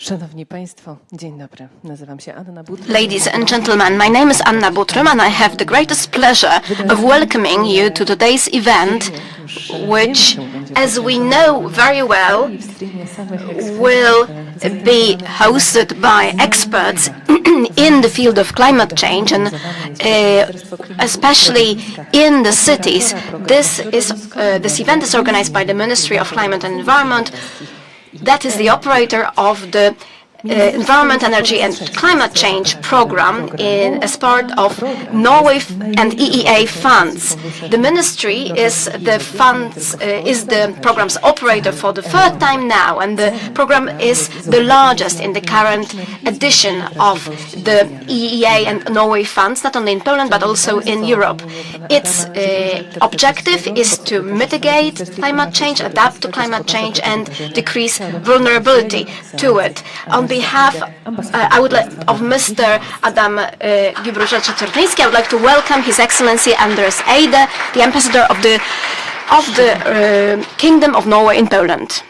Szanowni Państwo, dzień dobry. Nazywam się Anna Butrym. Ladies and gentlemen, my name is Anna Butrym and I have the greatest pleasure of welcoming you to today's event, which, as we know very well, will be hosted by experts in the field of climate change and especially in the cities. This event is organized by the Ministry of Climate and Environment. That is the operator of the Environment, Energy and Climate Change program as part of Norway and EEA funds. The ministry is the program's operator for the third time now, and the program is the largest in the current edition of the EEA and Norway funds, not only in Poland but also in Europe. Its objective is to mitigate climate change, adapt to climate change, and decrease vulnerability to it. On behalf of Mr. Adam Guibruzet-Czetwertyński, I would like to welcome His Excellency Anders Eide, the Ambassador of the Kingdom of Norway in Poland.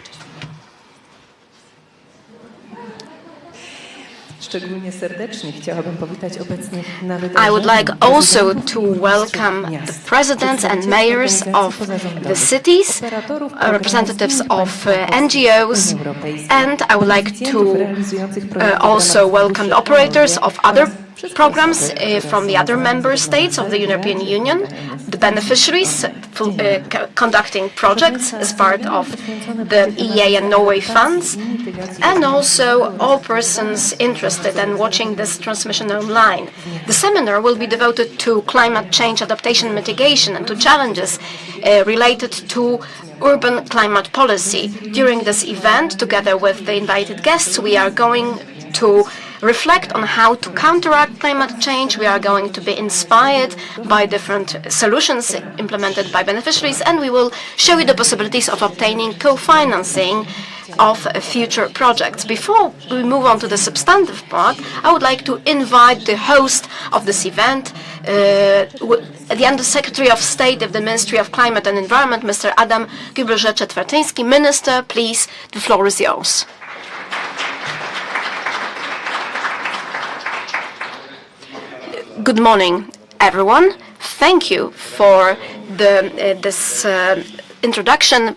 I would like also to welcome the presidents and mayors of the cities, representatives of NGOs, and I would like to also welcome the operators of other programs from the other member states of the European Union, the beneficiaries conducting projects as part of the EEA and Norway funds, and also all persons interested in watching this transmission online. The seminar will be devoted to climate change adaptation and mitigation and to challenges related to urban climate policy. During this event, together with the invited guests, we are going to reflect on how to counteract climate change. We are going to be inspired by different solutions implemented by beneficiaries, and we will show you the possibilities of obtaining co-financing of future projects. Before we move on to the substantive part, I would like to invite the host of this event, the Under-Secretary of State of the Ministry of Climate and Environment, Mr. Adam Guibruzet-Czetwertyński. Minister, please, the floor is yours. Good morning, everyone. Thank you for this introduction,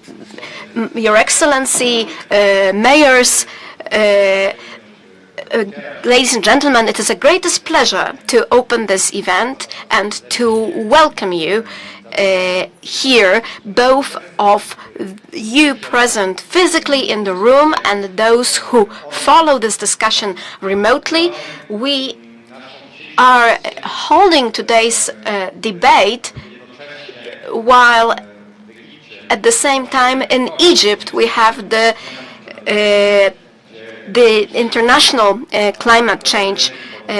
Your Excellency, mayors, ladies and gentlemen. It is a greatest pleasure to open this event and to welcome you here, both of you present physically in the room and those who follow this discussion remotely. We are holding today's debate while at the same time in Egypt we have the International Climate Change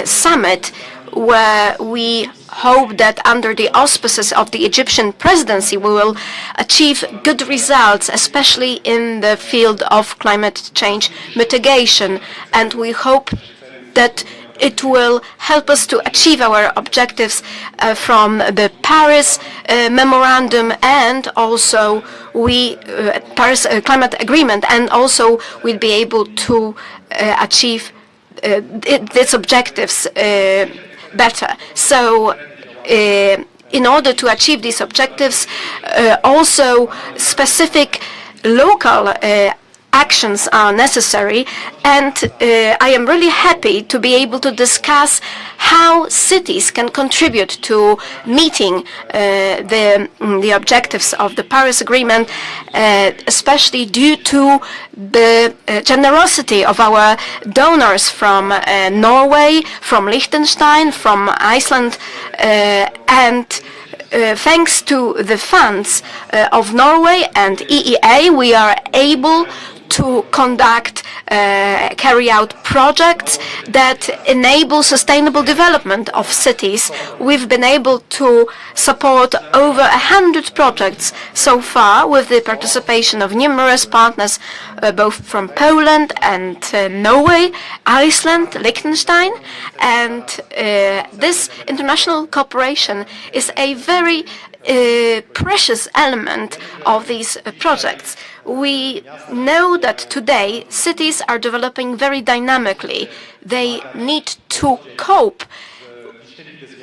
Summit, where we hope that under the auspices of the Egyptian presidency we will achieve good results, especially in the field of climate change mitigation, and we hope that it will help us to achieve our objectives from the Paris Memorandum and also Paris Climate Agreement, and also we'll be able to achieve its objectives better. So in order to achieve these objectives, also specific local actions are necessary, and I am really happy to be able to discuss how cities can contribute to meeting the objectives of the Paris Agreement, especially due to the generosity of our donors from Norway, from Liechtenstein, from Iceland, and thanks to the funds of Norway and EEA, we are able to carry out projects that enable sustainable development of cities. We've been able to support over 100 projects so far with the participation of numerous partners, both from Poland and Norway, Iceland, Liechtenstein, and this international cooperation is a very precious element of these projects. We know that today cities are developing very dynamically. They need to cope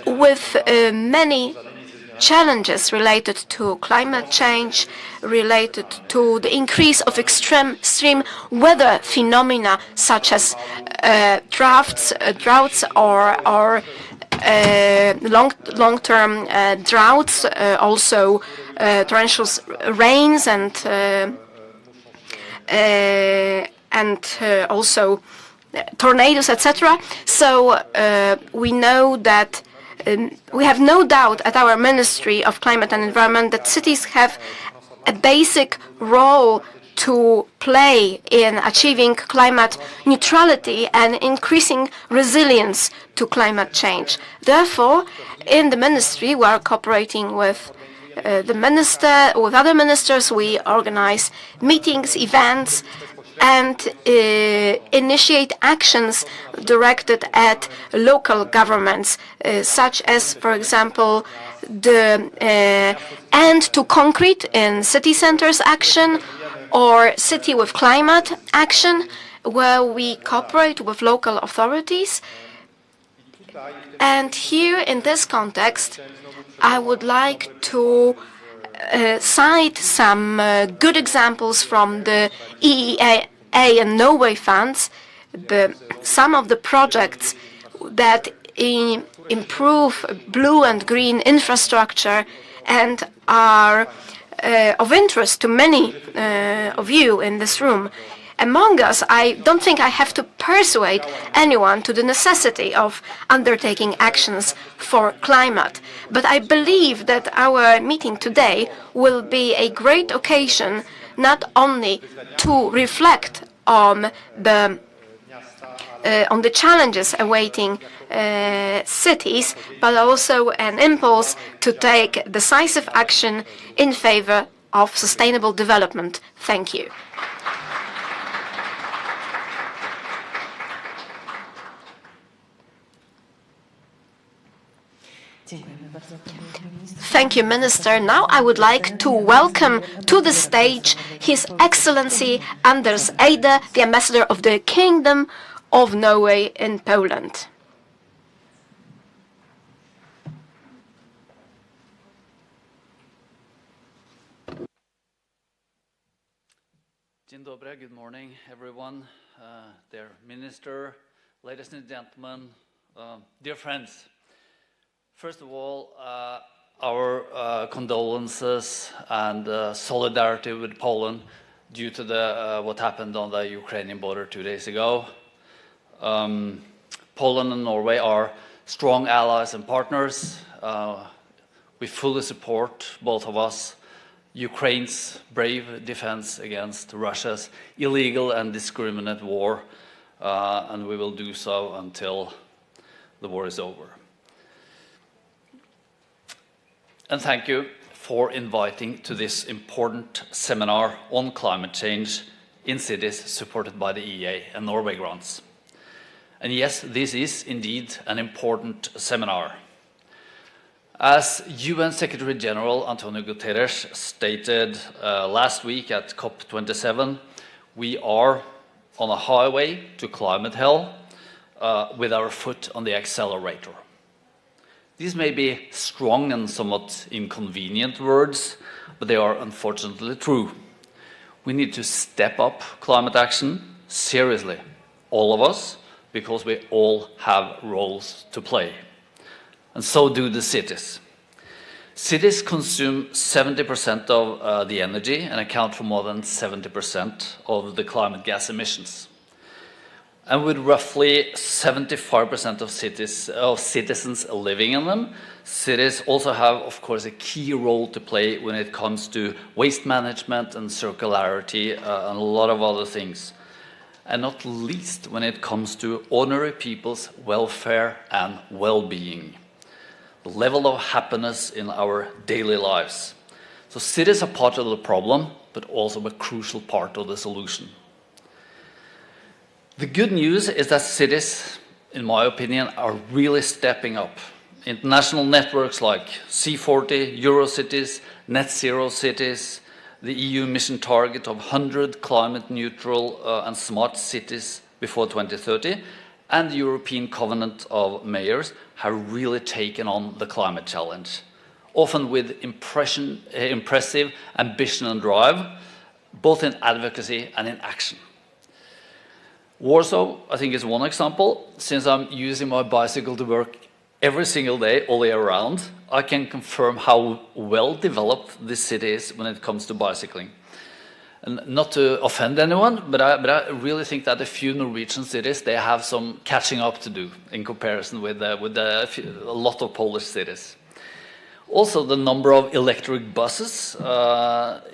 with many challenges related to climate change, related to the increase of extreme weather phenomena such as droughts or long-term droughts, also torrential rains and also tornadoes, etc. So we know that we have no doubt at our Ministry of Climate and Environment that cities have a basic role to play in achieving climate neutrality and increasing resilience to climate change. Therefore, in the ministry, we are cooperating with with other ministers. We organize meetings, events, and initiate actions directed at local governments, such as, for example, the end to concrete in city centers action or city with climate action, where we cooperate with local authorities. And here in this context, I would like to cite some good examples from the EEA and Norway funds. Some of the projects that improve blue and green infrastructure and are of interest to many of you in this room. Among us, I don't think I have to persuade anyone to the necessity of undertaking actions for climate. But I believe that our meeting today will be a great occasion not only to reflect on the challenges awaiting cities, but also an impulse to take decisive action in favor of sustainable development. Thank you. Thank you, Minister. Now I would like to welcome to the stage His Excellency Anders Eide, the Ambassador of the Kingdom of Norway in Poland. Dzień dobry, good morning, everyone. Dear Minister, ladies and gentlemen, dear friends. First of all, our condolences and solidarity with Poland due to what happened on the Ukrainian border 2 days ago. Poland and Norway are strong allies and partners. We fully support, both of us, Ukraine's brave defense against Russia's illegal and indiscriminate war, and we will do so until the war is over. And thank you for inviting to this important seminar on climate change in cities supported by the EEA and Norway grants. And yes, this is indeed an important seminar. As UN Secretary General Antonio Guterres stated last week at COP27, we are on a highway to climate hell with our foot on the accelerator. These may be strong and somewhat inconvenient words, but they are unfortunately true. We need to step up climate action seriously, all of us, because we all have roles to play. And so do the cities. Cities consume 70% of the energy and account for more than 70% of the climate gas emissions. And with roughly 75% of citizens living in them, cities also have, of course, a key role to play when it comes to waste management and circularity and a lot of other things. And not least when it comes to ordinary people's welfare and well-being, the level of happiness in our daily lives. So cities are part of the problem, but also a crucial part of the solution. The good news is that cities, in my opinion, are really stepping up. International networks like C40, Eurocities, Net Zero Cities, the EU mission target of 100 climate-neutral and smart cities before 2030, and the European Covenant of Mayors have really taken on the climate challenge, often with impressive ambition and drive, both in advocacy and in action. Warsaw, I think, is one example. Since I'm using my bicycle to work every single day, all year round, I can confirm how well developed this city is when it comes to bicycling. And not to offend anyone, but I really think that a few Norwegian cities, they have some catching up to do in comparison with a lot of Polish cities. Also, the number of electric buses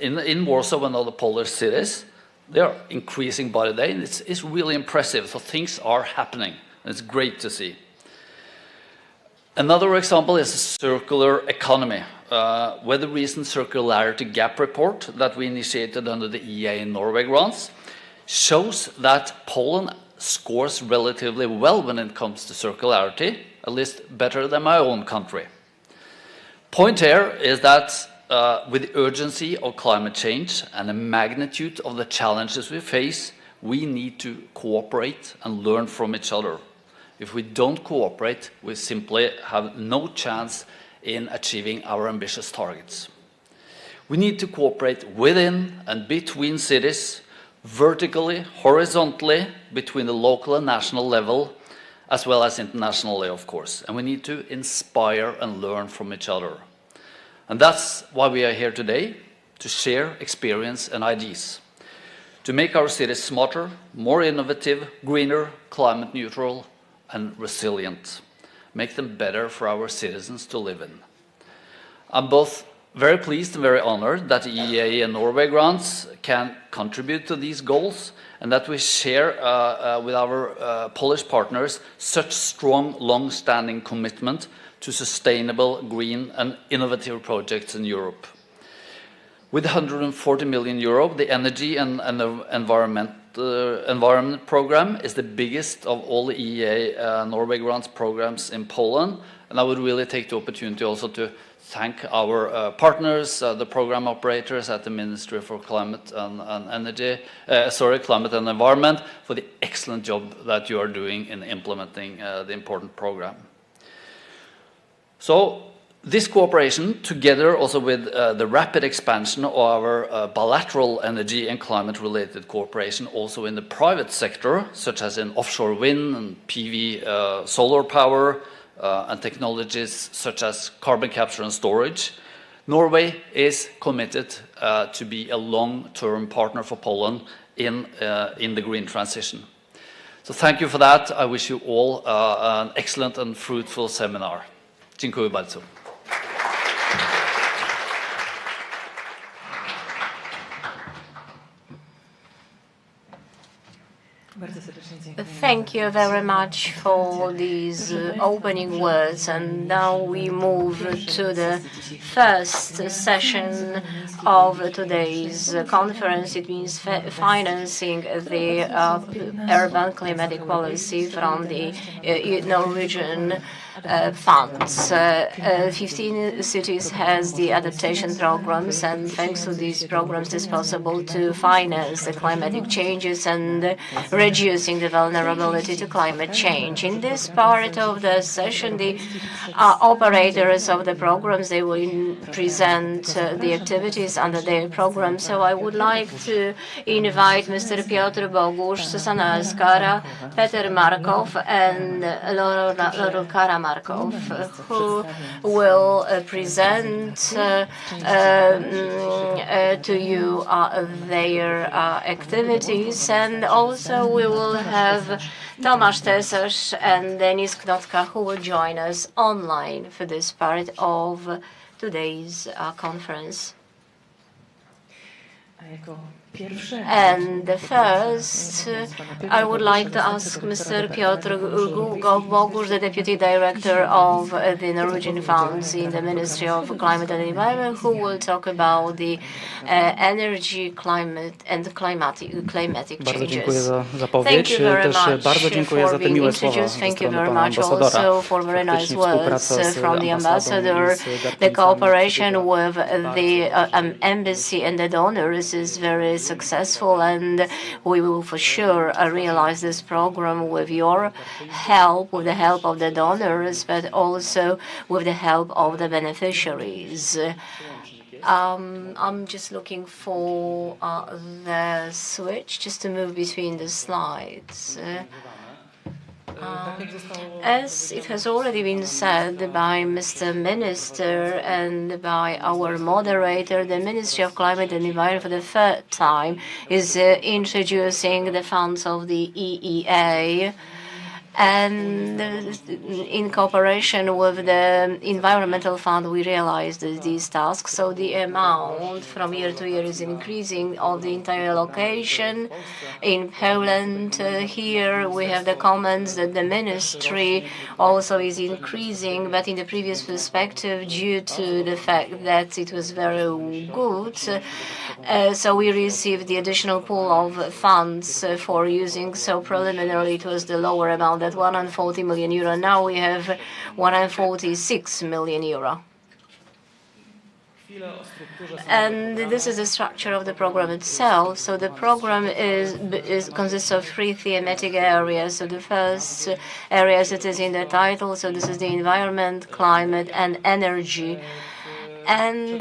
in Warsaw and other Polish cities, they are increasing by the day, and it's really impressive. So things are happening, and it's great to see. Another example is the circular economy, where the recent circularity gap report that we initiated under the EA in Norway grants shows that Poland scores relatively well when it comes to circularity, at least better than my own country. Point here is that with the urgency of climate change and the magnitude of the challenges we face, we need to cooperate and learn from each other. If we don't cooperate, we simply have no chance in achieving our ambitious targets. We need to cooperate within and between cities, vertically, horizontally, between the local and national level, as well as internationally, of course. And we need to inspire and learn from each other. And that's why we are here today, to share experience and ideas, to make our cities smarter, more innovative, greener, climate neutral, and resilient, make them better for our citizens to live in. I'm both very pleased and very honored that the EEA and Norway grants can contribute to these goals, and that we share with our Polish partners such strong, long-standing commitment to sustainable, green and innovative projects in Europe. With 140 million euro, the energy and the environment program is the biggest of all the EEA Norway grants programs in Poland. And I would really take the opportunity also to thank our partners, the program operators at the Ministry for Climate and Climate and Environment, for the excellent job that you are doing in implementing the important program. So this cooperation, together also with the rapid expansion of our bilateral energy and climate-related cooperation also in the private sector, such as in offshore wind and PV solar power and technologies such as carbon capture and storage, Norway is committed to be a long-term partner for Poland in the green transition. So thank you for that. I wish you all an excellent and fruitful seminar. Dziękuję bardzo. Thank you very much for these opening words. And now we move to the first session of today's conference. It means financing the urban climatic policy from the Norwegian funds. 15 cities has the adaptation programs, and thanks to these programs it's possible to finance the climatic changes and reducing the vulnerability to climate change. In this part of the session, the operators of the programs, they will present the activities under their program. So I would like to invite Mr. Piotr Bogusz, Susanna Eskara, Peter Markov, and Laurel Karamarkov, who will present to you their activities. And also we will have Tomasz Tesasz and Denis Knotka, who will join us online for this part of today's conference. And the first, I would like to ask Mr. Piotr Bogusz, the Deputy Director of the Norwegian Funds in the Ministry of Climate and Environment, who will talk about the energy, climate and climatic Bardzo dziękuję changes. za Thank zapowiedź. you very Też much bardzo dziękuję for za te being miłe słowa introduced. ze Thank you strony very pana much ambasadora. also for very nice Faktycznie words współpraca z from the ambasadą ambassador. i z The darczyńcami cooperation przebiega with the embassy and the donors is very successful, and we will for sure realize this program with your help, with the help of the donors, but also with the help of the beneficiaries. I'm just looking for the switch just to move between the slides. As it has already been said by Mr. Minister and by our moderator, the Ministry of Climate and Environment for the third time is introducing the funds of the EEA. And in cooperation with the Environmental Fund, we realized these tasks. So the amount from year to year is increasing of the entire location. In Poland, here we have the comments that the ministry also is increasing, but in the previous perspective, due to the fact that it was very good, so we received the additional pool of funds for using. So preliminarily, it was the lower amount, that 140 million euro. Now we have 146 million euro. And this is the structure of the program itself. So the program consists of 3 thematic areas. So the first area, as it is in the title, so this is the environment, climate, and energy. And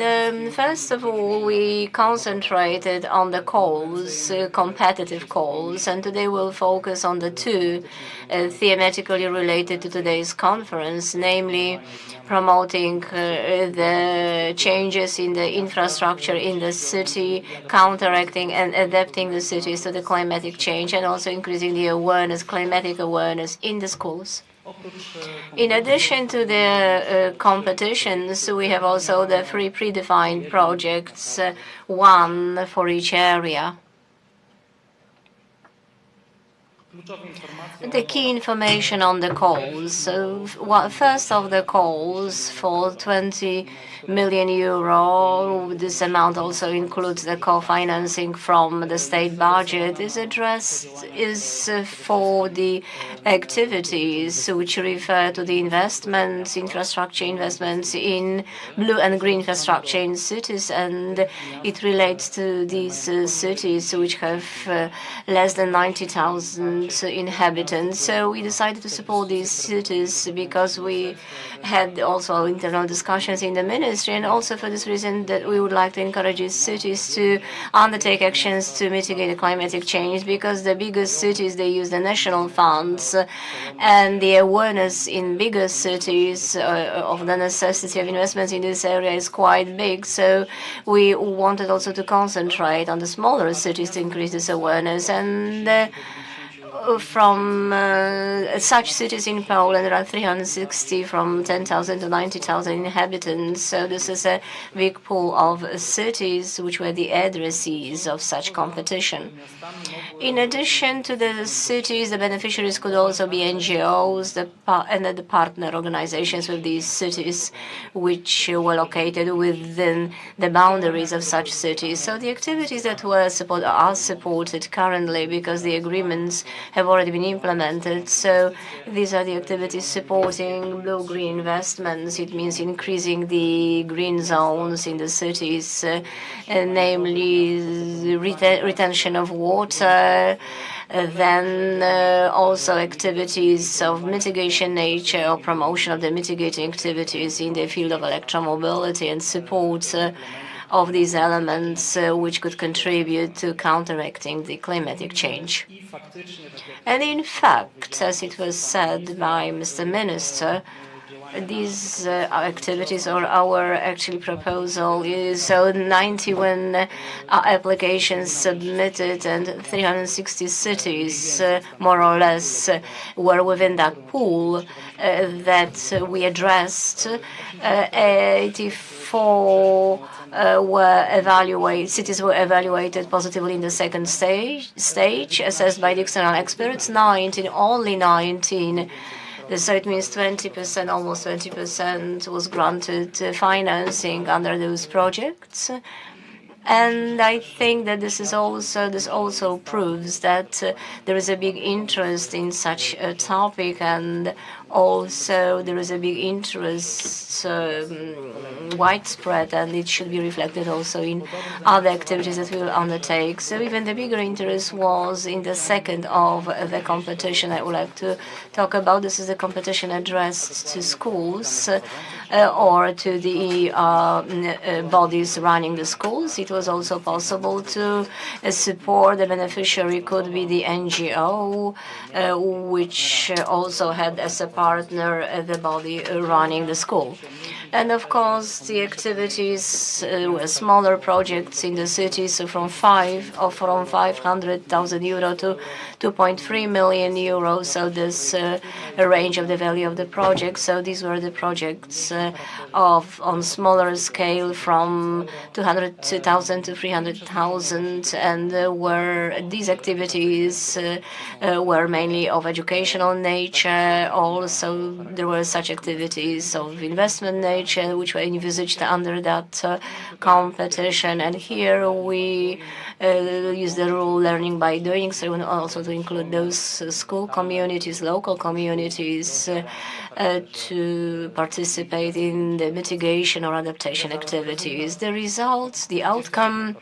first of all, we concentrated on the calls, competitive calls, and today we'll focus on the 2 thematically related to today's conference, namely promoting the changes in the infrastructure in the city, counteracting and adapting the cities to the climatic change, and also increasing the awareness, climatic awareness in the schools. In addition to the competitions, we have also the 3 predefined projects, 1 for each area. The key information on the calls. So, first of the calls for 20 million euro, this amount also includes the co-financing from the state budget, is for the activities which refer to the investments, infrastructure investments in blue and green infrastructure in cities, and it relates to these cities which have less than 90,000 inhabitants. So we decided to support these cities because we had also internal discussions in the ministry, and also for this reason that we would like to encourage these cities to undertake actions to mitigate the climatic change, because the biggest cities, they use the national funds, and the awareness in bigger cities of the necessity of investments in this area is quite big. So we wanted also to concentrate on the smaller cities to increase this awareness. And from such cities in Poland, there are 360 from 10,000 to 90,000 inhabitants. So this is a big pool of cities which were the addressees of such competition. In addition to the cities, the beneficiaries could also be NGOs and the partner organizations with these cities, which were located within the boundaries of such cities. So the activities that were supported are supported currently because the agreements have already been implemented. So these are the activities supporting blue-green investments. It means increasing the green zones in the cities, namely retention of water, then also activities of mitigation nature or promotion of the mitigating activities in the field of electromobility and support of these elements which could contribute to counteracting the climatic change. And in fact, as it was said by Mr. Minister, these activities or our actually proposal is so 91 applications submitted and 360 cities more or less were within that pool that we addressed. 84 cities were evaluated positively in the second stage assessed by the external experts. Only 19. So it means 20%, almost 20% was granted financing under those projects. And I think that this also proves that there is a big interest in such a topic, and also there is a big interest widespread, and it should be reflected also in other activities that we will undertake. So even the bigger interest was in the second of the competition I would like to talk about. This is the competition addressed to schools or to the bodies running the schools. It was also possible to support. The beneficiary could be the NGO, which also had as a partner the body running the school. And of course, the activities were smaller projects in the city, so from 500,000 euro to 2.3 million euros. So this range of the value of the project. So these were the projects on smaller scale from 200,000 to 300,000, and where these activities were mainly of educational nature. Also, there were such activities of investment nature, which were envisaged under that competition. And here we use the rule learning by doing, so also to include those school communities, local communities, to participate in the mitigation or adaptation activities. The results, the outcome,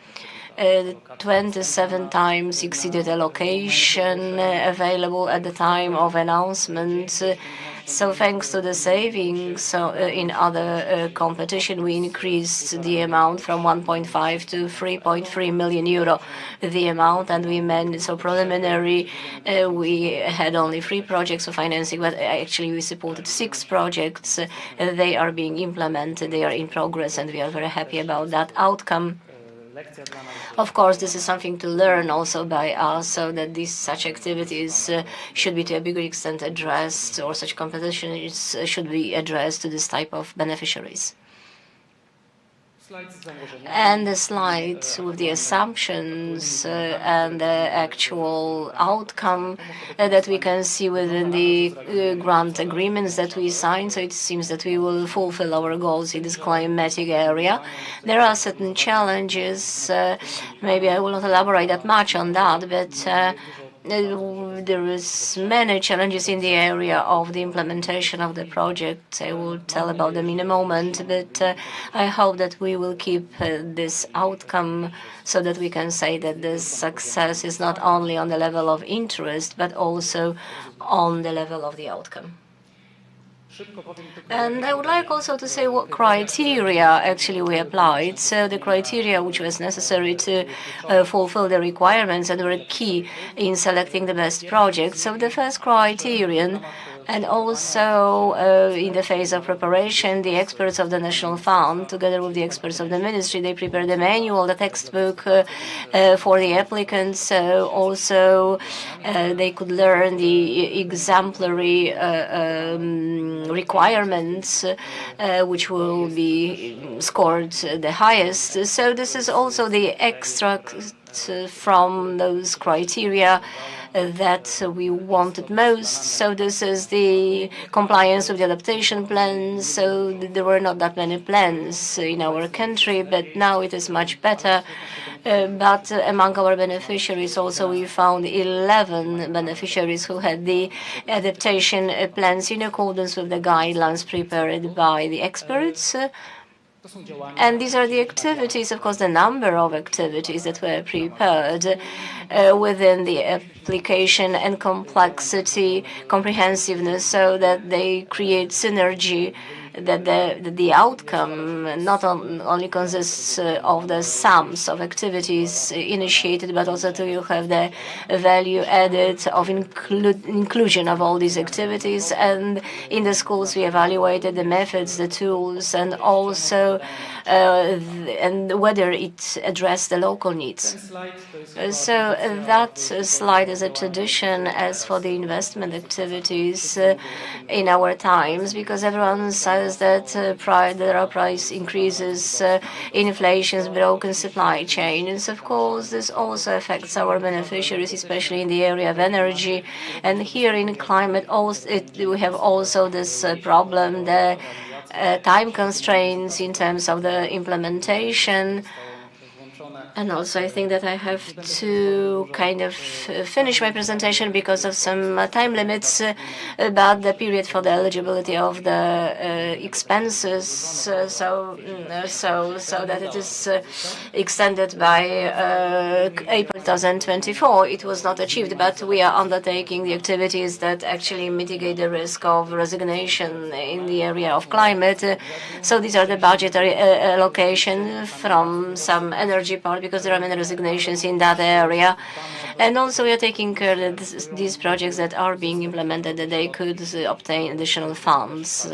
27 times exceeded allocation available at the time of announcement. So thanks to the savings in other competition, we increased the amount from 1.5 to 3.3 million euro, the amount, and we managed. So preliminary, we had only 3 projects of financing, but actually we supported 6 projects. They are being implemented, they are in progress, and we are very happy about that outcome. Of course, this is something to learn also by us, so that such activities should be to a bigger extent addressed, or such competitions should be addressed to this type of beneficiaries. And the slides with the assumptions and the actual outcome that we can see within the grant agreements that we signed. So it seems that we will fulfill our goals in this climatic area. There are certain challenges. Maybe I will not elaborate that much on that, but there is many challenges in the area of the implementation of the project. I will tell about them in a moment, but I hope that we will keep this outcome so that we can say that this success is not only on the level of interest, but also on the level of the outcome. And I would like also to say what criteria actually we applied. So the criteria which was necessary to fulfill the requirements and were key in selecting the best project. So the first criterion, and also in the phase of preparation, the experts of the National Fund, together with the experts of the ministry, they prepared the manual, the textbook for the applicants. So also they could learn the exemplary requirements which will be scored the highest. So this is also the extract from those criteria that we wanted most. So this is the compliance with the adaptation plans. So there were not that many plans in our country, but now it is much better. But among our beneficiaries also we found 11 beneficiaries who had the adaptation plans in accordance with the guidelines prepared by the experts. And these are the activities, of course, the number of activities that were prepared within the application and complexity, comprehensiveness, so that they create synergy that the outcome not only consists of the sums of activities initiated, but also to have the value added of inclusion of all these activities. And in the schools, we evaluated the methods, the tools, and also and whether it addressed the local needs. So that slide is a tradition as for the investment activities in our times, because everyone says that there are price increases, inflation, broken supply chains. Of course, this also affects our beneficiaries, especially in the area of energy. And here in climate, we have also this problem, the time constraints in terms of the implementation. And also, I think that I have to kind of finish my presentation because of some time limits about the period for the eligibility of the expenses, so that it is extended by April 2024. It was not achieved, but we are undertaking the activities that actually mitigate the risk of resignation in the area of climate. So these are the budgetary allocation from some energy part, because there are many resignations in that area. And also we are taking care that these projects that are being implemented, that they could obtain additional funds.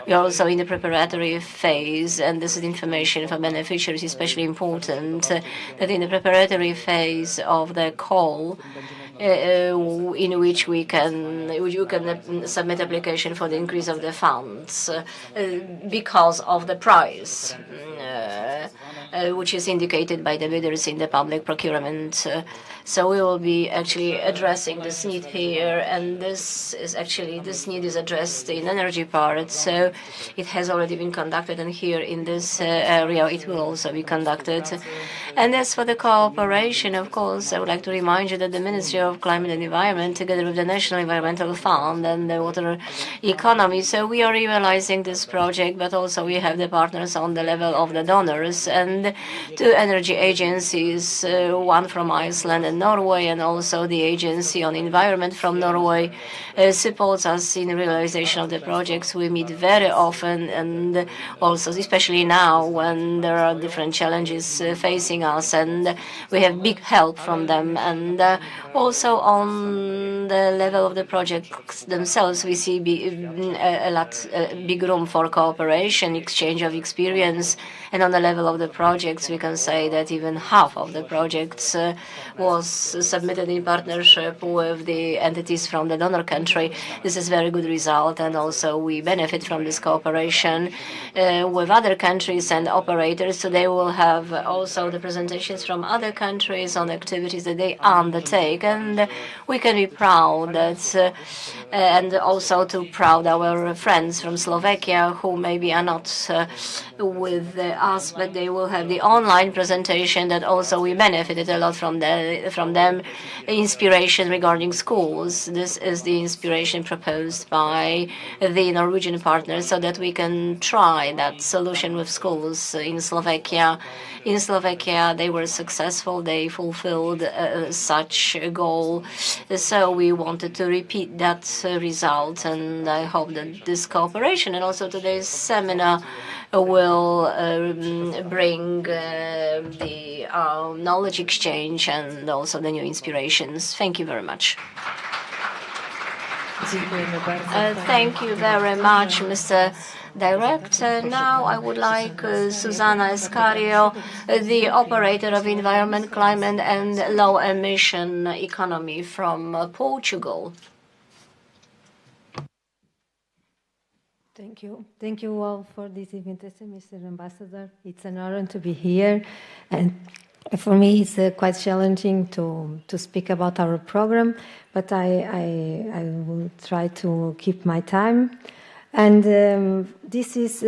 We are also in the preparatory phase, and this is information for beneficiaries, especially important, that in the preparatory phase of the call, in which you can submit application for the increase of the funds because of the price, which is indicated by the bidders in the public procurement. So we will be actually addressing this need here, and this need is addressed in energy part. So it has already been conducted, and here in this area it will also be conducted. And as for the cooperation, of course, I would like to remind you that the Ministry of Climate and Environment, together with the National Environmental Fund and the Water Economy, so we are realizing this project, but also we have the partners on the level of the donors and two energy agencies, one from Iceland and Norway, and also the Agency on Environment from Norway supports us in realization of the projects. We meet very often, and also especially now when there are different challenges facing us, and we have big help from them. And also on the level of the projects themselves, we see big room for cooperation, exchange of experience. And on the level of the projects, we can say that even half of the projects was submitted in partnership with the entities from the donor country. This is a very good result, and also we benefit from this cooperation with other countries and operators. So they will have also the presentations from other countries on activities that they undertake, and we can be proud that, and also to proud our friends from Slovakia who maybe are not with us, but they will have the online presentation that also we benefited a lot from them. Inspiration regarding schools. This is the inspiration proposed by the Norwegian partners, so that we can try that solution with schools in Slovakia. In Slovakia, they were successful. They fulfilled such a goal. So we wanted to repeat that result, and I hope that this cooperation and also today's seminar will bring the knowledge exchange and also the new inspirations. Thank you very much. Thank you very much, Mr. Director. Now I would like Susana Escario, the operator of Environment, Climate and Low Emission Economy from Portugal. Thank you. Thank you all for this invitation, Mr. Ambassador. It's an honor to be here. And for me, it's quite challenging to speak about our program, but I will try to keep my time. And this is,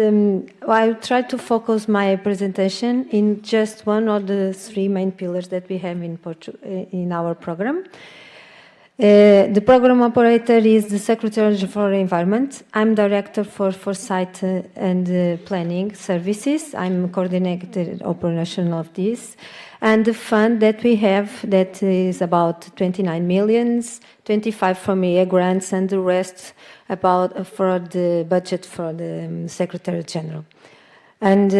I'll try to focus my presentation in just one of the three main pillars that we have in our program. The program operator is the Secretary for Environment. I'm Director for Foresight and Planning Services. I'm coordinator operation of this. And the fund that we have, that is about 29 millions, 25 from EA grants, and the rest about for the budget for the Secretary General. And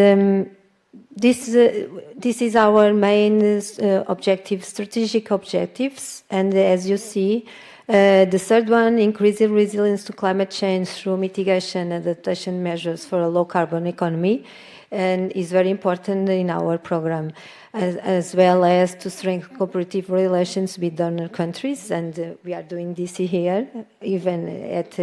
this is our main strategic objectives. And as you see, the third one, increasing resilience to climate change through mitigation and adaptation measures for a low-carbon economy, and is very important in our program, as well as to strengthen cooperative relations with donor countries. And we are doing this here, even at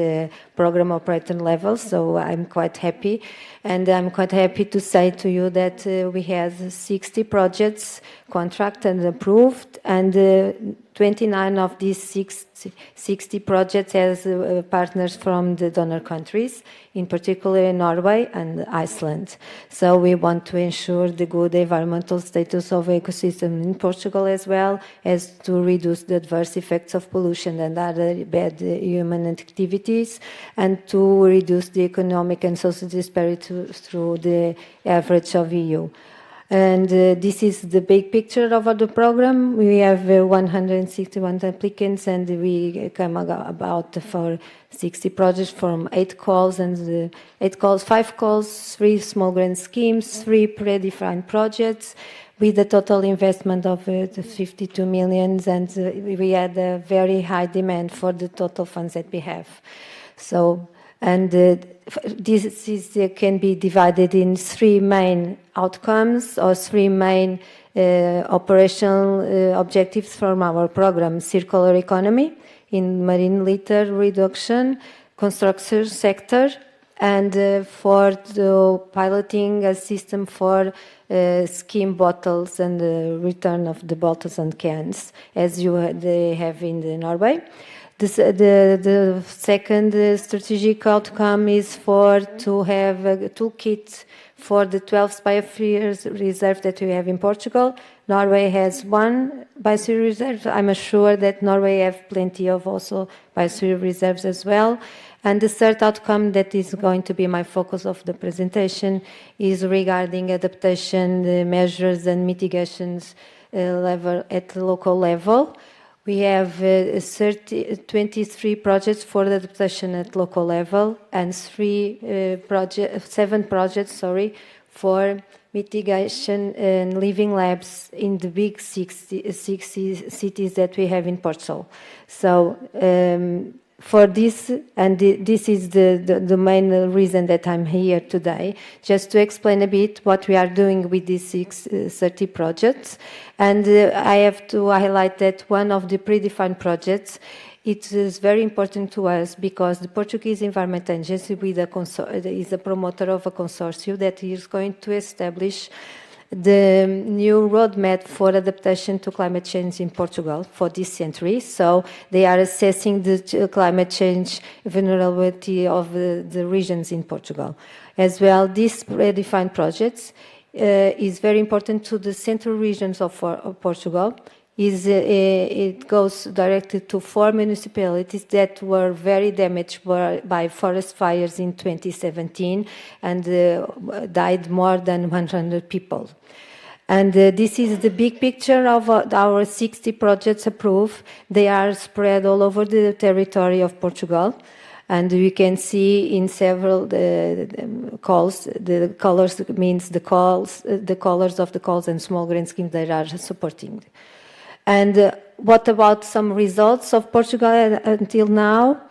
program operator level, so I'm quite happy. And I'm quite happy to say to you that we have 60 projects contracted and approved, and 29 of these 60 projects has partners from the donor countries, in particular Norway and Iceland. So we want to ensure the good environmental status of ecosystem in Portugal, as well as to reduce the adverse effects of pollution and other bad human activities, and to reduce the economic and social disparity through the average of EU. And this is the big picture of the program. We have 161 applicants, and we come about for 60 projects from 8 calls, and 5 calls, 3 small grant schemes, 3 predefined projects, with a total investment of 52 million, and we had a very high demand for the total funds that we have. So, and this can be divided in 3 main outcomes, or 3 main operational objectives from our program: circular economy, in marine litter reduction, construction sector, and for the piloting a system for skim bottles and the return of the bottles and cans, as they have in Norway. The second strategic outcome is to have a toolkit for the 12 biosphere reserve that we have in Portugal. Norway has 1 biosphere reserve. I'm sure that Norway have plenty of also biosphere reserves as well. And the third outcome that is going to be my focus of the presentation is regarding adaptation measures and mitigations level at the local level. We have 23 projects for the adaptation at local level, and 7 projects for mitigation and living labs in the big 60 cities that we have in Portugal. So for this, and this is the main reason that I'm here today, just to explain a bit what we are doing with these 30 projects. And I have to highlight that one of the predefined projects, it is very important to us because the Portuguese Environment Agency is a promoter of a consortium that is going to establish the new roadmap for adaptation to climate change in Portugal for this century. So they are assessing the climate change vulnerability of the regions in Portugal. As well, these predefined projects is very important to the central regions of Portugal. It goes directly to 4 municipalities that were very damaged by forest fires in 2017 and died more than 100 people. And this is the big picture of our 60 projects approved. They are spread all over the territory of Portugal. And we can see in several calls, the colors means the colors of the calls and small grant schemes that are supporting. And what about some results of Portugal until now?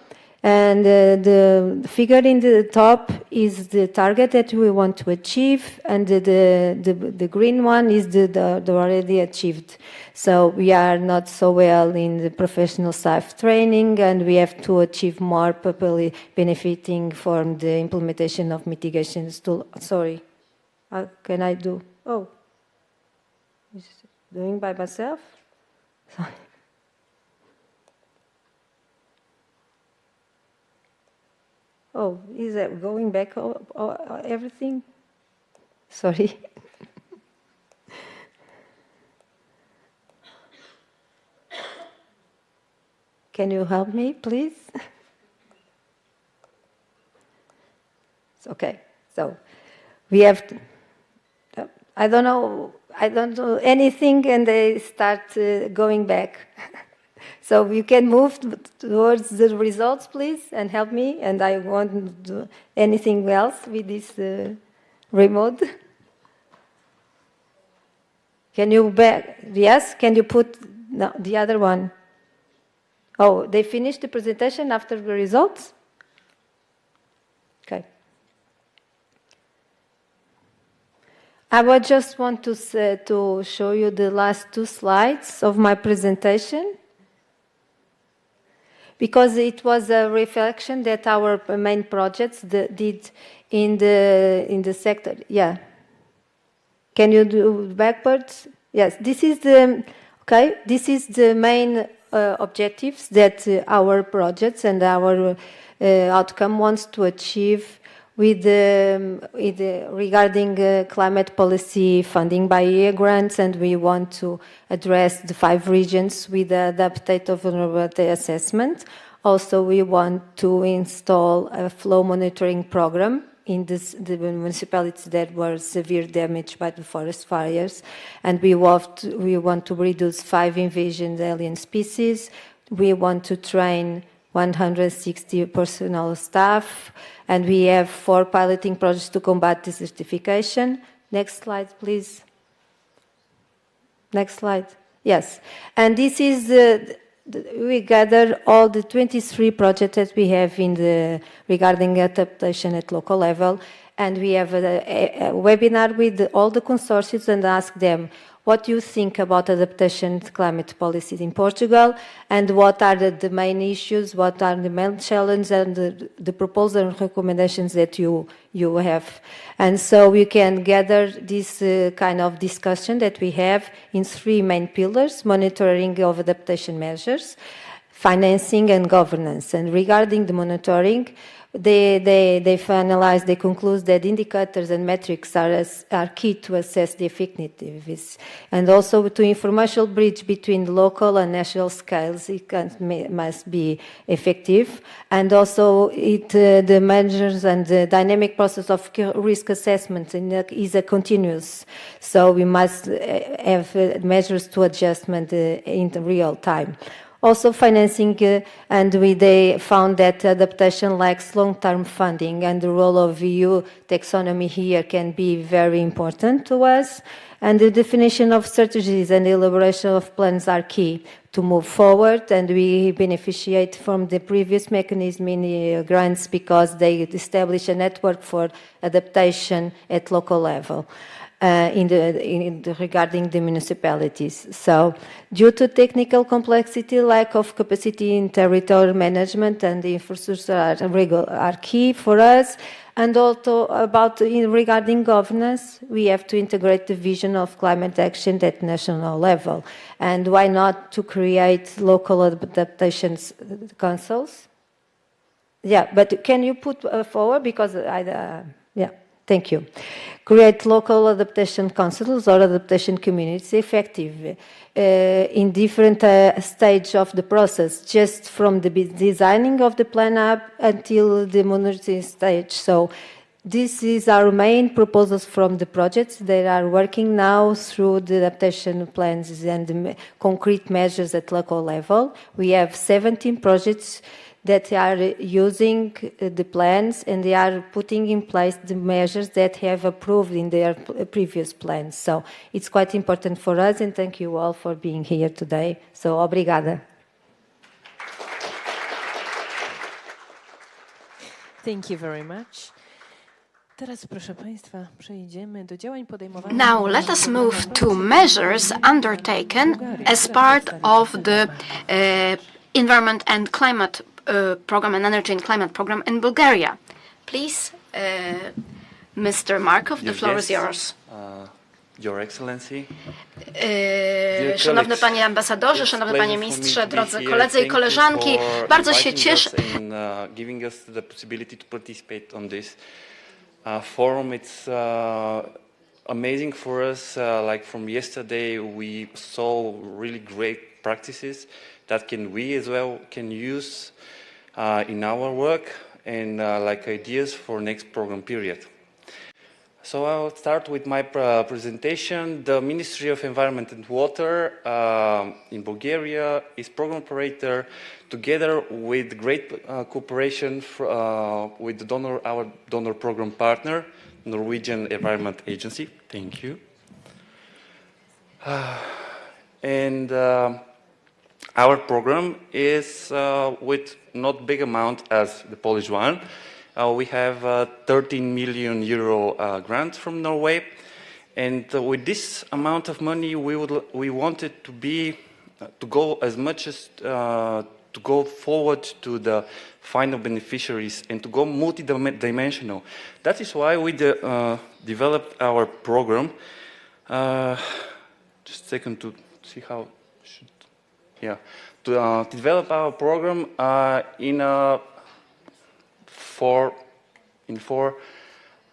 And the figure in the top is the target that we want to achieve, and the green one is the already achieved. So we are not so well in the professional staff training, and we have to achieve more people benefiting from the implementation of mitigations tool. Sorry, how can I do? Oh, doing by myself? Sorry. Oh, is that going back everything? Sorry. Can you help me, please? Okay, so we have, I don't know anything, and they start going back. So you can move towards the results, please, and help me, and I won't do anything else with this remote. Can you back? Yes, can you put no, the other one? Oh, they finished the presentation after the results? Okay. I would just want to show you the last 2 slides of my presentation, because it was a reflection that our main projects did in the sector. Yeah. Can you do backwards? Yes. This is the This is the main objectives that our projects and our outcome wants to achieve regarding climate policy funding by ENG grants, and we want to address the 5 regions with the adaptive vulnerability assessment. Also, we want to install a flow monitoring program in the municipalities that were severe damaged by the forest fires, and we want to reduce 5 invasive alien species. We want to train 160 personnel staff, and we have 4 piloting projects to combat desertification. Next slide, please. Next slide. Yes, and this is we gather all the 23 projects that we have regarding adaptation at local level, and we have a webinar with all the consortiums and ask them what you think about adaptation to climate policies in Portugal, and what are the main issues, what are the main challenges, and the proposals and recommendations that you have. And so we can gather this kind of discussion that we have in 3 main pillars: monitoring of adaptation measures, financing, and governance. And regarding the monitoring, they finalize, they conclude that indicators and metrics are key to assess the effectiveness, and also to informational bridge between local and national scales. It must be effective, and also the measures and the dynamic process of risk assessment is a continuous. So we must have measures to adjustment in real time. Also financing, and they found that adaptation lacks long-term funding, and the role of EU taxonomy here can be very important to us. And the definition of strategies and elaboration of plans are key to move forward, and we beneficiate from the previous mechanism in grants because they establish a network for adaptation at local level. Regarding the municipalities. So, due to technical complexity, lack of capacity in territorial management and the infrastructure are key for us. And also regarding governance, we have to integrate the vision of climate action at national level. And why not to create local adaptation councils? Yeah, but can you put forward, because yeah. Thank you. Create local adaptation councils or adaptation communities effective in different stages of the process, just from the designing of the plan up until the monitoring stage. So this is our main proposals from the projects that are working now through the adaptation plans and the concrete measures at local level. We have 17 projects that are using the plans, and they are putting in place the measures that have approved in their previous plans. So it's quite important for us, and thank you all for being here today. So, obrigada. Thank you very much. Teraz, proszę Państwa, przejdziemy do działań podejmowanych. Now let us move to measures undertaken as part of the Environment and Climate Program and Energy and Climate Program in Bulgaria. Please, Mr. Markov, the floor is yours. Your Excellency. Szanowny Panie Ambasadorze, Szanowny Panie Ministrze, drodzy koledzy i koleżanki, bardzo się cieszę. Giving us the possibility to participate on this forum. It's amazing for us. Like from yesterday, we saw really great practices that we as well can use in our work and like ideas for next program period. So I'll start with my presentation. The Ministry of Environment and Water in Bulgaria is program operator together with great cooperation with the our donor program partner, Norwegian Environment Agency. Thank you. And our program is with not big amount as the Polish one. We have 13 million euro grant from Norway, and with this amount of money, we wanted to go as much as to go forward to the final beneficiaries and to go multi-dimensional. That is why we developed our program. Just a second to see how. To develop our program in four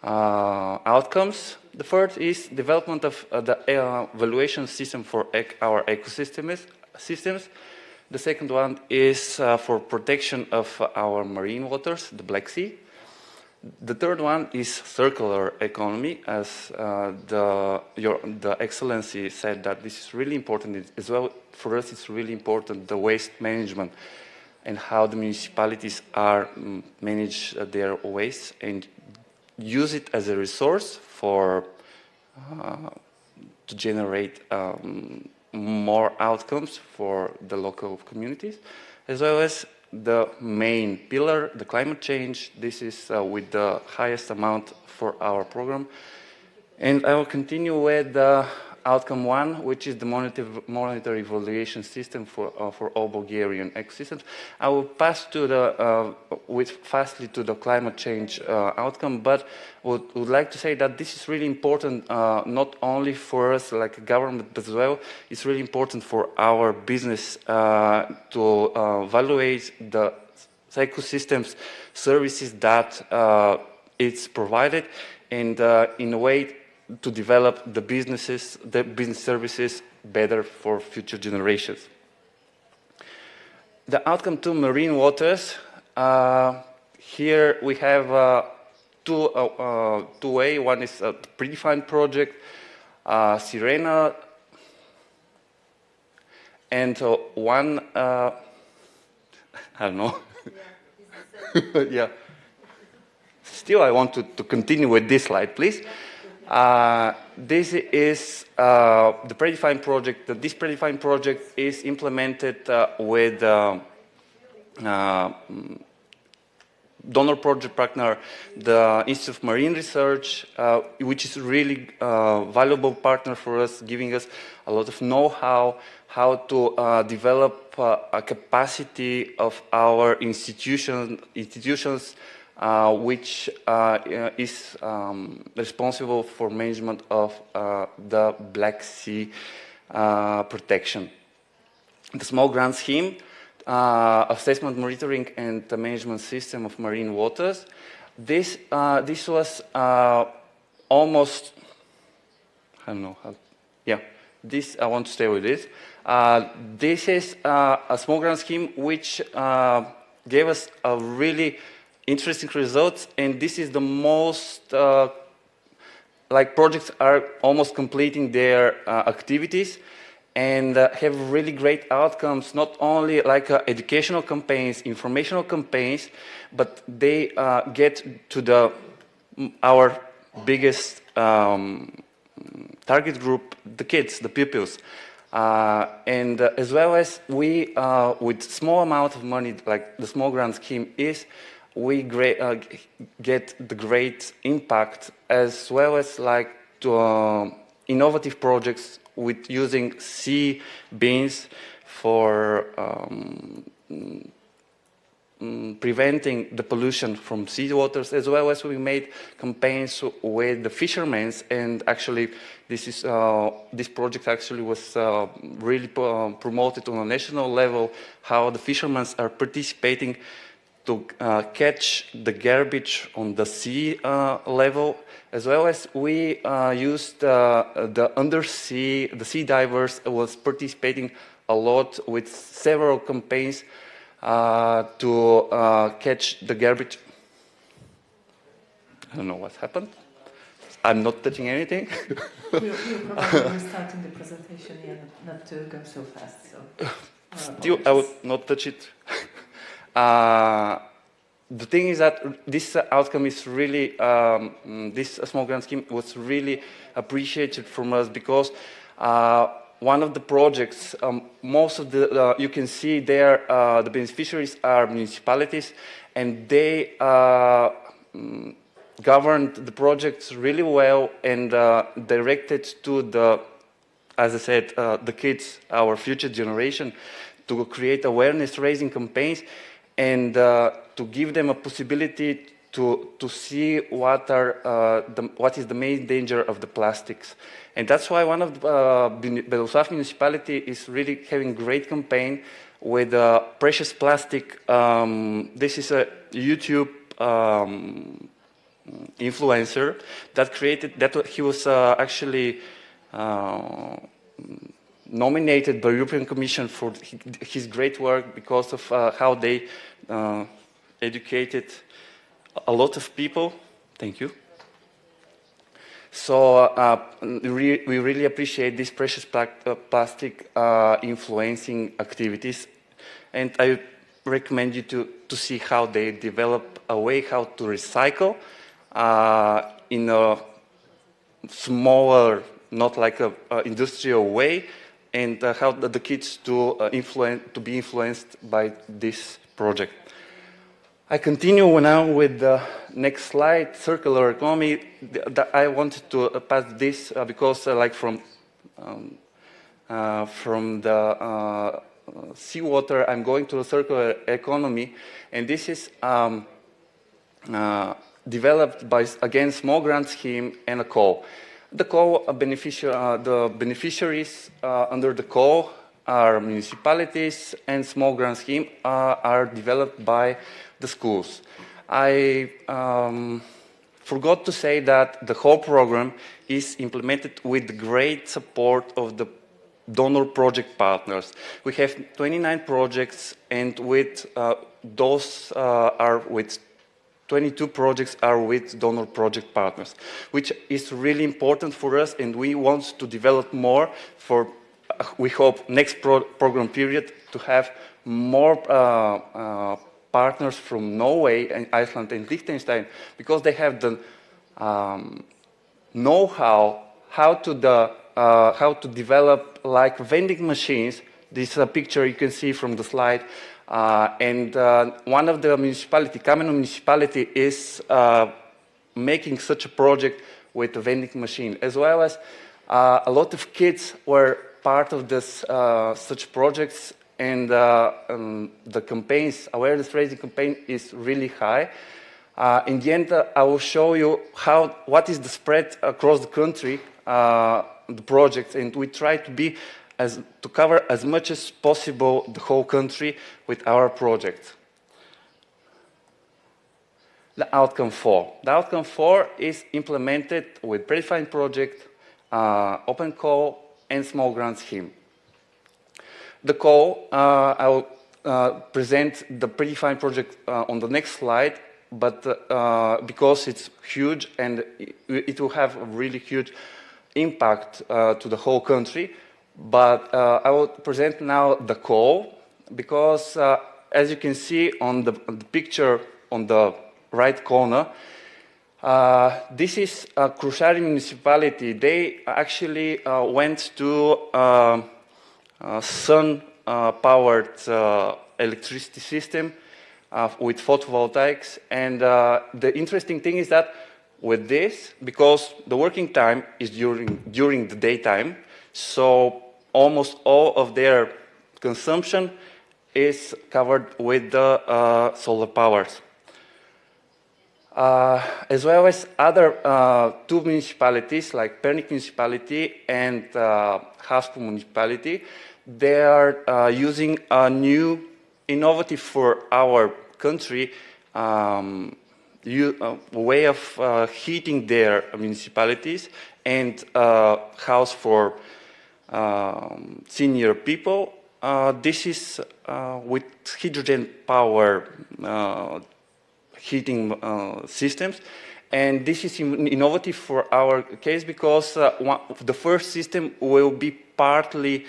outcomes. The first is development of the evaluation system for our ecosystems. The second one is for protection of our marine waters, the Black Sea. The third one is circular economy, as the Excellency said that this is really important as well. For us, it's really important, the waste management and how the municipalities manage their waste and use it as a resource for to generate more outcomes for the local communities, as well as the main pillar, the climate change. This is with the highest amount for our program. And I will continue with outcome one, which is the monetary evaluation system for all Bulgarian ecosystems. I will pass to fastly to the climate change outcome, but would like to say that this is really important, not only for us like a government, but as well, it's really important for our business to evaluate the ecosystems services that it's provided, and in a way to develop the business services better for future generations. The outcome to marine waters. Here we have two ways. One is a predefined project, Sirena, and one, I don't know. Yeah. Still, I want to continue with this slide, please. This is the predefined project. This predefined project is implemented with donor project partner, the Institute of Marine Research, which is a really valuable partner for us, giving us a lot of know-how, how to develop a capacity of our institutions which is responsible for management of the Black Sea protection. The small grant scheme, assessment, monitoring, and the management system of marine waters. This was almost, I don't know how, yeah. This I want to stay with this. This is a small grant scheme which gave us a really interesting results, and this is the most like projects are almost completing their activities and have really great outcomes, not only like educational campaigns, informational campaigns, but they get to our biggest target group, the kids, the pupils. And as well as we, with small amount of money, like the small grant scheme is, we get the great impact, as well as like to innovative projects with using sea beans for preventing the pollution from sea waters, as well as we made campaigns with the fishermen, and actually this project actually was really promoted on a national level, how the fishermen are participating to catch the garbage on the sea level, as well as we used the undersea, the sea divers was participating a lot with several campaigns to catch the garbage. I don't know what happened. I'm not touching anything. You probably were starting the presentation, yeah, not to go so fast. So. Still, I would not touch it. The thing is that this outcome is really, this small grant scheme was really appreciated from us because one of the projects, most of the, you can see there, the beneficiaries are municipalities, and they governed the projects really well and directed to the, as I said, the kids, our future generation, to create awareness-raising campaigns and to give them a possibility to see what is the main danger of the plastics. And that's why one of the Beloslav municipality is really having great campaign with precious plastic. This is a YouTube influencer that created, that he was actually nominated by European Commission for his great work because of how they educated a lot of people. Thank you. So we really appreciate these precious plastic influencing activities, and I recommend you to see how they develop a way how to recycle in a smaller, not like a industrial way, and how the kids to be influenced by this project. I continue now with the next slide, circular economy. I wanted to pass this because, like from the seawater, I'm going to the circular economy, and this is developed by, again, small grant scheme and a call. The call the beneficiaries under the call are municipalities, and small grant scheme are developed by the schools. I forgot to say that the whole program is implemented with great support of the donor project partners. We have 29 projects, and with those are with 22 projects are with donor project partners, which is really important for us, and we want to develop more for, we hope, next program period to have more partners from Norway and Iceland and Liechtenstein, because they have the know-how how to develop like vending machines. This is a picture you can see from the slide. And one of the municipality, Kamenon municipality, is making such a project with a vending machine, as well as a lot of kids were part of this such projects, and the campaigns, awareness raising campaign is really high. In the end, I will show you what is the spread across the country, the projects, and we try to cover as much as possible the whole country with our project. The outcome 4. The outcome 4 is implemented with predefined project, open call, and small grant scheme. The call, I will present the predefined project on the next slide, but because it's huge and it will have a really huge impact to the whole country. But I will present now the call, because as you can see on the picture on the right corner, this is a Krušary municipality. They actually went to sun-powered electricity system with photovoltaics. And the interesting thing is that with this, because the working time is during the daytime, so almost all of their consumption is covered with the solar powers. As well as other 2 municipalities, like Pernik municipality and Haspo municipality, they are using a new, innovative for our country way of heating their municipalities and house for senior people. This is with hydrogen power heating systems, and this is innovative for our case because the first system will be partly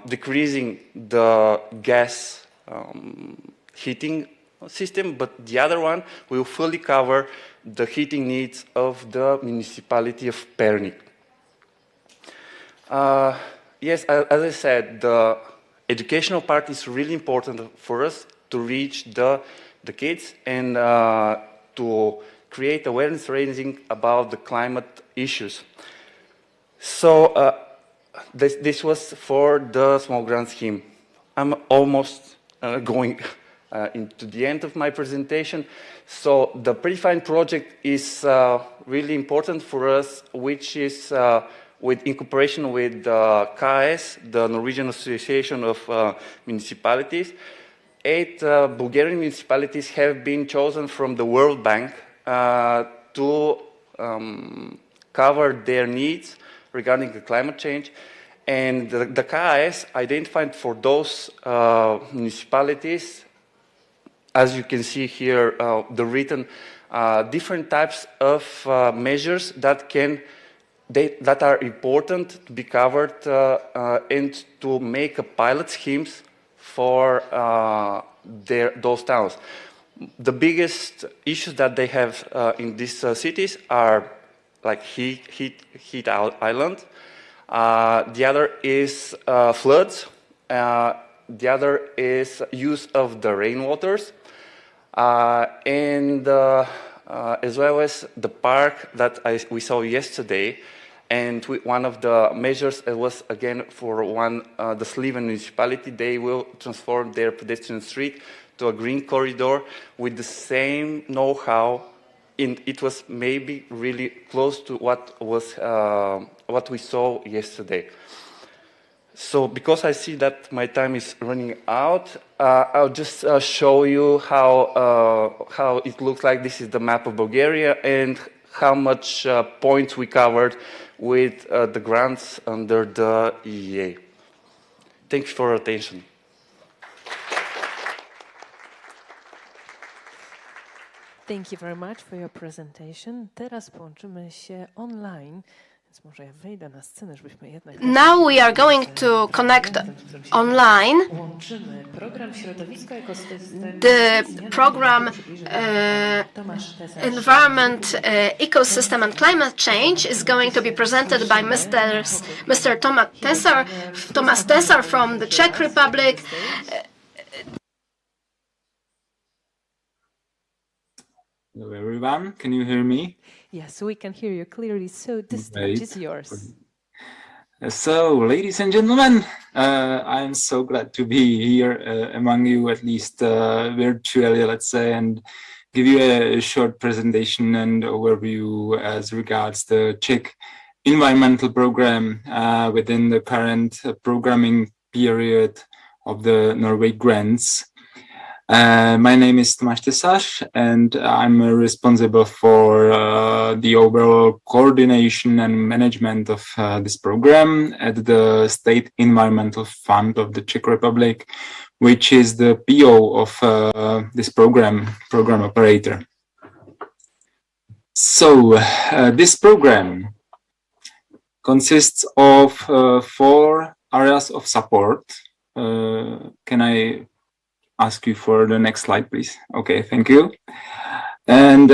decreasing the gas heating system, but the other one will fully cover the heating needs of the municipality of Pernik. Yes, as I said, the educational part is really important for us to reach the kids and to create awareness raising about the climate issues. So this was for the small grant scheme. I'm almost going into the end of my presentation. So the predefined project is really important for us, which is in cooperation with KS, the Norwegian Association of Municipalities. 8 Bulgarian municipalities have been chosen from the World Bank to cover their needs regarding the climate change. And the KS identified for those municipalities, as you can see here, the written different types of measures that are important to be covered and to make a pilot schemes for those towns. The biggest issues that they have in these cities are like heat island. The other is floods. The other is use of the rainwaters. And as well as the park that we saw yesterday. And one of the measures was again for the Sliven municipality. They will transform their pedestrian street to a green corridor with the same know-how. It was maybe really close to what we saw yesterday. So because I see that my time is running out, I'll just show you how it looks like. This is the map of Bulgaria and how much points we covered with the grants under the EEA. Thanks for your attention. Thank you very much for your presentation. Teraz połączymy się online. Więc może ja wejdę na scenę, żebyśmy jednak... Now we are going to connect online the program Environment, Ecosystem and Climate Change is going to be presented by Mr. Tomasz Tesar from the Czech Republic. Hello everyone, can you hear me? Yes, we can hear you clearly, so the stage is yours. So, ladies and gentlemen, I'm so glad to be here among you, at least virtually, let's say, and give you a short presentation and overview as regards the Czech environmental program within the current programming period of the Norway grants. My name is Tomáš Tesař, and I'm responsible for the overall coordination and management of this program at the State Environmental Fund of the Czech Republic, which is the PO of this program operator. So this program consists of 4 areas of support. Can I ask you for the next slide, please? Okay, thank you. And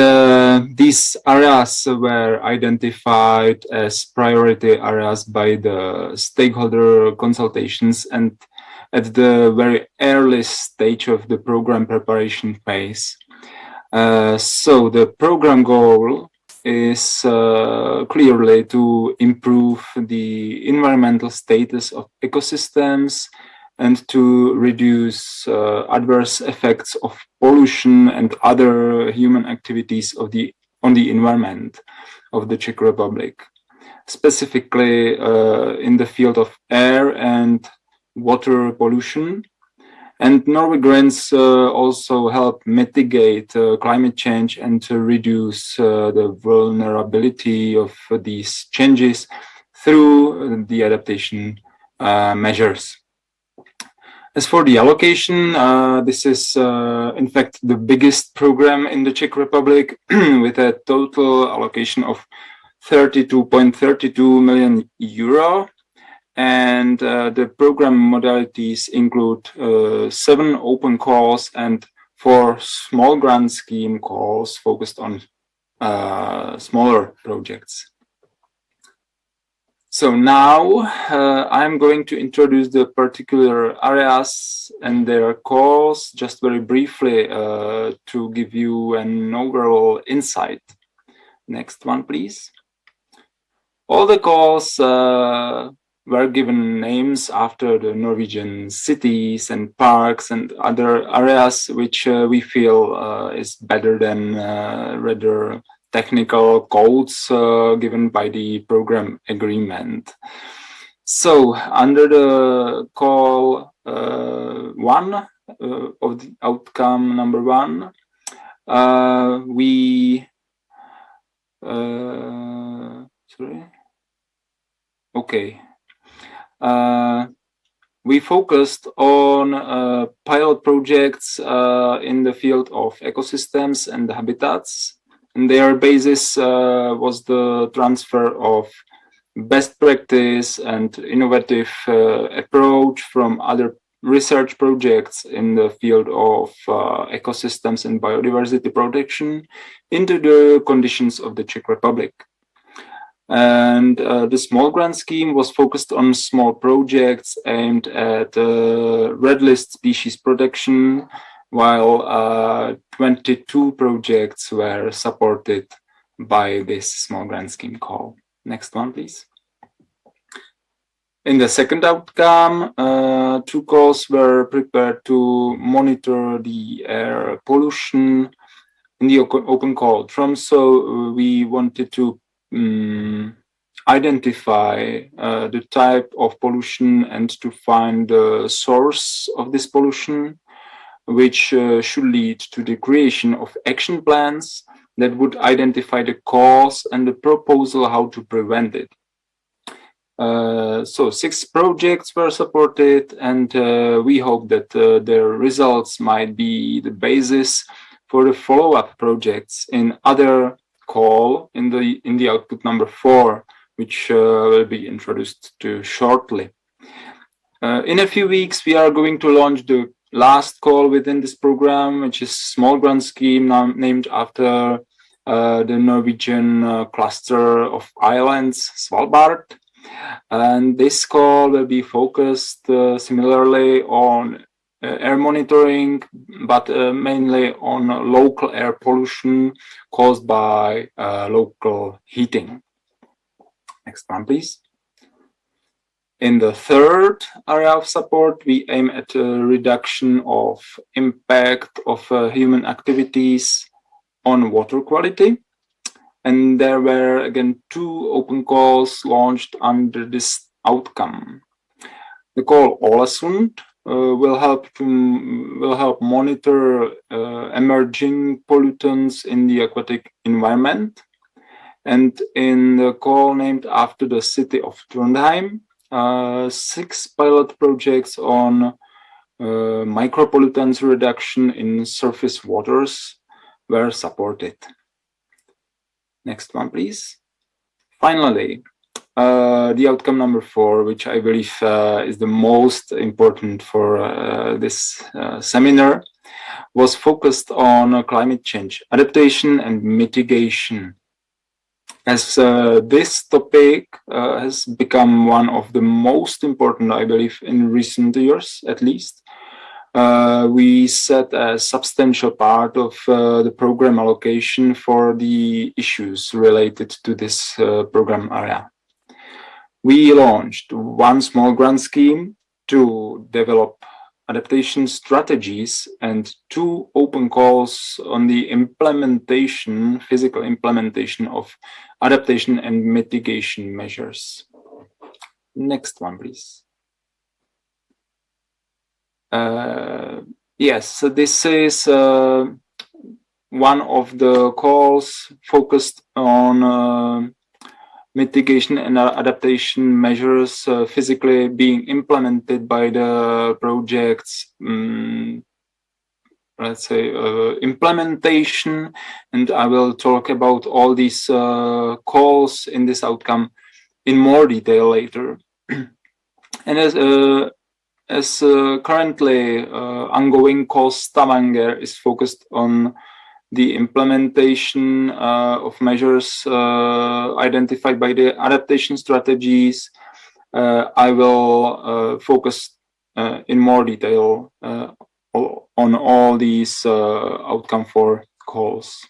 these areas were identified as priority areas by the stakeholder consultations and at the very early stage of the program preparation phase. So the program goal is clearly to improve the environmental status of ecosystems and to reduce adverse effects of pollution and other human activities on the environment of the Czech Republic, specifically in the field of air and water pollution, And Norway grants also help mitigate climate change and to reduce the vulnerability of these changes through the adaptation measures. As for the allocation, this is in fact the biggest program in the Czech Republic with a total allocation of 32.32 million euro. And the program modalities include 7 open calls and 4 small grant scheme calls focused on smaller projects. So now I'm going to introduce the particular areas and their calls just very briefly to give you an overall insight. Next one, please. All the calls were given names after the Norwegian cities and parks and other areas which we feel is better than rather technical codes given by the program agreement. So under the call 1 of the outcome number 1, we we focused on pilot projects in the field of ecosystems and habitats. And their basis was the transfer of best practice and innovative approach from other research projects in the field of ecosystems and biodiversity protection into the conditions of the Czech Republic. And the small grant scheme was focused on small projects aimed at red list species protection, while 22 projects were supported by this small grant scheme call. Next one, please. In the second outcome, 2 calls were prepared to monitor the air pollution. In the open call Tromsø, we wanted to identify the type of pollution and to find the source of this pollution, which should lead to the creation of action plans that would identify the cause and the proposal how to prevent it. So 6 projects were supported, and we hope that their results might be the basis for the follow-up projects in other call in the output number 4, which will be introduced to shortly. In a few weeks, we are going to launch the last call within this program, which is small grant scheme named after the Norwegian cluster of islands, Svalbard. And this call will be focused similarly on air monitoring, but mainly on local air pollution caused by local heating. Next one, please. In the third area of support, we aim at a reduction of impact of human activities on water quality. And there were again 2 open calls launched under this outcome. The call Ålesund will help monitor emerging pollutants in the aquatic environment. And in the call named after the city of Trondheim, 6 pilot projects on micropollutants reduction in surface waters were supported. Next one, please. Finally, the outcome number 4, which I believe is the most important for this seminar, was focused on climate change adaptation and mitigation. As this topic has become one of the most important, I believe, in recent years, at least, we set a substantial part of the program allocation for the issues related to this program area. We launched 1 small grant scheme to develop adaptation strategies and 2 open calls on the implementation, physical implementation of adaptation and mitigation measures. Next one, please. Yes, so this is one of the calls focused on mitigation and adaptation measures physically being implemented by the project's let's say implementation, and I will talk about all these calls in this outcome in more detail later. And as currently ongoing course Stavanger is focused on the implementation of measures identified by the adaptation strategies, I will focus in more detail on all these outcome 4 calls.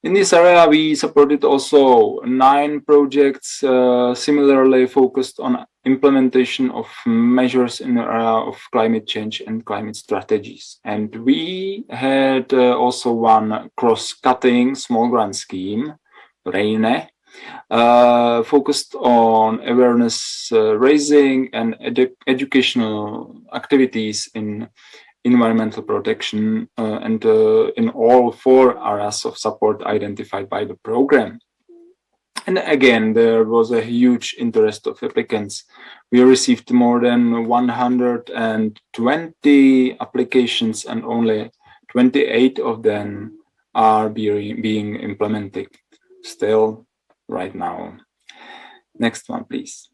In this area, we supported also 9 projects similarly focused on implementation of measures in the area of climate change and climate strategies. And we had also one cross-cutting small grant scheme, REINE, focused on awareness raising and educational activities in environmental protection and in all 4 areas of support identified by the program. And again, there was a huge interest of applicants. We received more than 120 applications and only 28 of them are being implemented still right now. Next one, please.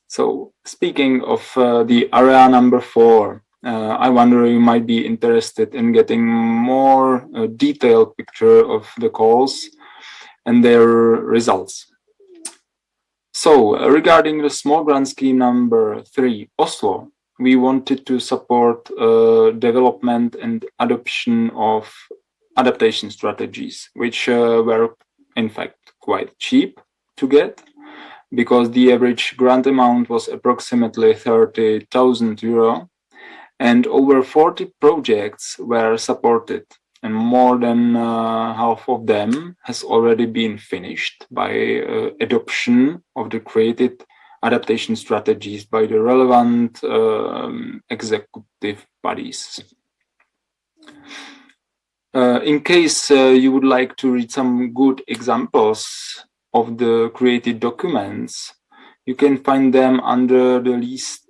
So speaking of the area number 4, I wonder you might be interested in getting more detailed picture of the calls and their results. So regarding the small grant scheme number 3, Oslo, we wanted to support development and adoption of adaptation strategies, which were in fact quite cheap to get, because the average grant amount was approximately 30,000 euro, and over 40 projects were supported, and more than half of them has already been finished by adoption of the created adaptation strategies by the relevant executive bodies. In case you would like to read some good examples of the created documents, you can find them under the links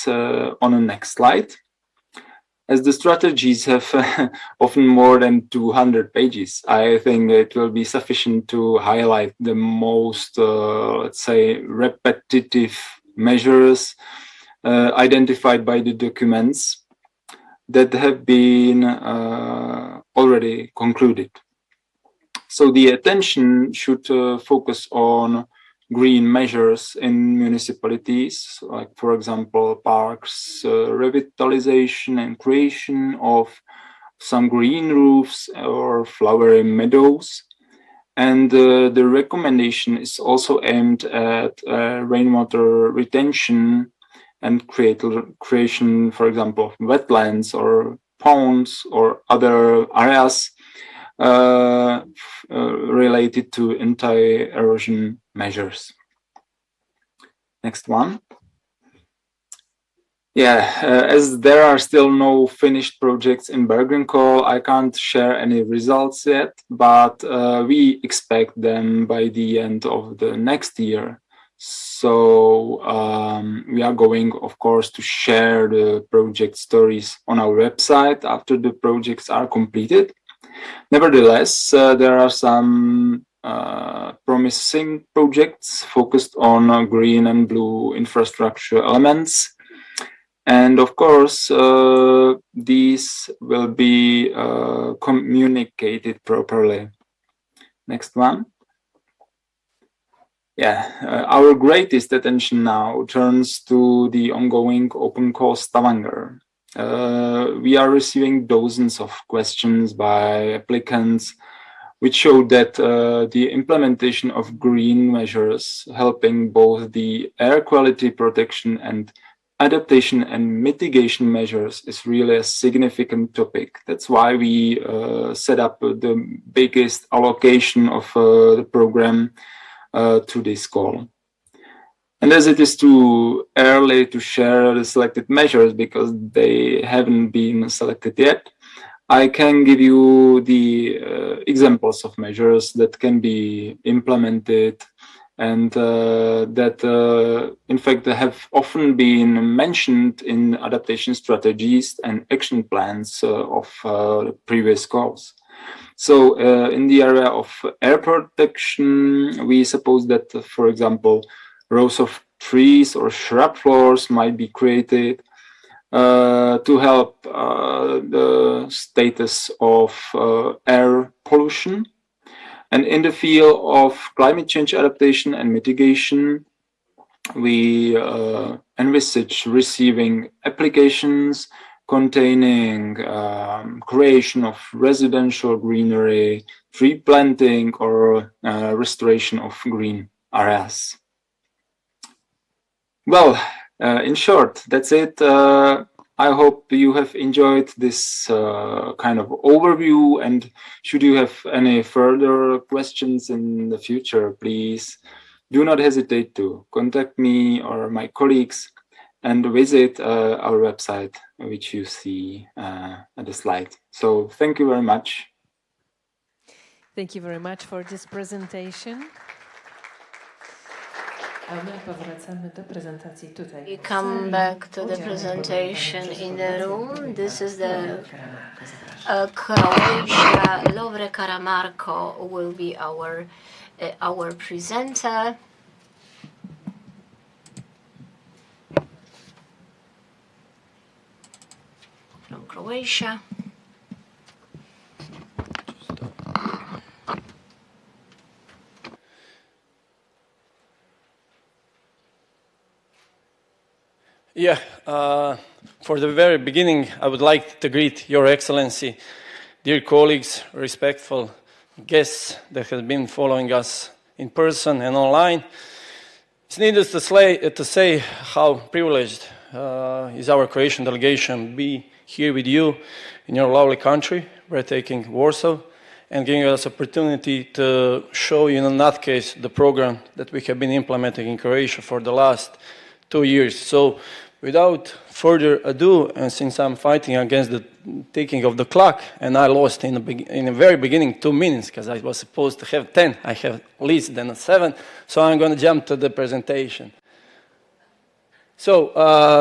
on the next slide. As the strategies have often more than 200 pages, I think it will be sufficient to highlight the most, let's say, repetitive measures identified by the documents that have been already concluded. So the attention should focus on green measures in municipalities, like, for example, parks, revitalization and creation of some green roofs or flowery meadows. And the recommendation is also aimed at rainwater retention and creation, for example, of wetlands or ponds or other areas related to anti-erosion measures. Next one. Yeah, as there are still no finished projects in Bergen-Col, I can't share any results yet, but we expect them by the end of the next year. So we are going, of course, to share the project stories on our website after the projects are completed. Nevertheless, there are some promising projects focused on green and blue infrastructure elements. And of course, these will be communicated properly. Next one. Yeah, our greatest attention now turns to the ongoing open call Stavanger. We are receiving dozens of questions by applicants, which show that the implementation of green measures helping both the air quality protection and adaptation and mitigation measures is really a significant topic. That's why we set up the biggest allocation of the program to this call. And as it is too early to share the selected measures because they haven't been selected yet, I can give you the examples of measures that can be implemented and that in fact have often been mentioned in adaptation strategies and action plans of previous goals. So in the area of air protection, we suppose that, for example, rows of trees or shrub floors might be created to help the status of air pollution. And in the field of climate change adaptation and mitigation, we envisage receiving applications containing creation of residential greenery, tree planting, or restoration of green areas. Well, in short, that's it. I hope you have enjoyed this kind of overview, and should you have any further questions in the future, please do not hesitate to contact me or my colleagues and visit our website, which you see at the slide. So thank you very much. Thank you very much for this presentation. We come back to the presentation in the room. This is the Croatia. Lovre Karamarko will be our presenter. From Croatia. Yeah, for the very beginning, I would like to greet Your Excellency, dear colleagues, respectful guests that have been following us in person and online. It's needless to say how privileged is our Croatian delegation be here with you in your lovely country, breathtaking Warsaw, and giving us opportunity to show you in a nutcase the program that we have been implementing in Croatia for the last 2 years. So without further ado, and since I'm fighting against the ticking of the clock, and I lost in the very beginning 2 minutes because I was supposed to have 10, I have less than 7, so I'm going to jump to the presentation. So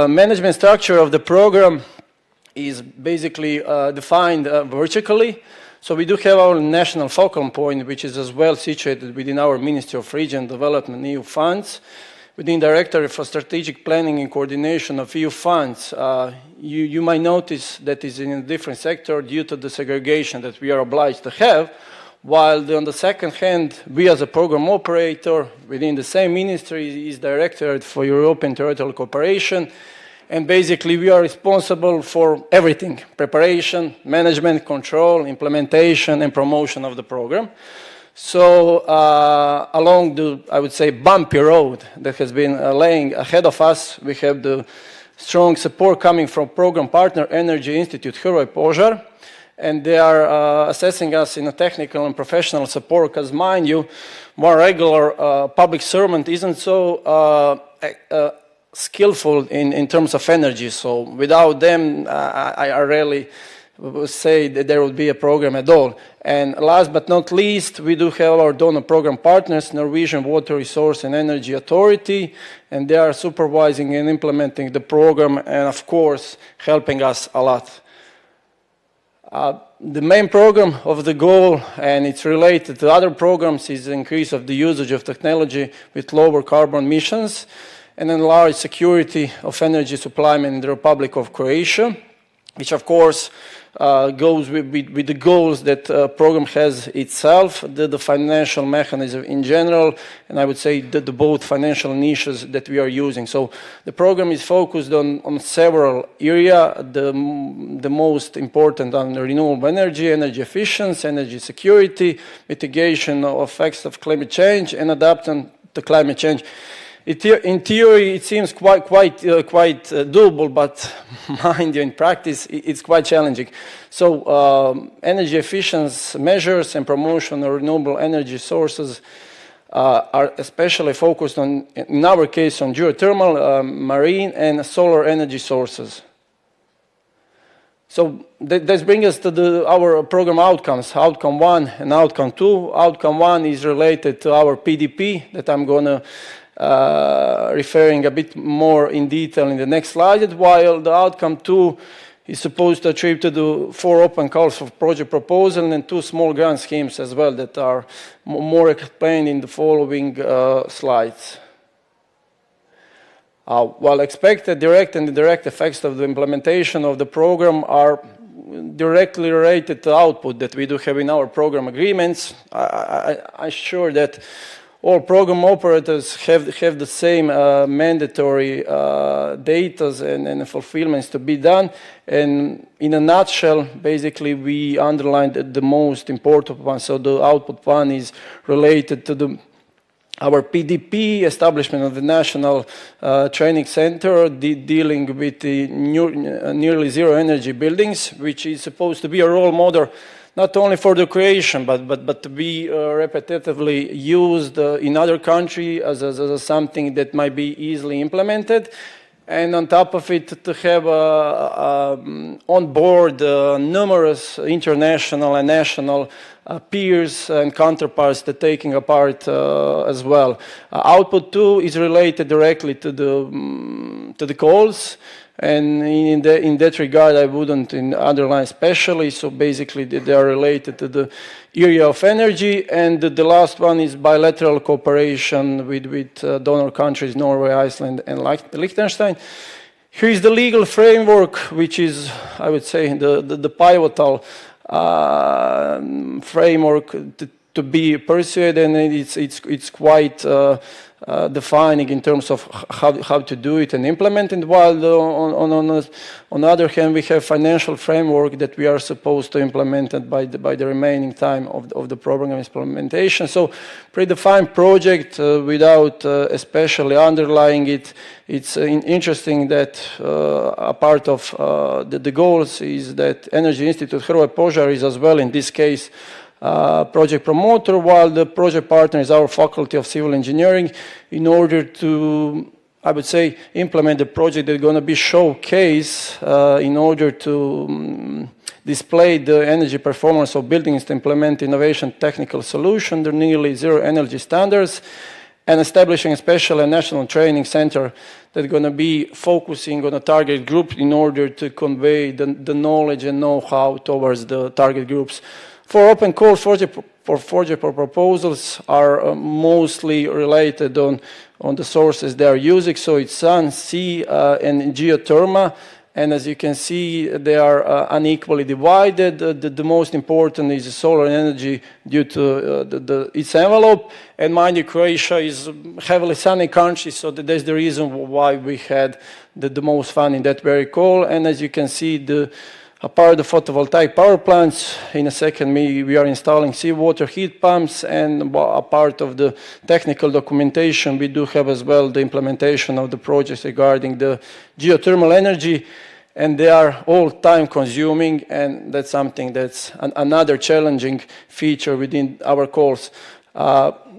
management structure of the program is basically defined vertically. So we do have our national focal point, which is as well situated within our Ministry of Regional Development EU funds. Within Directorate for Strategic Planning and Coordination of EU funds, you might notice that is in a different sector due to the segregation that we are obliged to have, while on the second hand, we as a program operator within the same ministry is Directorate for European Territorial Cooperation, and basically we are responsible for everything: preparation, management, control, implementation, and promotion of the program. So along the, I would say, bumpy road that has been laying ahead of us, we have the strong support coming from program partner Energy Institute Hrvoje Požar, and they are assessing us in a technical and professional support because, mind you, more regular public servant isn't so skillful in terms of energy. So without them, I rarely say that there would be a program at all. And last but not least, we do have our donor program partners, Norwegian Water Resource and Energy Authority, and they are supervising and implementing the program and, of course, helping us a lot. The main program of the goal, and it's related to other programs, is the increase of the usage of technology with lower carbon emissions and enlarged security of energy supply in the Republic of Croatia, which, of course, goes with the goals that the program has itself, the financial mechanism in general, and I would say the both financial niches that we are using. So the program is focused on several areas, the most important on renewable energy, energy efficiency, energy security, mitigation of effects of climate change, and adapting to climate change. In theory, it seems quite doable, but mind you, in practice, it's quite challenging. So energy efficiency measures and promotion of renewable energy sources are especially focused on, in our case, on geothermal, marine, and solar energy sources. So this brings us to our program outcomes, outcome 1 and outcome 2. Outcome 1 is related to our PDP that I'm going to referring a bit more in detail in the next slide, while the outcome 2 is supposed to achieve to the 4 open calls for project proposal and 2 small grant schemes as well that are more explained in the following slides. While expected direct and indirect effects of the implementation of the program are directly related to output that we do have in our program agreements, I'm sure that all program operators have the same mandatory datas and fulfillments to be done. And in a nutshell, basically, we underlined the most important one. So the output one is related to our PDP, establishment of the National Training Center, dealing with the nearly zero energy buildings, which is supposed to be a role model not only for the creation, but to be repetitively used in other countries as something that might be easily implemented. And on top of it, to have on board numerous international and national peers and counterparts that taking a part as well. Output 2 is related directly to the calls. And in that regard, I wouldn't underline especially. So basically, they are related to the area of energy. And the last one is bilateral cooperation with donor countries, Norway, Iceland, and Liechtenstein. Here is the legal framework, which is, I would say, the pivotal framework to be pursued, and it's quite defining in terms of how to do it and implement it, while on the other hand we have financial framework that we are supposed to implement it by the remaining time of the program implementation. So predefined project without especially underlying it. It's interesting that a part of the goals is that Energy Institute Hrvoje Požar is as well in this case project promoter, while the project partner is our Faculty of Civil Engineering, in order to, I would say, implement the project that's going to be showcase in order to display the energy performance of buildings to implement innovation technical solution, the nearly zero energy standards, and establishing a special and national training center that's going to be focusing on a target group in order to convey the knowledge and know-how towards the target groups. For open calls for proposals are mostly related on the sources they are using. So it's sun, sea, and geothermal. And as you can see, they are unequally divided. The most important is solar energy due to its envelope. And mind you, Croatia is a heavily sunny country, so that's the reason why we had the most fun in that very call. And as you can see, apart the photovoltaic power plants, in a second we are installing seawater heat pumps, and a part of the technical documentation we do have as well the implementation of the projects regarding the geothermal energy, and they are all time consuming, and that's something that's another challenging feature within our calls.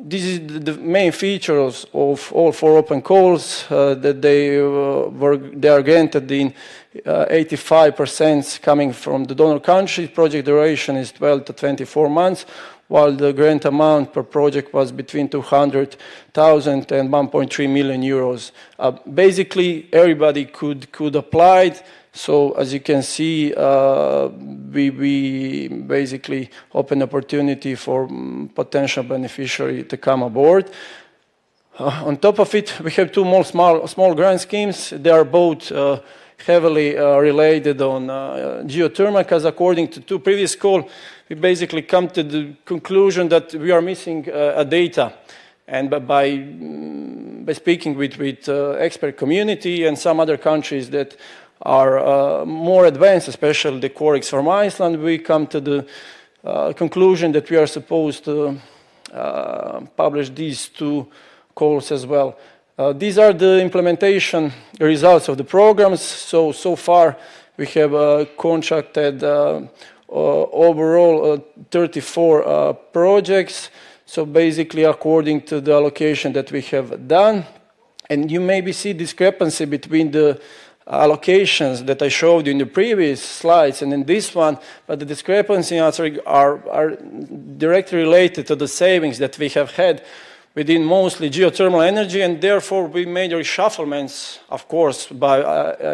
This is the main features of all 4 open calls that they are granted in 85% coming from the donor country. Project duration is 12 to 24 months, while the grant amount per project was between 200,000 and 1.3 million euros. Basically, everybody could apply. So as you can see, we basically open opportunity for potential beneficiary to come aboard. On top of it, we have 2 more small grant schemes. They are both heavily related on geothermal, because according to 2 previous calls, we basically come to the conclusion that we are missing data. And by speaking with expert community and some other countries that are more advanced, especially the colleagues from Iceland, we come to the conclusion that we are supposed to publish these 2 calls as well. These are the implementation results of the programs. So far we have contracted overall 34 projects. So basically, according to the allocation that we have done, and you maybe see discrepancy between the allocations that I showed you in the previous slides and in this one, but the discrepancies are directly related to the savings that we have had within mostly geothermal energy, and therefore we made reshufflements, of course,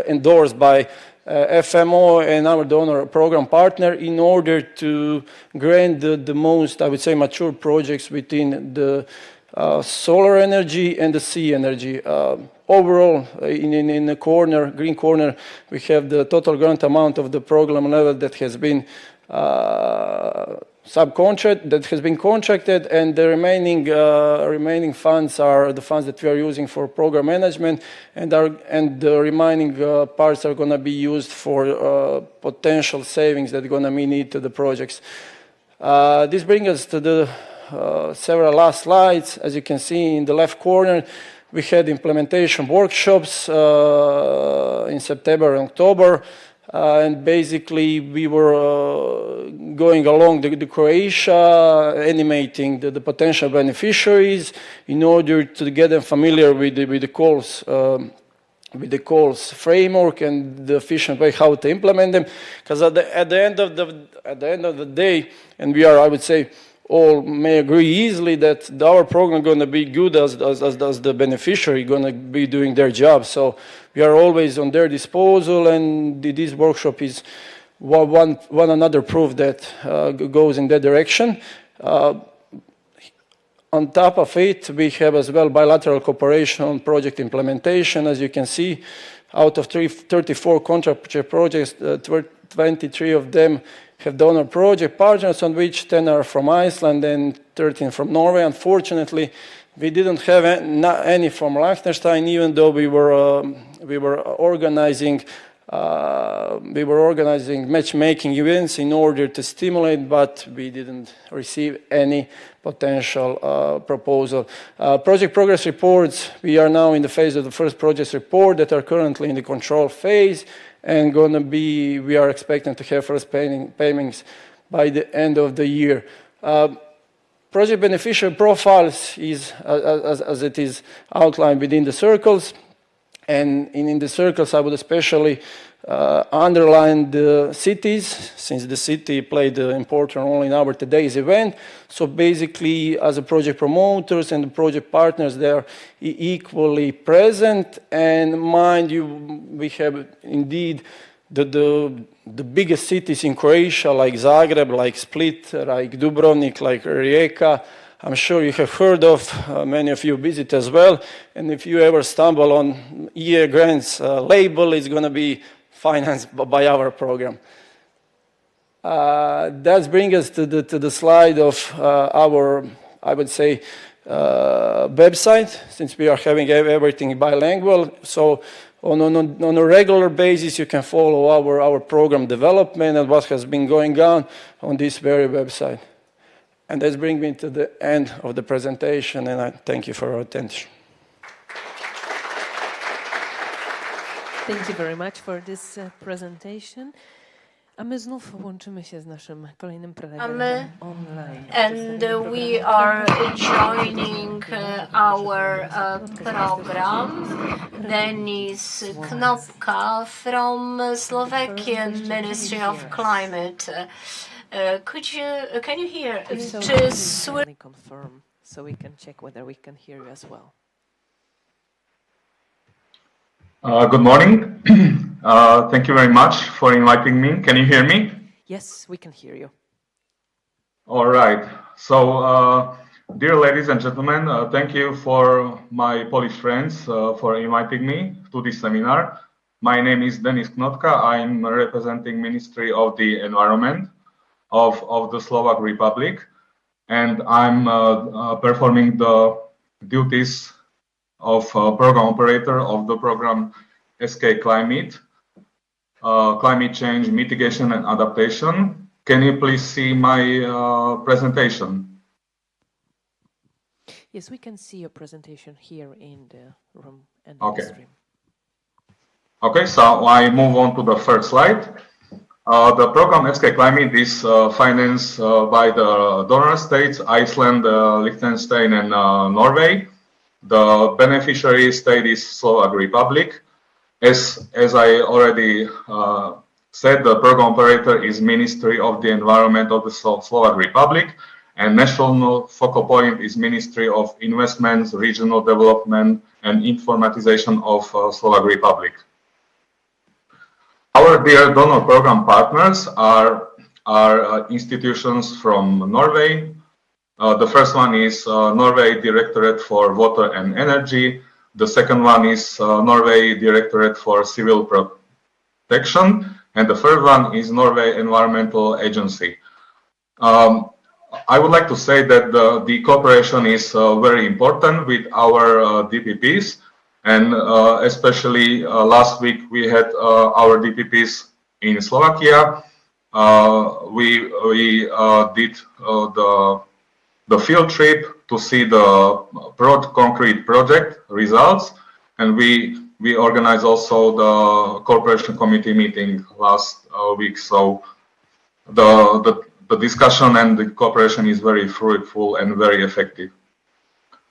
endorsed by FMO and our donor program partner in order to grant the most, I would say, mature projects within the solar energy and the sea energy. Overall, in the corner, green corner, we have the total grant amount of the program level that has been contracted, and the remaining funds are the funds that we are using for program management, and the remaining parts are going to be used for potential savings that are going to be needed to the projects. This brings us to the several last slides. As you can see in the left corner, we had implementation workshops in September and October, and basically we were going along the Croatia, animating the potential beneficiaries in order to get them familiar with the calls framework and the efficient way how to implement them. Because at the end of the day, and we are, I would say, all may agree easily that our program is going to be good as the beneficiary going to be doing their job. So we are always on their disposal, and this workshop is one another proof that goes in that direction. On top of it, we have as well bilateral cooperation on project implementation. As you can see, out of 34 contract projects, 23 of them have donor project partners, on which 10 are from Iceland and 13 from Norway. Unfortunately, we didn't have any from Liechtenstein, even though we were organizing matchmaking events in order to stimulate, but we didn't receive any potential proposal. Project progress reports, we are now in the phase of the first project report that are currently in the control phase, and we are expecting to have first payments by the end of the year. Project beneficiary profiles is as it is outlined within the circles, and in the circles I would especially underline the cities, since the city played an important role in our today's event. So basically, as a project promoters and the project partners, they are equally present. And mind you, we have indeed the biggest cities in Croatia, like Zagreb, like Split, like Dubrovnik, like Rijeka. I'm sure you have heard of, many of you visit as well. And if you ever stumble on EA grants label, it's going to be financed by our program. That brings us to the slide of our, I would say, website, since we are having everything bilingual. So on a regular basis, you can follow our program development and what has been going on this very website. And that brings me to the end of the presentation, and I thank you for your attention. Thank you very much for this presentation. A my znów łączymy się z naszym kolejnym prelegentem online. And we are joining our program. Denis Knopka from Slovakian Ministry of Climate. Can you hear? Confirm, so we can check whether we can hear you as well. Good morning. Thank you very much for inviting me. Can you hear me? Yes, we can hear you. All right. So, dear ladies and gentlemen, thank you for my Polish friends for inviting me to this seminar. My name is Denis Knotka. I'm representing Ministry of the Environment of the Slovak Republic, and I'm performing the duties of program operator of the program SK Climate, Climate Change Mitigation and Adaptation. Can you please see my presentation? Yes, we can see your presentation here in the room and okay. the stream. Okay, so I move on to the first slide. The program SK Climate is financed by the donor states, Iceland, Liechtenstein, and Norway. The beneficiary state is Slovak Republic. As I already said, the program operator is Ministry of the Environment of the Slovak Republic, and national focal point is Ministry of Investments, Regional Development, and Informatization of Slovak Republic. Our dear donor program partners are institutions from Norway. The first one is Norway Directorate for Water and Energy. The second one is Norway Directorate for Civil Protection. And the third one is Norway Environmental Agency. I would like to say that the cooperation is very important with our DPPs. And especially last week we had our DPPs in Slovakia. We did the field trip to see the concrete project results, and we organized also the cooperation committee meeting last week. So the discussion and the cooperation is very fruitful and very effective.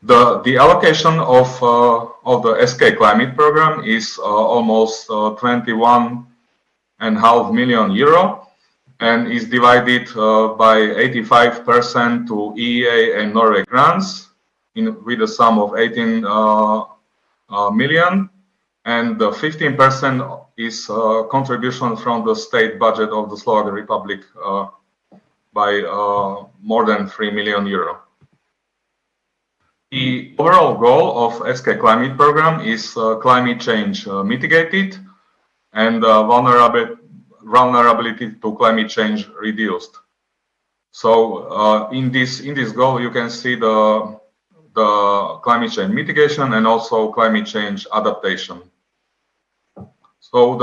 The allocation of the SK Climate program is almost 21.5 million euro and is divided by 85% to EEA and Norway grants with a sum of 18 million, and the 15% is contribution from the state budget of the Slovak Republic by more than 3 million euro. The overall goal of SK Climate program is climate change mitigated and vulnerability to climate change reduced. So in this goal, you can see the climate change mitigation and also climate change adaptation. So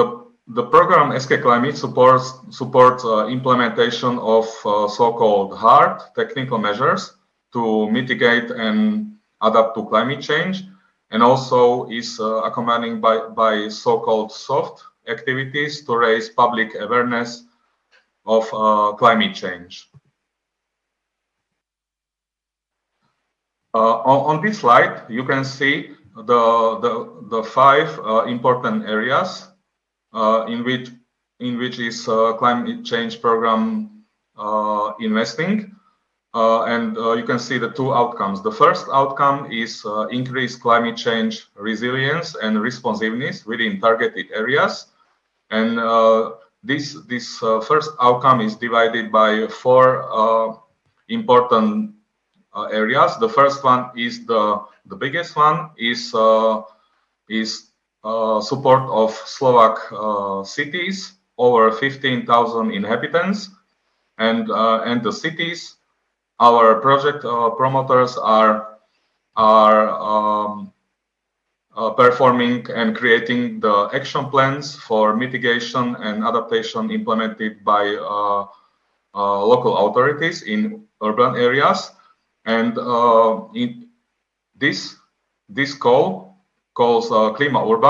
the program SK Climate supports implementation of so-called hard technical measures to mitigate and adapt to climate change, and also is accompanied by so-called soft activities to raise public awareness of climate change. On this slide, you can see the 5 important areas in which is climate change program investing. And you can see the 2 outcomes. The first outcome is increased climate change resilience and responsiveness within targeted areas. And this first outcome is divided by 4 important areas. The first one is the biggest one is support of Slovak cities over 15,000 inhabitants, and the cities. Our project promoters are performing and creating the action plans for mitigation and adaptation implemented by local authorities in urban areas. And in this call calls Klimatu,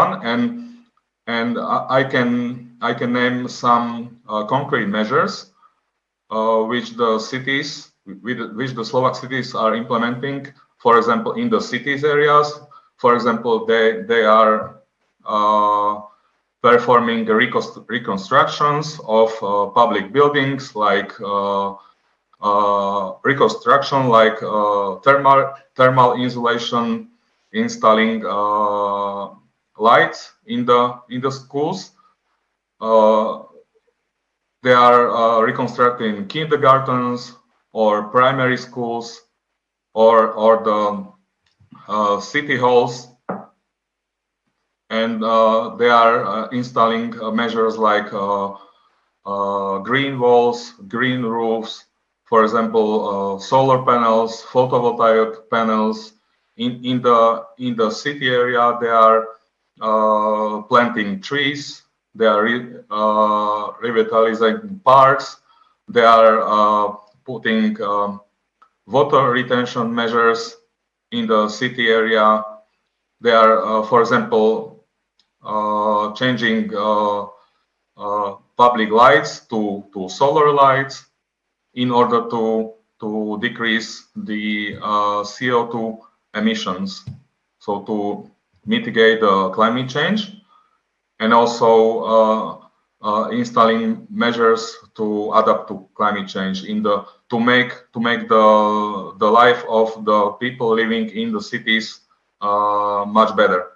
and I can name some concrete measures which the Slovak cities are implementing. For example, in the cities areas, for example, they are performing reconstructions of public buildings, like reconstruction, like thermal insulation, installing lights in the schools. They are reconstructing kindergartens or primary schools or the city halls, and they are installing measures like green walls, green roofs, for example, solar panels, photovoltaic panels. In the city area, they are planting trees. They are revitalizing parks. They are putting water retention measures in the city area. They are, for example, changing public lights to solar lights in order to decrease the CO2 emissions, so to mitigate the climate change, and also installing measures to adapt to climate change to make the life of the people living in the cities much better.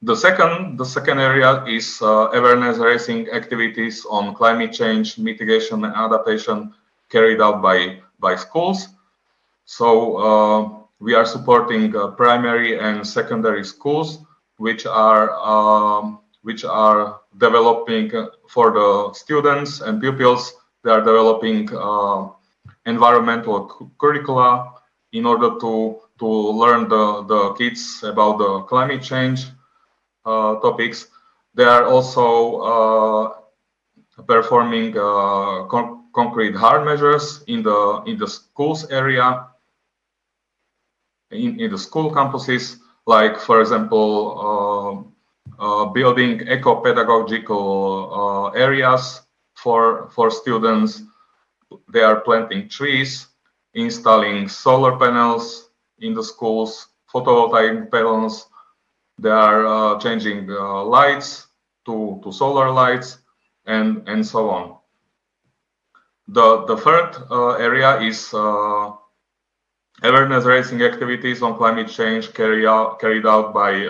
The second area is awareness raising activities on climate change mitigation and adaptation carried out by schools. So we are supporting primary and secondary schools, which are developing for the students and pupils. They are developing environmental curricula in order to learn the kids about the climate change topics. They are also performing concrete hard measures in the schools area, in the school campuses, like, for example, building eco-pedagogical areas for students. They are planting trees, installing solar panels in the schools, photovoltaic panels. They are changing lights to solar lights, and so on. The third area is awareness raising activities on climate change carried out by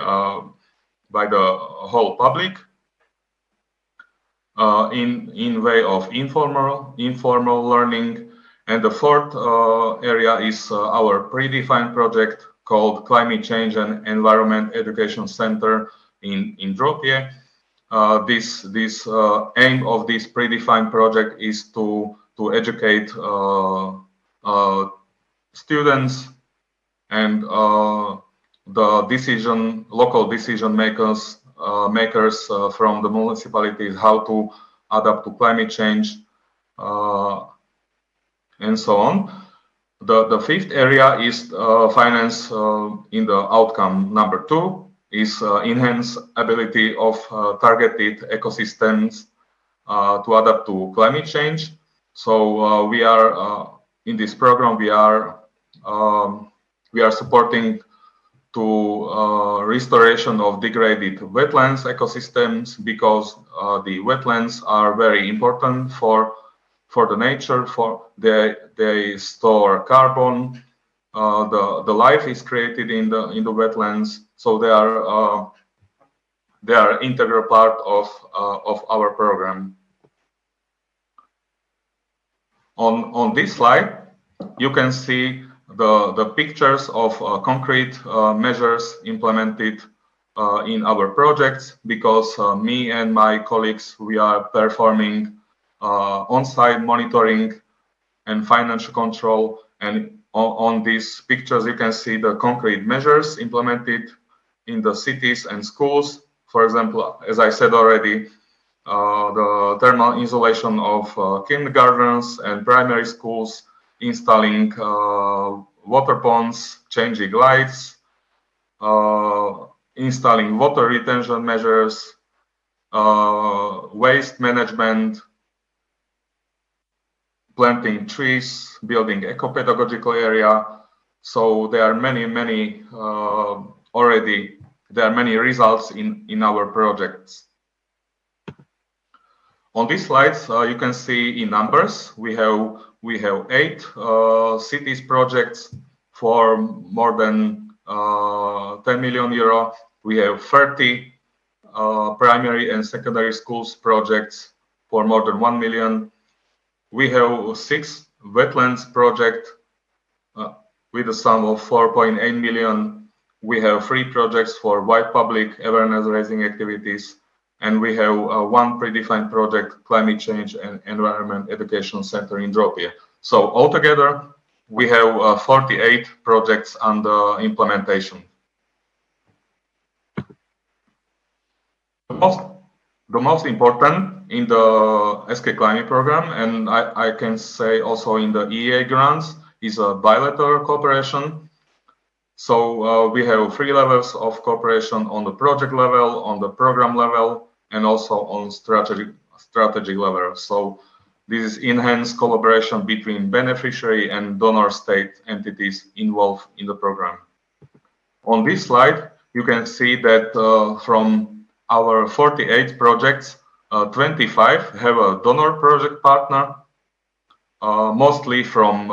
the whole public in way of informal learning. And the fourth area is our predefined project called Climate Change and Environment Education Center in Dropie. This aim of this predefined project is to educate students and the local decision makers from the municipalities how to adapt to climate change and so on. The fifth area is finance in the outcome number 2 is enhance ability of targeted ecosystems to adapt to climate change. So we are in this program we are supporting to restoration of degraded wetlands ecosystems, because the wetlands are very important for the nature. They store carbon. The life is created in the wetlands, so they are integral part of our program. On this slide, you can see the pictures of concrete measures implemented in our projects, because me and my colleagues, we are performing on-site monitoring and financial control. And on these pictures, you can see the concrete measures implemented in the cities and schools. For example, as I said already, the thermal insulation of kindergartens and primary schools, installing water ponds, changing lights, installing water retention measures, waste management, planting trees, building eco-pedagogical area. So there are many results in our projects. On these slides, you can see in numbers, we have 8 cities projects for more than 10 million euro. We have 30 primary and secondary schools projects for more than 1 million. We have 6 wetlands projects with a sum of 4.8 million. We have 3 projects for wide public awareness raising activities. And we have 1 predefined project, Climate Change and Environment Education Center in Dropie. So altogether, we have 48 projects under implementation. The most important in the SK Climate program, and I can say also in the EA grants, is a bilateral cooperation. So we have 3 levels of cooperation: on the project level, on the program level, and also on strategic strategic level. So this is enhanced collaboration between beneficiary and donor state entities involved in the program. On this slide, you can see that from our 48 projects, 25 have a donor project partner, mostly from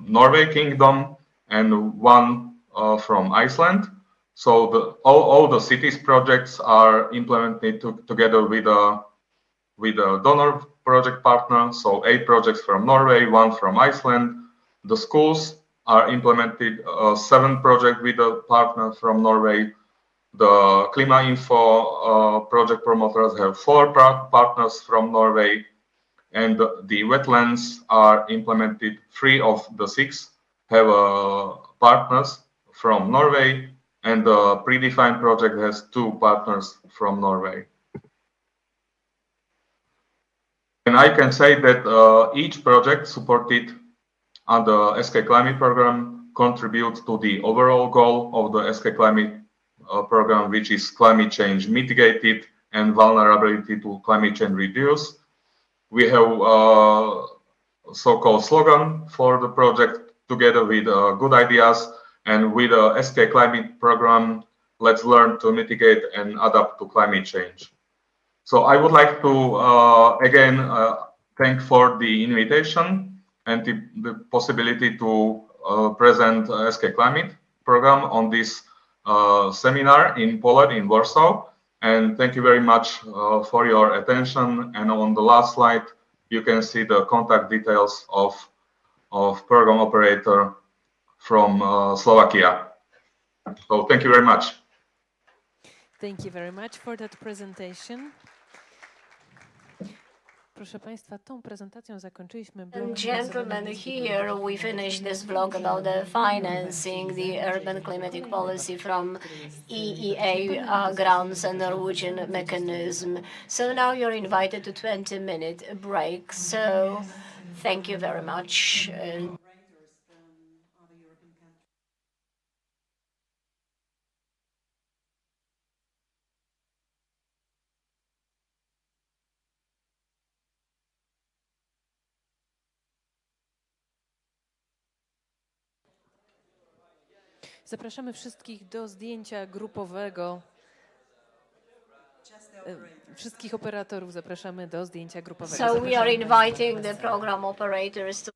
Norway Kingdom and one from Iceland. So all the cities projects are implemented together with a donor project partner. So 8 projects from Norway, 1 from Iceland. The schools are implemented 7 projects with a partner from Norway. The Klimatu project promoters have 4 partners from Norway, and the wetlands are implemented. 3 of the 6 have partners from Norway, and the predefined project has 2 partners from Norway. And I can say that each project supported under SK Climate program contributes to the overall goal of the SK Climate program, which is climate change mitigated and vulnerability to climate change reduced. We have a so-called slogan for the project, together with good ideas, and with the SK Climate program, let's learn to mitigate and adapt to climate change. So I would like to again thank for the invitation and the possibility to present SK Climate program on this seminar in Poland, in Warsaw. And thank you very much for your attention. And on the last slide, you can see the contact details of program operator from Slovakia. So thank you very much. Thank you very much for that presentation. Proszę Państwa, tą prezentacją zakończyliśmy blok. Gentlemen, here we finish this vlog about the financing the urban climatic policy from EEA grants and Norwegian mechanism. So now you're invited to 20-minute break. So thank you very much. Zapraszamy wszystkich do zdjęcia grupowego. Wszystkich operatorów zapraszamy do zdjęcia grupowego. So we are inviting the program operators to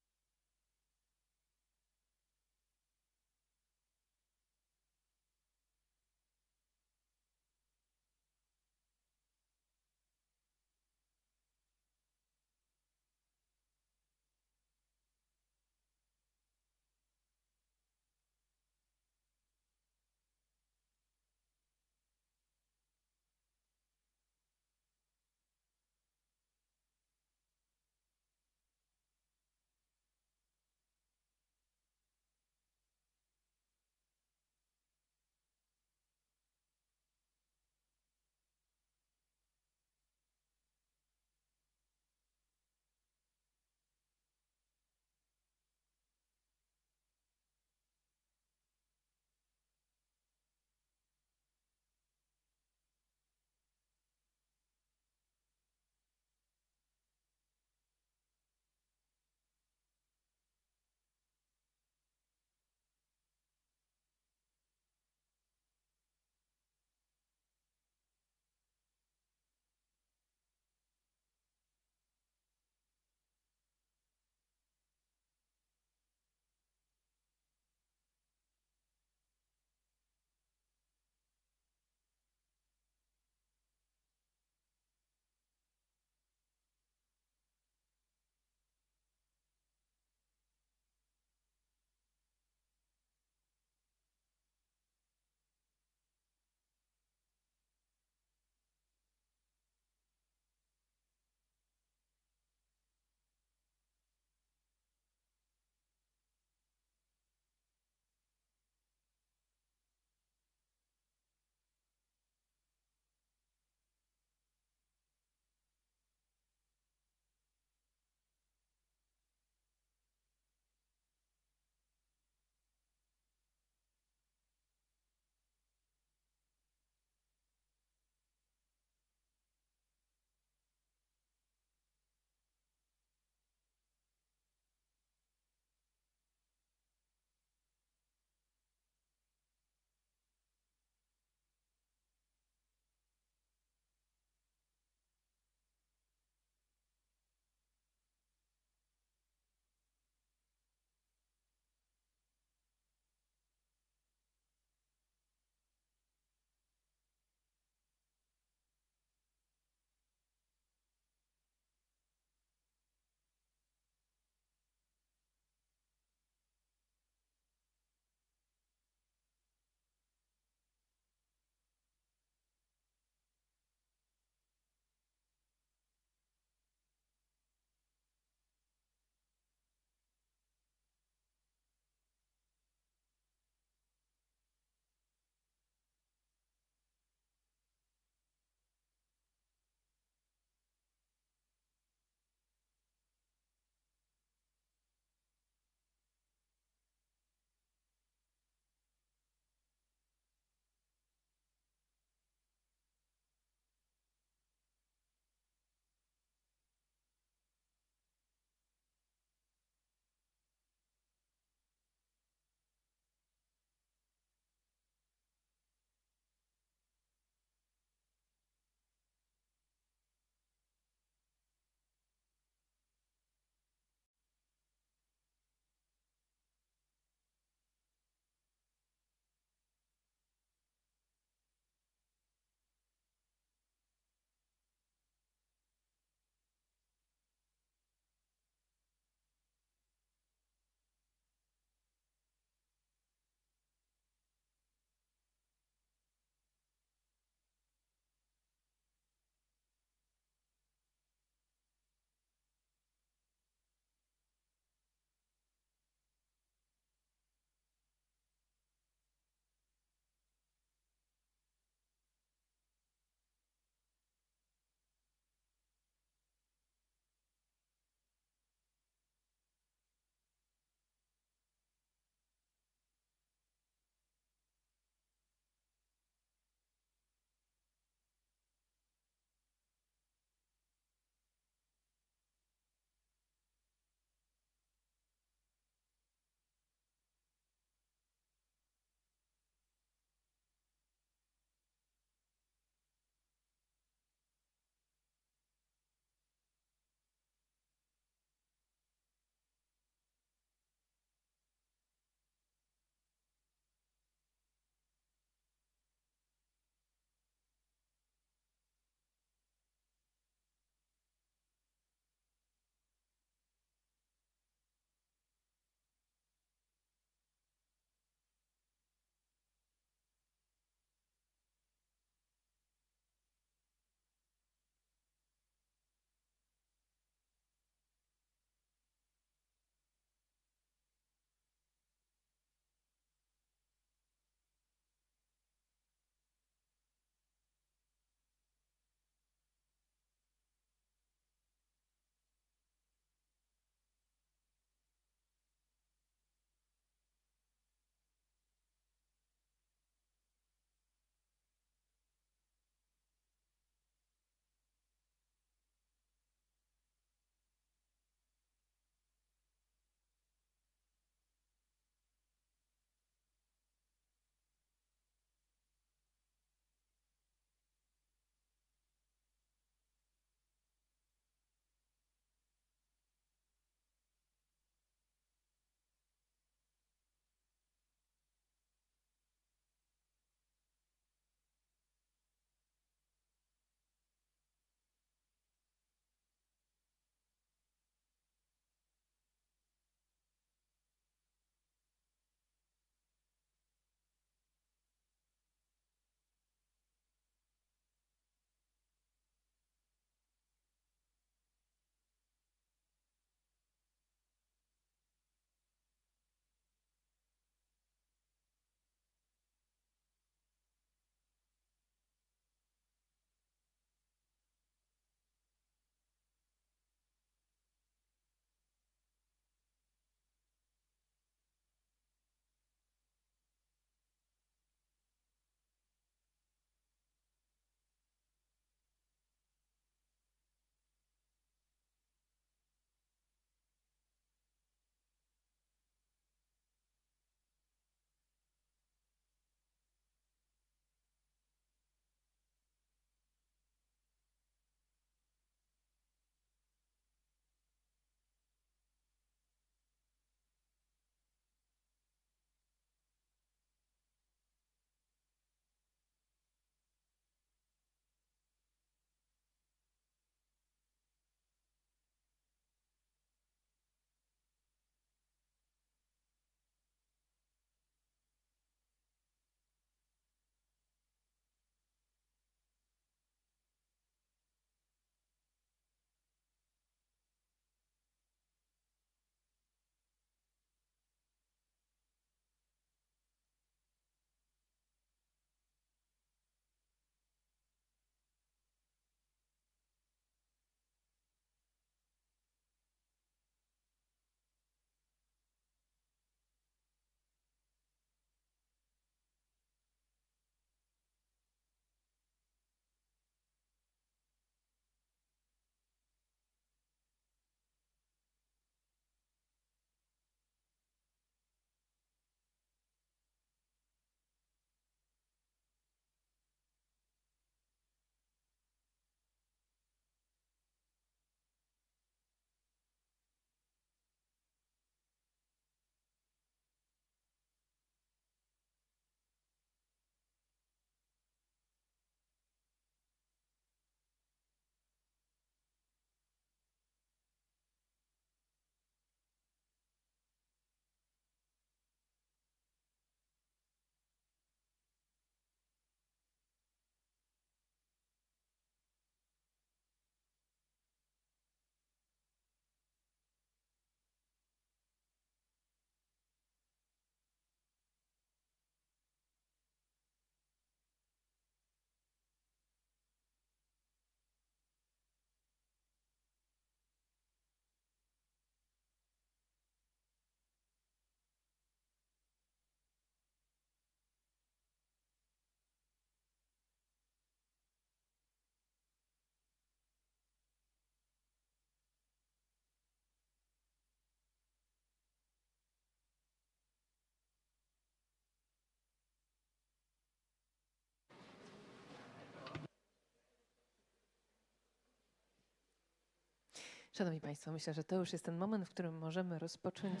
Szanowni Państwo, myślę, że to już jest ten moment, w którym możemy rozpocząć.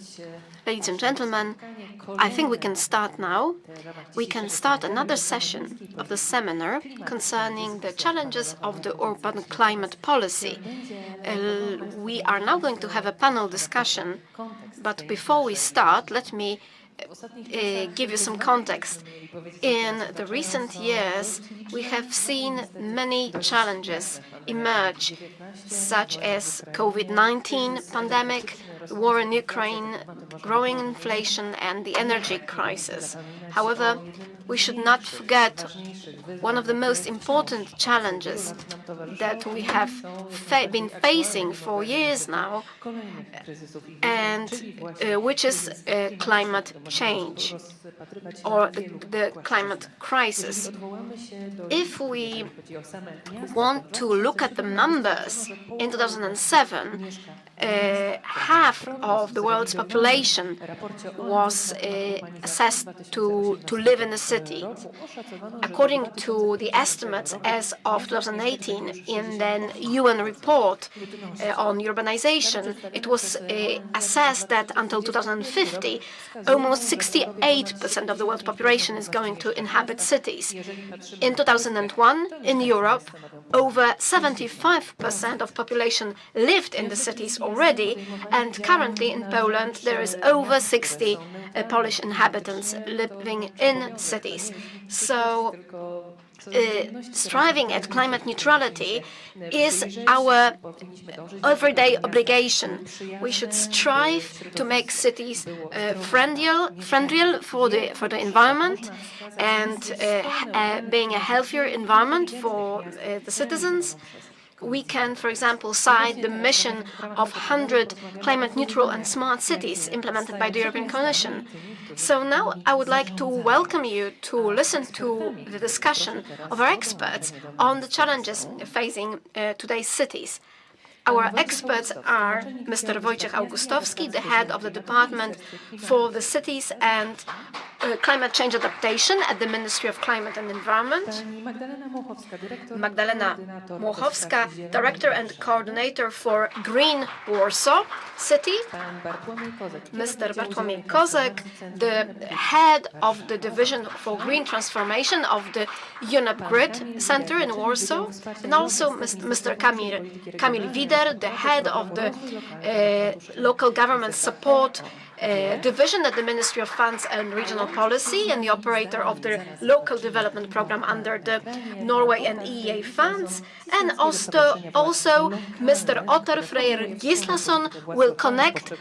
Ladies and gentlemen, I think we can start now. We can start another session of the seminar concerning the challenges of the urban climate policy. We are now going to have a panel discussion, but before we start, let me give you some context. In the recent years, we have seen many challenges emerge, such as COVID-19 pandemic, war in Ukraine, growing inflation, and the energy crisis. However, we should not forget one of the most important challenges that we have been facing for years now, and which is climate change or the climate crisis. If we want to look at the numbers, in 2007, half of the world's population was assessed to live in the city. According to the estimates as of 2018 in the UN report on urbanization, it was assessed that until 2050, almost 68% of the world's population is going to inhabit cities. In 2001, in Europe, over 75% of population lived in the cities already, and currently in Poland there is over 60 Polish inhabitants living in cities. So striving at climate neutrality is our everyday obligation. We should strive to make cities friendlier for the environment and being a healthier environment for the citizens. We can, for example, cite the mission of 100 climate-neutral and smart cities implemented by the European Commission. So now I would like to welcome you to listen to the discussion of our experts on the challenges facing today's cities. Our experts are Mr. Wojciech Augustowski, the head of the Department for the Cities and Climate Change Adaptation at the Ministry of Climate and Environment. Magdalena Młochowska, Director and Coordinator for Green Warsaw City. Mr. Bartłomiej Kozak, the head of the Division for Green Transformation of the UNEP Grid Center in Warsaw. And also Mr. Kamil Wider, the head of the Local Government Support Division at the Ministry of Funds and Regional Policy and the operator of the Local Development Program under the Norway and EEA funds. And also Mr. Otar Freyr Gislason will connect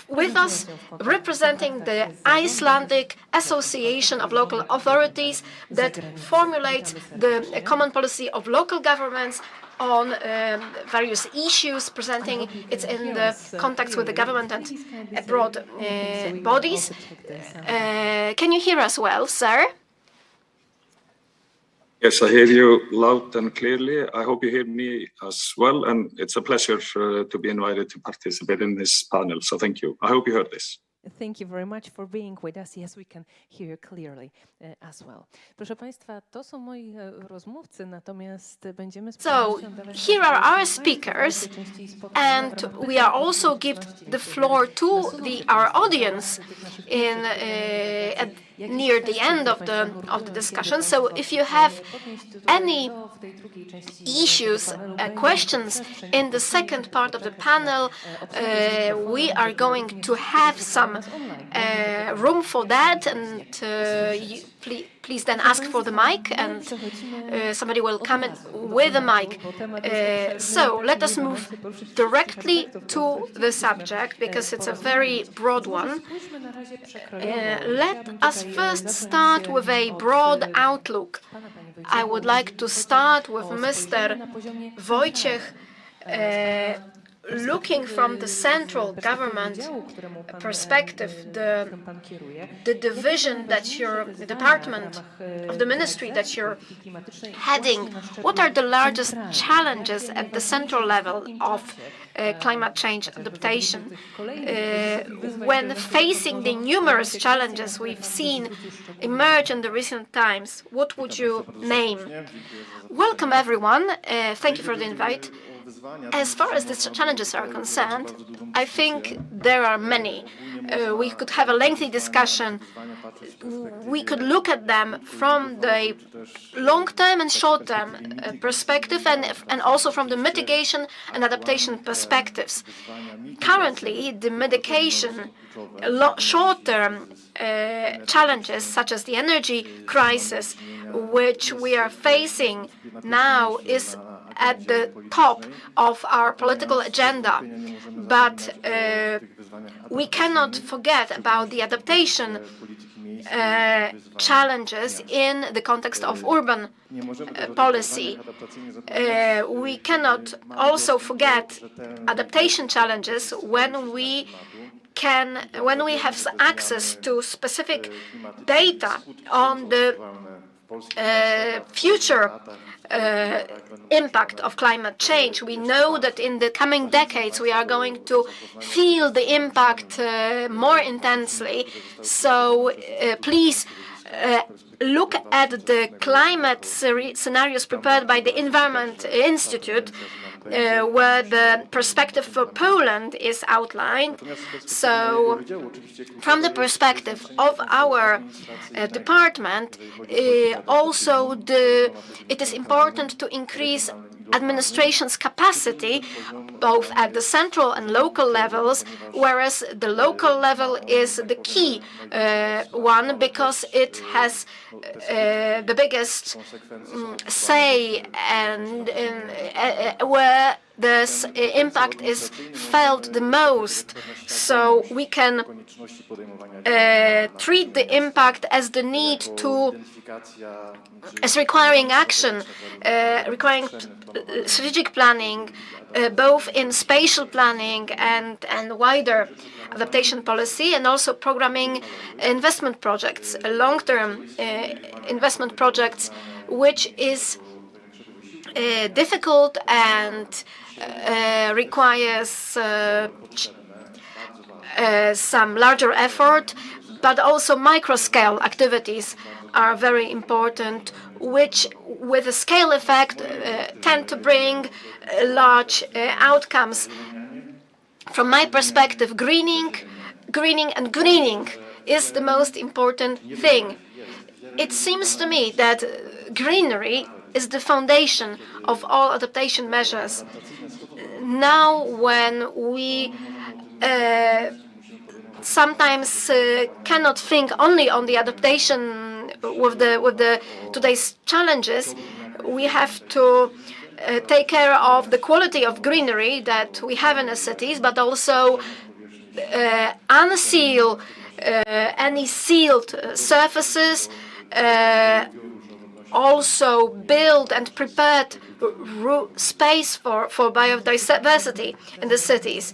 with us, representing the Icelandic Association of Local Authorities that formulates the common policy of local governments on various issues, presenting it in the contacts with the government and abroad bodies. Can you hear us well, sir? Yes, I hear you loud and clearly. I hope you hear me as well, and it's a pleasure to be invited to participate in this panel, so thank you. I hope you heard this. Thank you very much for being with us. Yes, we can hear you clearly as well. Proszę Państwa, to są moi rozmówcy, natomiast będziemy... So, here are our speakers, and we are also give the floor to our audience near the end of the discussion. So, if you have any issues, questions in the second part of the panel, we are going to have some room for that, and please then ask for the mic, and somebody will come in with a mic. So let us move directly to the subject, because it's a very broad one. Let us first start with a broad outlook. I would like to start with Mr. Wojciech, looking from the central government perspective, the division that the department of the ministry that you're heading, what are the largest challenges at the central level of climate change adaptation? When facing the numerous challenges we've seen emerge in the recent times, what would you name? Welcome, everyone. Thank you for the invite. As far as the challenges are concerned, I think there are many. We could have a lengthy discussion. We could look at them from the long-term and short-term perspective, and also from the mitigation and adaptation perspectives. Currently, the mitigation short-term challenges, such as the energy crisis, which we are facing now, is at the top of our political agenda. But we cannot forget about the adaptation challenges in the context of urban policy. We cannot also forget adaptation challenges when we have access to specific data on the future impact of climate change. We know that in the coming decades we are going to feel the impact more intensely. So please look at the climate scenarios prepared by the Environment Institute, where the perspective for Poland is outlined. So, from the perspective of our department, it is important to increase administration's capacity, both at the central and local levels, whereas the local level is the key one, because it has the biggest say, and where this impact is felt the most. So we can treat the impact as the need to, as requiring action, requiring strategic planning, both in spatial planning and wider adaptation policy, and also programming investment projects, long-term investment projects, which is difficult and requires some larger effort, but also micro-scale activities are very important, which, with a scale effect, tend to bring large outcomes. From my perspective, greening is the most important thing. It seems to me that greenery is the foundation of all adaptation measures. Now, when we sometimes cannot think only on the adaptation with the today's challenges, we have to take care of the quality of greenery that we have in the cities, but also unseal any sealed surfaces, also build and prepare space for biodiversity in the cities.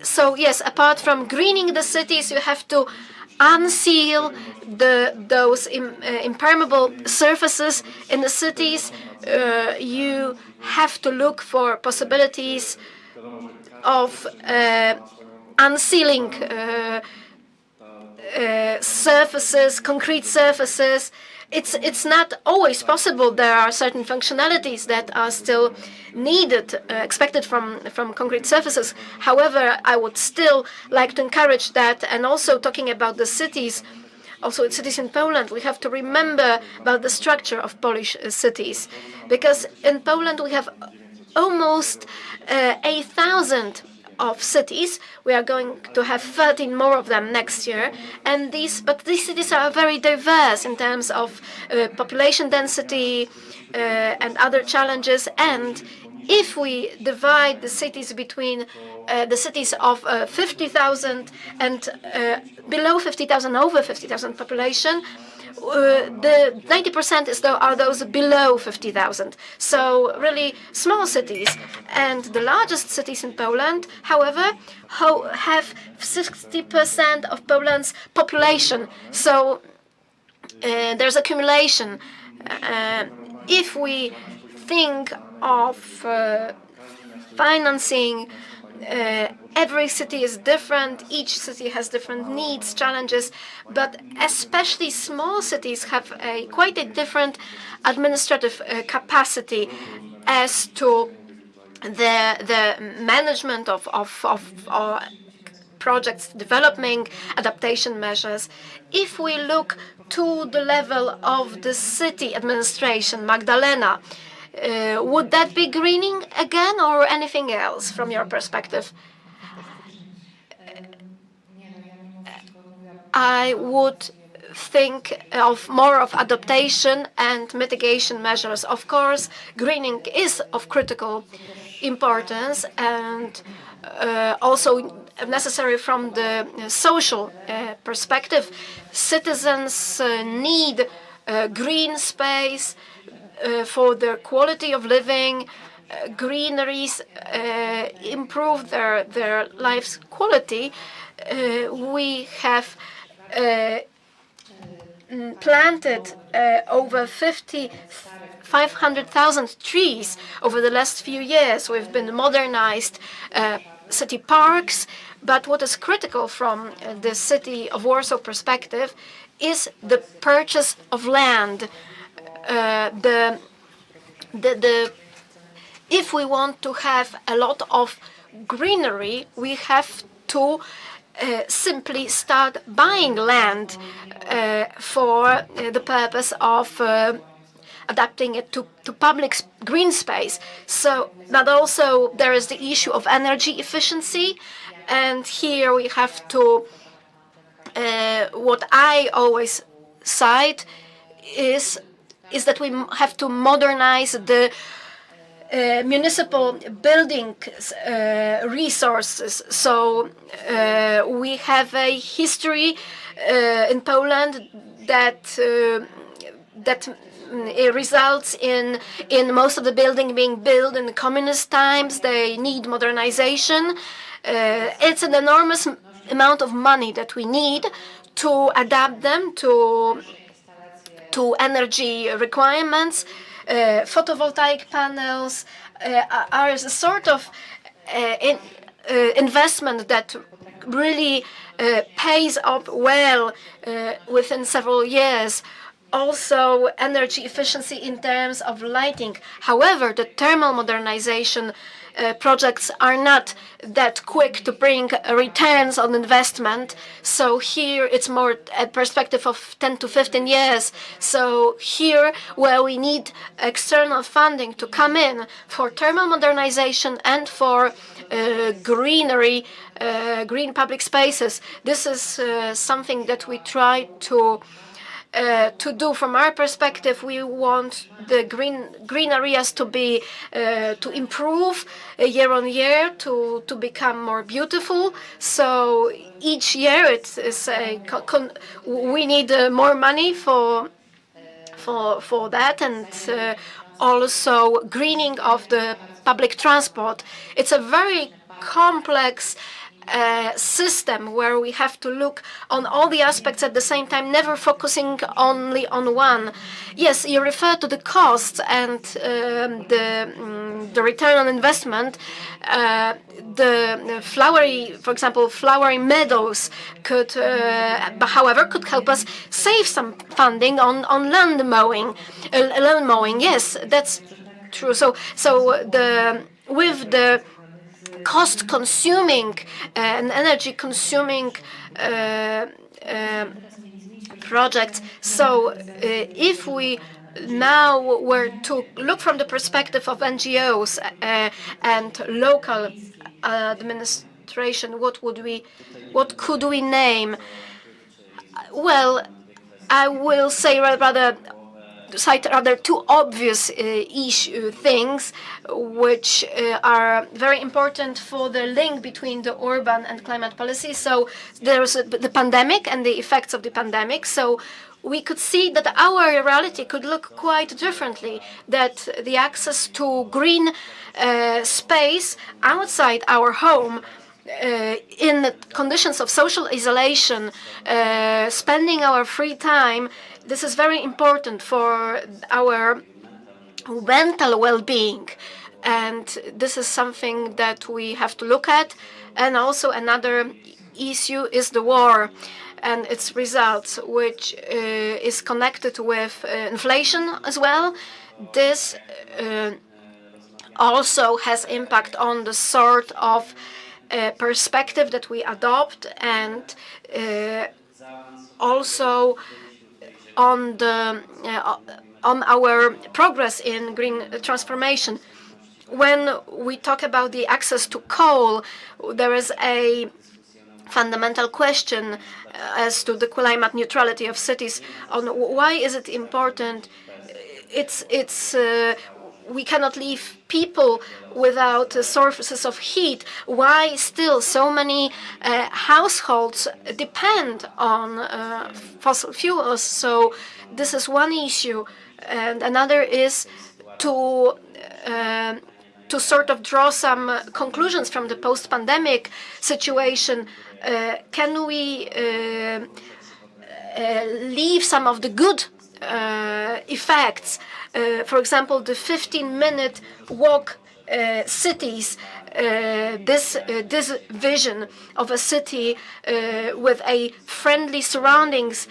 So yes, apart from greening the cities, you have to unseal those impermeable surfaces in the cities. You have to look for possibilities of unsealing surfaces, concrete surfaces. It's not always possible. There are certain functionalities that are still needed, expected from concrete surfaces. However, I would still like to encourage that. And also talking about the cities, also cities in Poland, we have to remember about the structure of Polish cities, because in Poland we have almost 8,000 of cities. We are going to have 13 more of them next year, and these cities are very diverse in terms of population density and other challenges. And if we divide the cities between the cities of 50,000 and below 50,000, over 50,000 population, the 90% are those below 50,000. So really small cities. And the largest cities in Poland, however, have 60% of Poland's population. So there's accumulation. If we think of financing, every city is different, each city has different needs, challenges, but especially small cities have quite a different administrative capacity as to the management of projects, developing adaptation measures. If we look to the level of the city administration, Magdalena, would that be greening again or anything else from your perspective? I would think of more of adaptation and mitigation measures. Of course, greening is of critical importance and also necessary from the social perspective. Citizens need green space for their quality of living. Greeneries improve their life's quality. We have planted over 500,000 trees over the last few years. We've been modernized city parks, but what is critical from the city of Warsaw perspective is the purchase of land. If we want to have a lot of greenery, we have to simply start buying land for the purpose of adapting it to public green space. So, but also there is the issue of energy efficiency, and here we have to, what I always cite is that we have to modernize the municipal building resources. So we have a history in Poland that it results in most of the building being built in the communist times. They need modernization. It's an enormous amount of money that we need to adapt them to energy requirements. Photovoltaic panels are a sort of investment that really pays up well within several years. Also, energy efficiency in terms of lighting. However, the thermal modernization projects are not that quick to bring returns on investment. So here it's more a perspective of 10 to 15 years. So here where we need external funding to come in for thermal modernization and for greenery, green public spaces, this is something that we try to do from our perspective. We want the green areas to be to improve year on year, to become more beautiful. So each year it's we need more money for that, and also greening of the public transport. It's a very complex system where we have to look on all the aspects at the same time, never focusing only on one. Yes, you refer to the costs and the return on investment. The flowery, for example, flowery meadows could, however, could help us save some funding on lawn mowing. Yes, that's true. So with the cost-consuming and energy-consuming projects. So if we now were to look from the perspective of NGOs and local administration, what could we name? Well, I will say cite rather two obvious things which are very important for the link between the urban and climate policy. So there's the pandemic and the effects of the pandemic. So we could see that our reality could look quite differently, that the access to green space outside our home in conditions of social isolation, spending our free time, this is very important for our mental well-being. And this is something that we have to look at. And also another issue is the war and its results, which is connected with inflation as well. This also has impact on the sort of perspective that we adopt, and also on the on our progress in green transformation. When we talk about the access to coal, there is a fundamental question as to the climate neutrality of cities. On why is it important? We cannot leave people without sources of heat. Why still so many households depend on fossil fuels? So this is one issue, and another is to sort of draw some conclusions from the post-pandemic situation. Can we leave some of the good effects? For example, the 15-minute walk cities, this vision of a city with a friendly surroundings,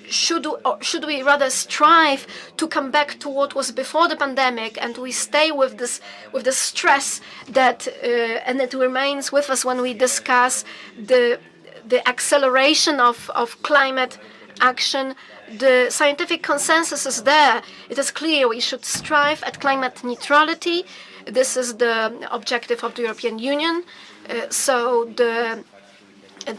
should we rather strive to come back to what was before the pandemic, and we stay with this stress that and it remains with us when we discuss the acceleration of climate action? The scientific consensus is there. It is clear we should strive at climate neutrality. This is the objective of the European Union. There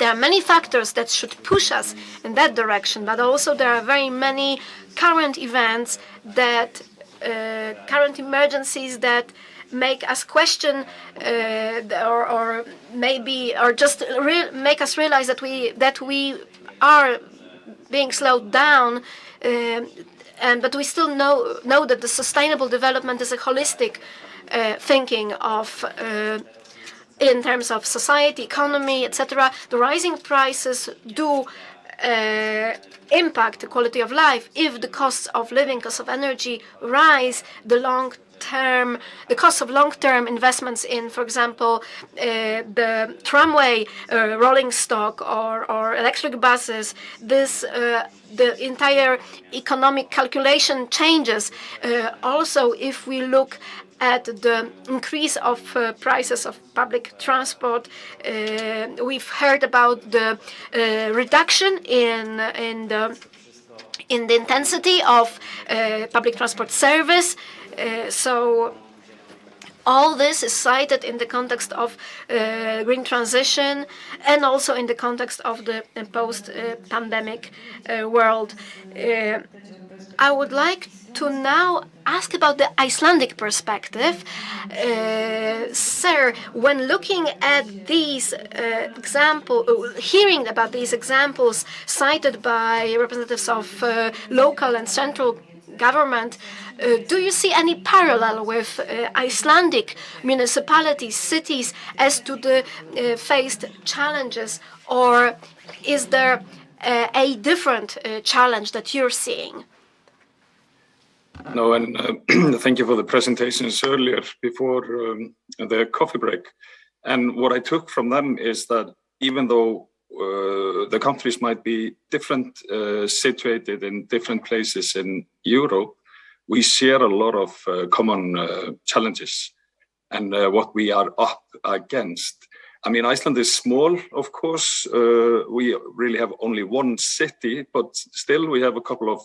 are many factors that should push us in that direction, but also there are very many current events that, current emergencies that make us question, or just make us realize that we are being slowed down, but we still know that the sustainable development is a holistic thinking of. In terms of society, economy, etc., the rising prices do impact the quality of life. If the costs of living, costs of energy rise, the cost of long-term investments in, for example, the tramway, rolling stock, or electric buses, the entire economic calculation changes. Also, if we look at the increase of prices of public transport, we've heard about the reduction in the intensity of public transport service. So all this is cited in the context of green transition, and also in the context of the post-pandemic world. I would like to now ask about the Icelandic perspective. Sir, when looking at these hearing about these examples cited by representatives of local and central government, do you see any parallel with Icelandic municipalities, cities, as to the faced challenges, or is there a different challenge that you're seeing? No, and thank you for the presentations earlier before the coffee break. And what I took from them is that even though the countries might be different, situated in different places in Europe, we share a lot of common challenges and what we are up against. I mean, Iceland is small, of course. We really have only one city, but still we have a couple of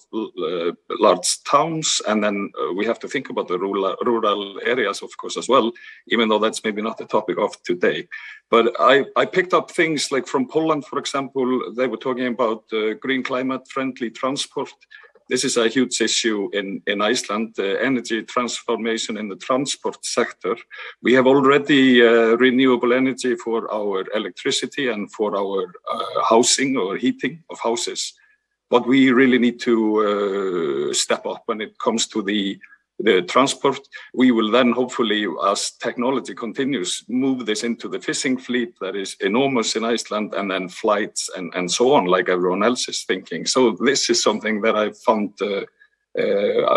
large towns, and then we have to think about the rural areas, of course, as well, even though that's maybe not the topic of today. But I picked up things like from Poland, for example. They were talking about green climate-friendly transport. This is a huge issue in Iceland, energy transformation in the transport sector. We have already renewable energy for our electricity and for our housing or heating of houses. But we really need to step up when it comes to the transport. We will then hopefully, as technology continues, move this into the fishing fleet that is enormous in Iceland, and then flights and so on, like everyone else is thinking. So this is something that I found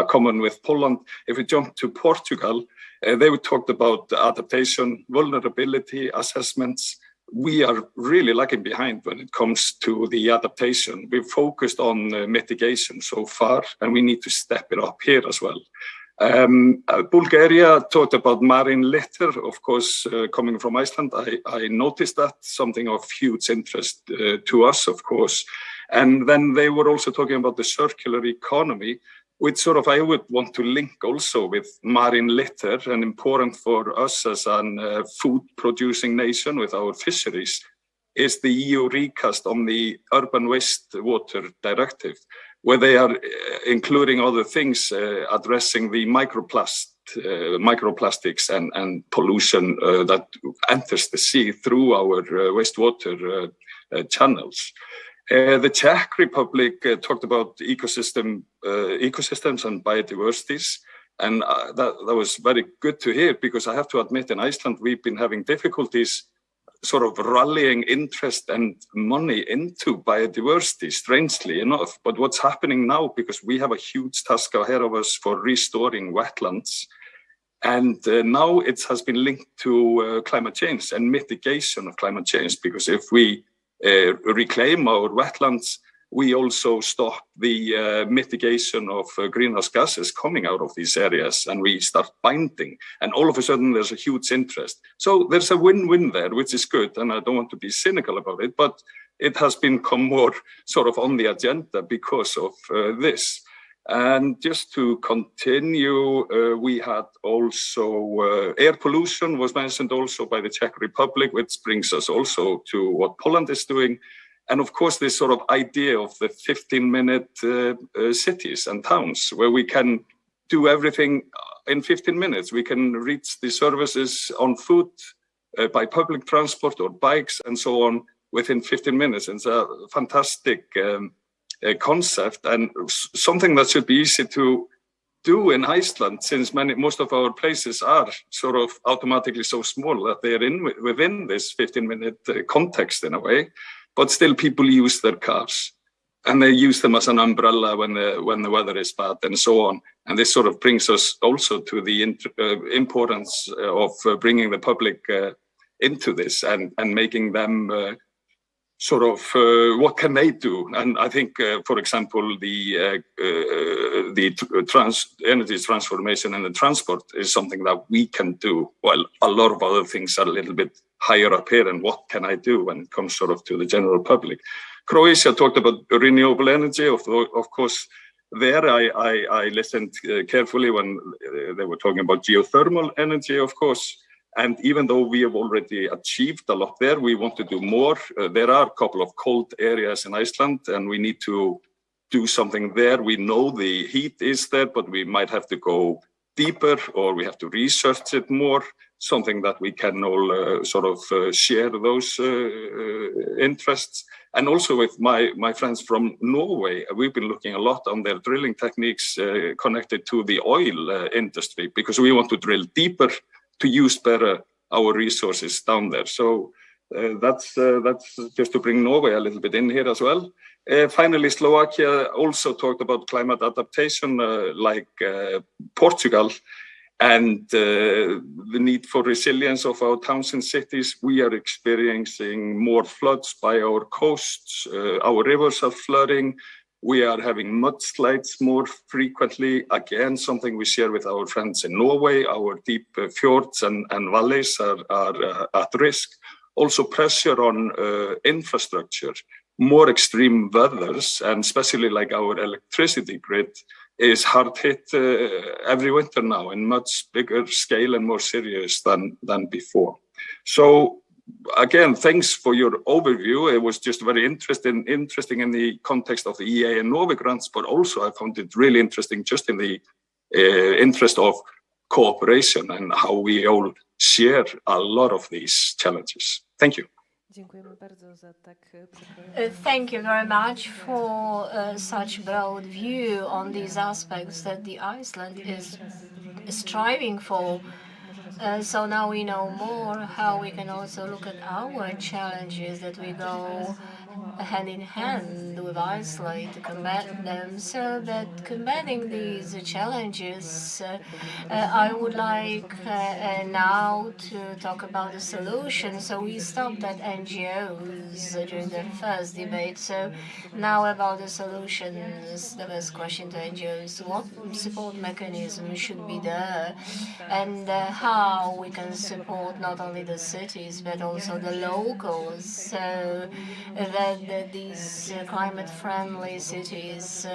common with Poland. If we jump to Portugal, they talked about adaptation, vulnerability assessments. We are really lagging behind when it comes to the adaptation. We've focused on mitigation so far, and we need to step it up here as well. Bulgaria talked about marine litter. Of course, coming from Iceland, I noticed that something of huge interest to us, of course. And then they were also talking about the circular economy, which sort of I would want to link also with marine litter, and important for us as a food-producing nation with our fisheries, is the EU recast on the Urban Wastewater Directive, where they are including other things, addressing the microplastics and pollution that enters the sea through our wastewater channels. The Czech Republic talked about ecosystems and biodiversities, and that was very good to hear, because I have to admit, in Iceland we've been having difficulties sort of rallying interest and money into biodiversity, strangely enough. But what's happening now, because we have a huge task ahead of us for restoring wetlands, and now it has been linked to climate change and mitigation of climate change, because if we reclaim our wetlands, we also stop the mitigation of greenhouse gases coming out of these areas, and we start binding. And all of a sudden, there's a huge interest. So there's a win-win there, which is good. And I don't want to be cynical about it, but it has become more sort of on the agenda because of this. And just to continue, we had also air pollution was mentioned also by the Czech Republic, which brings us also to what Poland is doing. And of course, this sort of idea of the 15-minute cities and towns, where we can do everything in 15 minutes. We can reach the services on foot, by public transport or bikes and so on within 15 minutes. It's a fantastic concept, and something that should be easy to do in Iceland, since most of our places are sort of automatically so small that they are within this 15-minute context in a way. But still, people use their cars, and they use them as an umbrella when the weather is bad and so on. And this sort of brings us also to the importance of bringing the public into this and making them sort of what can they do. And I think, for example, the energy transformation and the transport is something that we can do, while a lot of other things are a little bit higher up here, and what can I do when it comes sort of to the general public. Croatia talked about renewable energy. Of course, there I listened carefully when they were talking about geothermal energy, of course. And even though we have already achieved a lot there, we want to do more. There are a couple of cold areas in Iceland, and we need to do something there. We know the heat is there, but we might have to go deeper, or we have to research it more, something that we can all sort of share those interests. And also with my friends from Norway, we've been looking a lot on their drilling techniques connected to the oil industry, because we want to drill deeper to use better our resources down there. So that's just to bring Norway a little bit in here as well. Finally, Slovakia also talked about climate adaptation, like Portugal, and the need for resilience of our towns and cities. We are experiencing more floods by our coasts. Our rivers are flooding. We are having mudslides more frequently. Again, something we share with our friends in Norway. Our deep fjords and valleys are at risk. Also pressure on infrastructure, more extreme weathers, and especially like our electricity grid is hard hit every winter now in much bigger scale and more serious than before. So again, thanks for your overview. It was just very interesting in the context of the EA and Norway grants, but also I found it really interesting just in the interest of cooperation and how we all share a lot of these challenges. Thank you. Thank you very much for such broad view on these aspects that the Iceland is striving for. So now we know more how we can also look at our challenges that we go hand in hand with Iceland to combat them. So that combating these challenges, I would like now to talk about the solution. So we stopped at NGOs during the first debate. So now about the solutions, the first question to NGOs: what support mechanism should be there, and how we can support not only the cities but also the locals, so that these climate-friendly cities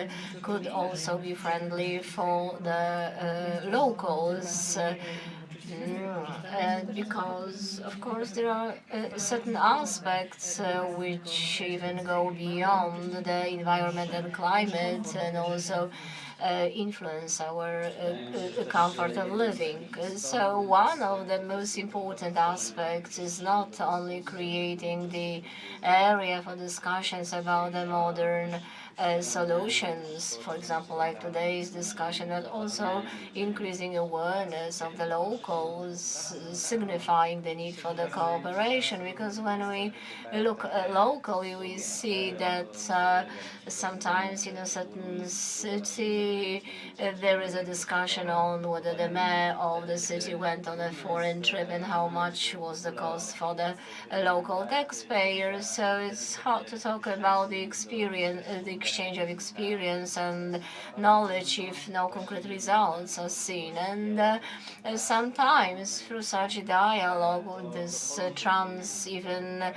could also be friendly for the locals. Because, of course, there are certain aspects which even go beyond the environment and climate, and also influence our comfort of living. So one of the most important aspects is not only creating the area for discussions about the modern solutions, for example, like today's discussion, but also increasing awareness of the locals, signifying the need for the cooperation. Because when we look locally, we see that sometimes in a certain city there is a discussion on whether the mayor of the city went on a foreign trip and how much was the cost for the local taxpayers. So it's hard to talk about the experience, the exchange of experience and knowledge if no concrete results are seen. And sometimes through such a dialogue with this even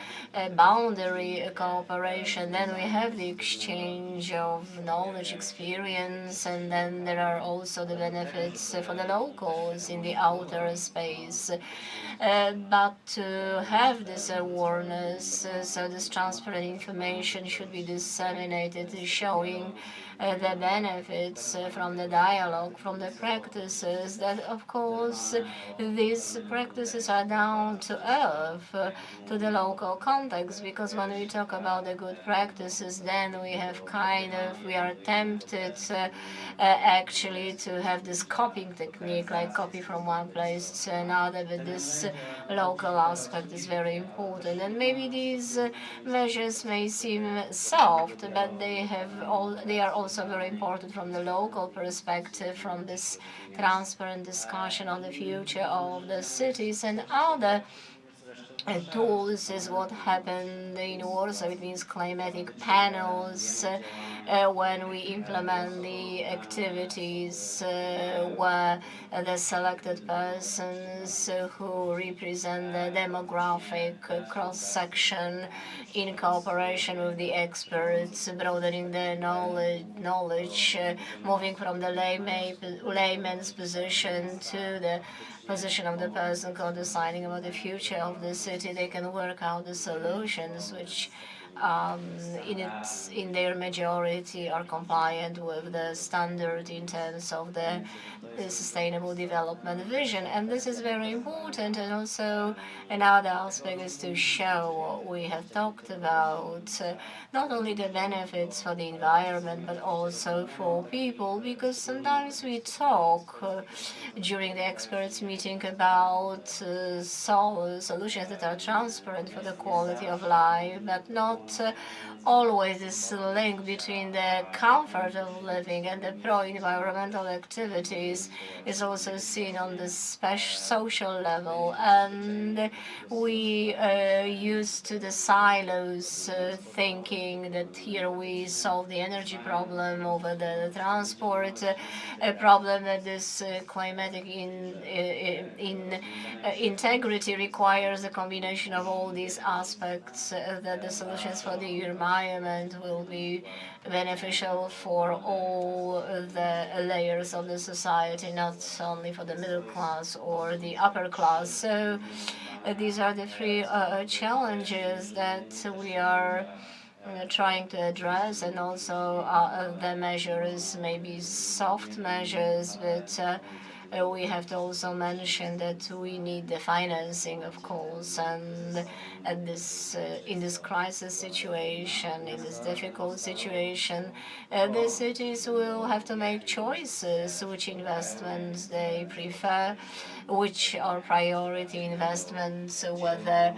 boundary cooperation, then we have the exchange of knowledge, experience, and then there are also the benefits for the locals in the outer space. But to have this awareness, so this transparent information should be disseminated, showing the benefits from the dialogue, from the practices, that of course these practices are down to earth, to the local context, because when we talk about the good practices, then we are tempted actually to have this copying technique, like copy from one place to another, but this local aspect is very important. And maybe these measures may seem soft, but they are also very important from the local perspective, from this transparent discussion on the future of the cities. And other tools is what happened in Warsaw. It means climatic panels, when we implement the activities where the selected persons who represent the demographic cross-section in cooperation with the experts, broadening their knowledge, moving from the layman's position to the position of the person co-deciding about the future of the city. They can work out the solutions which in their majority are compliant with the standard in terms of the sustainable development vision. And this is very important. And also another aspect is to show what we have talked about, not only the benefits for the environment, but also for people, because sometimes we talk during the experts meeting about solutions that are transparent for the quality of life, but not always this link between the comfort of living and the pro-environmental activities is also seen on the social level. And we used to the silos, thinking that here we solve the energy problem over the transport problem, that this climatic integrity requires a combination of all these aspects, that the solutions for the environment will be beneficial for all the layers of the society, not only for the middle class or the upper class. So these are the three challenges that we are trying to address, and also the measures, maybe soft measures, but we have to also mention that we need the financing, of course, and at this in this crisis situation, in this difficult situation, the cities will have to make choices which investments they prefer, which are priority investments, whether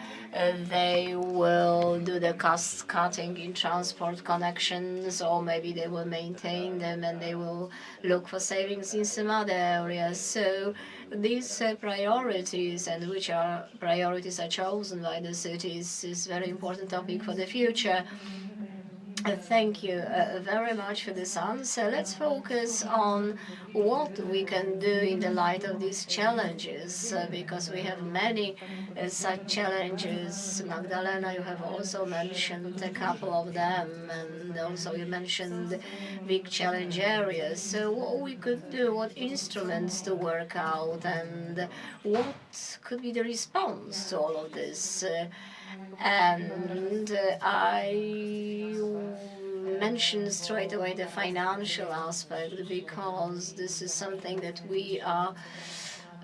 they will do the cost cutting in transport connections, or maybe they will maintain them and they will look for savings in some other areas. So these priorities and which are priorities are chosen by the cities is very important topic for the future. Thank you very much for this answer. Let's focus on what we can do in the light of these challenges, because we have many such challenges. Magdalena, you have also mentioned a couple of them, and also you mentioned big challenge areas. So what we could do, what instruments to work out, and what could be the response to all of this? And I mention straight away the financial aspect, because this is something that we are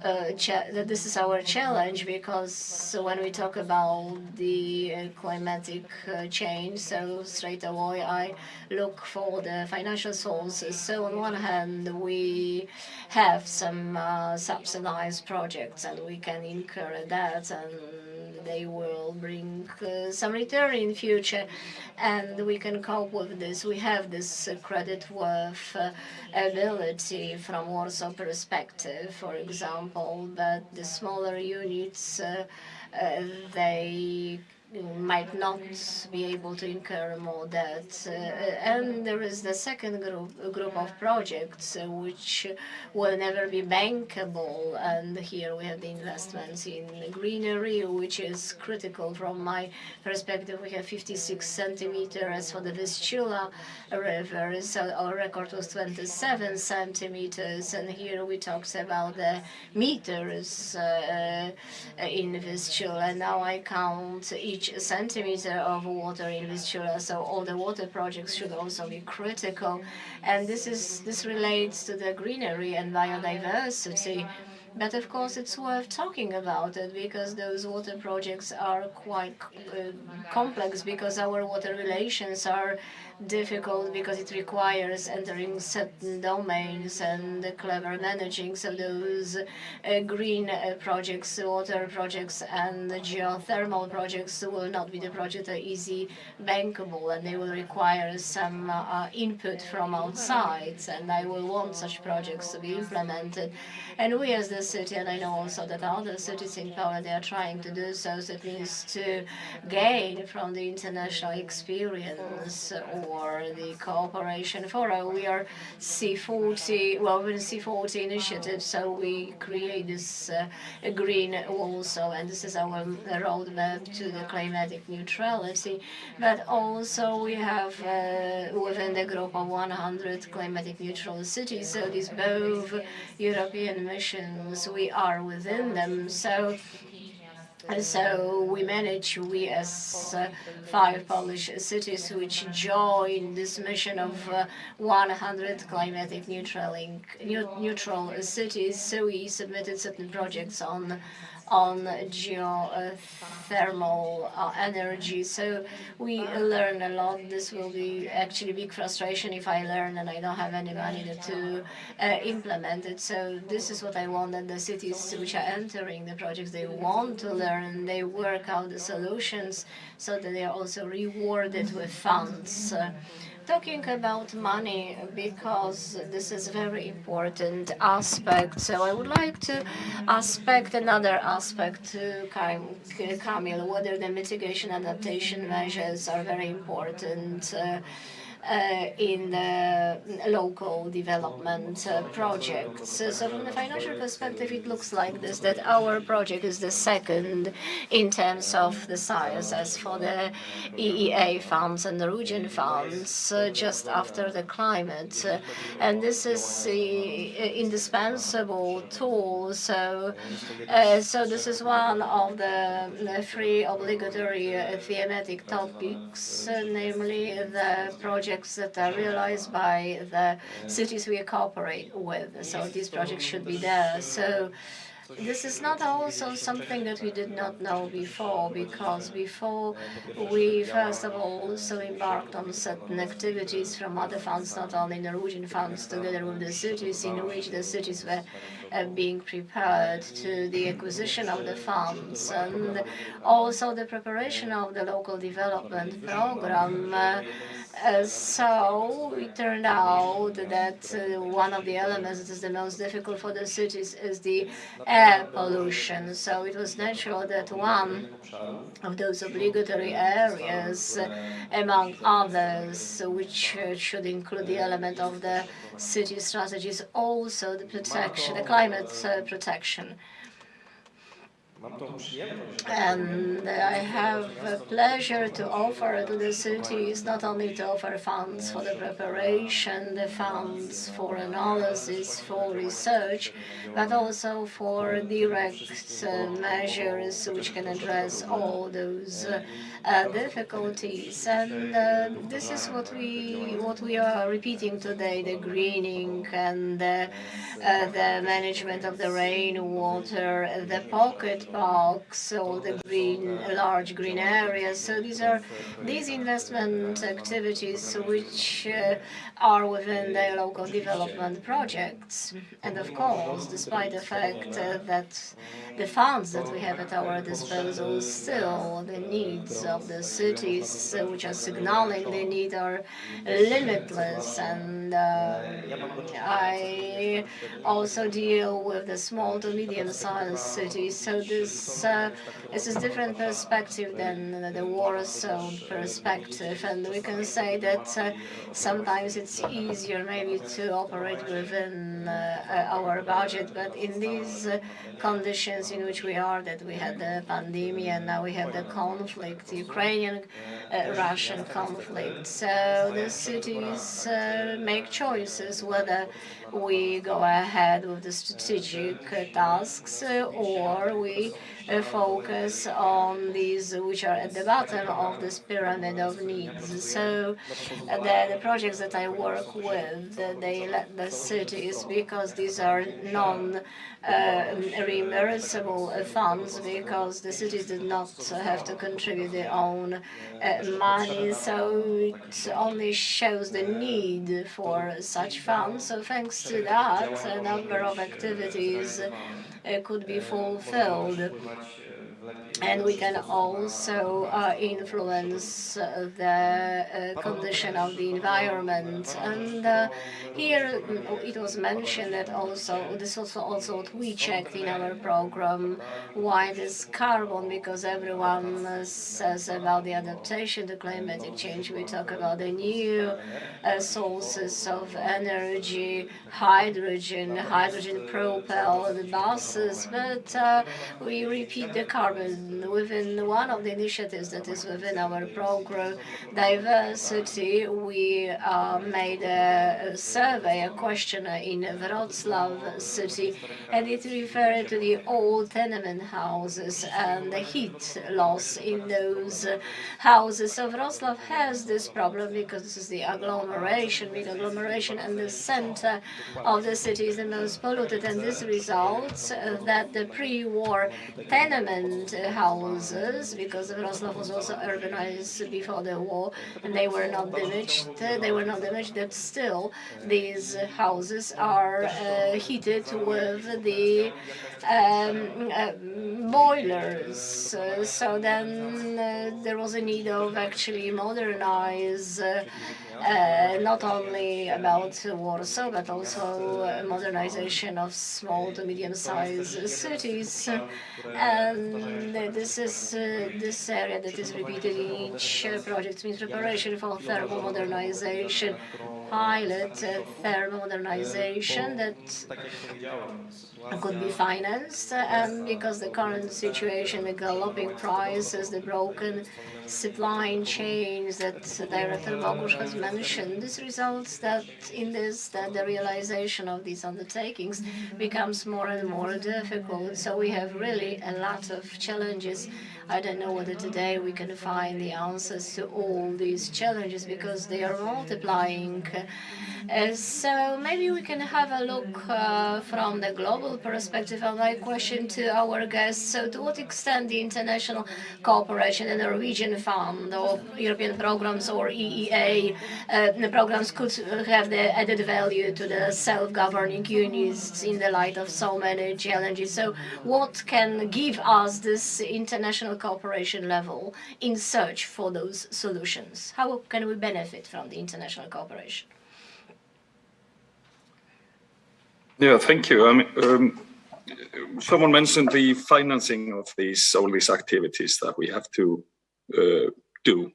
that this is our challenge, because when we talk about the climatic change, so straight away I look for the financial sources. So on one hand, we have some subsidized projects, and we can incur that, and they will bring some return in future, and we can cope with this. We have this credit worth ability from Warsaw perspective, for example, but the smaller units, they might not be able to incur more debt. And there is the second group of projects which will never be bankable. And here we have the investments in greenery, which is critical from my perspective. We have 56 centimeters for the Vistula River, so our record was 27 centimeters. And here we talked about the meters in Vistula. Now I count each centimeter of water in Vistula, so all the water projects should also be critical. And this relates to the greenery and biodiversity. But of course, it's worth talking about it, because those water projects are quite complex, because our water relations are difficult, because it requires entering certain domains and clever managing. So those green projects, water projects, and geothermal projects will not be the project that are easy bankable, and they will require some input from outside. And I will want such projects to be implemented. And we as the city, and I know also that other cities in Poland, they are trying to do so. So it means to gain from the international experience or the cooperation forum. We are C40, well, we're C40 initiative, so we create this green also, and this is our roadmap to the climatic neutrality. But also we have within the group of 100 climatic neutral cities, so these both European missions, we are within them. So we as 5 Polish cities which join this mission of 100 climatic neutral cities. So we submitted certain projects on geothermal energy. So we learn a lot. This will be actually big frustration if I learn and I don't have any money to implement it. So this is what I want, that the cities which are entering the projects, they want to learn, they work out the solutions, so that they are also rewarded with funds. Talking about money, because this is a very important aspect. So I would like to another aspect to Kamil, whether the mitigation adaptation measures are very important in the local development projects. So from the financial perspective, it looks like this, that our project is the second in terms of the size as for the EEA funds and the region funds, just after the climate. And this is the indispensable tool. So this is one of the 3 obligatory thematic topics, namely the project projects that are realized by the cities we cooperate with. So these projects should be there. So this is not also something that we did not know before, because before we first of all also embarked on certain activities from other funds, not only Norwegian funds, together with the cities, in which the cities were being prepared to the acquisition of the funds, and also the preparation of the local development program. So it turned out that one of the elements that is the most difficult for the cities is the air pollution. So it was natural that one of those obligatory areas, among others, which should include the element of the city strategies, also the protection, the climate protection. And I have a pleasure to offer to the cities not only to offer funds for the preparation, the funds for analysis, for research, but also for direct measures which can address all those difficulties. And this is what we are repeating today: the greening and the management of the rainwater, the pocket parks, or the large green areas. So these are investment activities which are within the local development projects. And of course, despite the fact that the funds that we have at our disposal, still the needs of the cities which are signaling the need are limitless. And I also deal with the small to medium-sized cities. So this is a different perspective than the Warsaw perspective, and we can say that sometimes it's easier maybe to operate within our budget, but in these conditions in which we are, that we had the pandemic and now we have the conflict, the Ukrainian-Russian conflict. So the cities make choices whether we go ahead with the strategic tasks or we focus on these which are at the bottom of this pyramid of needs. So the projects that I work with, they let the cities, because these are non-reimbursable funds, because the cities did not have to contribute their own money, so it only shows the need for such funds. So thanks to that, a number of activities could be fulfilled. And we can also influence the condition of the environment. And here it was mentioned that this was also what we checked in our program. Why this carbon? Because everyone says about the adaptation to climatic change. We talk about the new sources of energy, hydrogen propelled buses, but we repeat the carbon. Within one of the initiatives that is within our program, diversity, we made a survey, a questionnaire in Wrocław city, and it referred to the old tenement houses and the heat loss in those houses. So Wrocław has this problem because this is the agglomeration, big agglomeration, and the center of the city is the most polluted, and this results that the pre-war tenement houses, because Wrocław was also urbanized before the war, and they were not damaged. That still these houses are heated with the boilers. So then there was a need of actually modernize not only about Warsaw, but also modernization of small to medium-sized cities. And this is this area that is repeated in each project means preparation for thermal modernization. pilot fair modernization that could be financed, and because the current situation, the galloping prices, the broken supply chains that Director Bogusz has mentioned, this results that the realization of these undertakings becomes more and more difficult. So we have really a lot of challenges. I don't know whether today we can find the answers to all these challenges because they are multiplying. So maybe we can have a look from the global perspective. And my question to our guests, so to what extent the international cooperation and the Norwegian Fund or European programs or EEA the programs could have the added value to the self-governing units in the light of so many challenges. So what can give us this international cooperation level in search for those solutions? How can we benefit from the international cooperation? Yeah, thank you. I mean, someone mentioned the financing of all these activities that we have to do,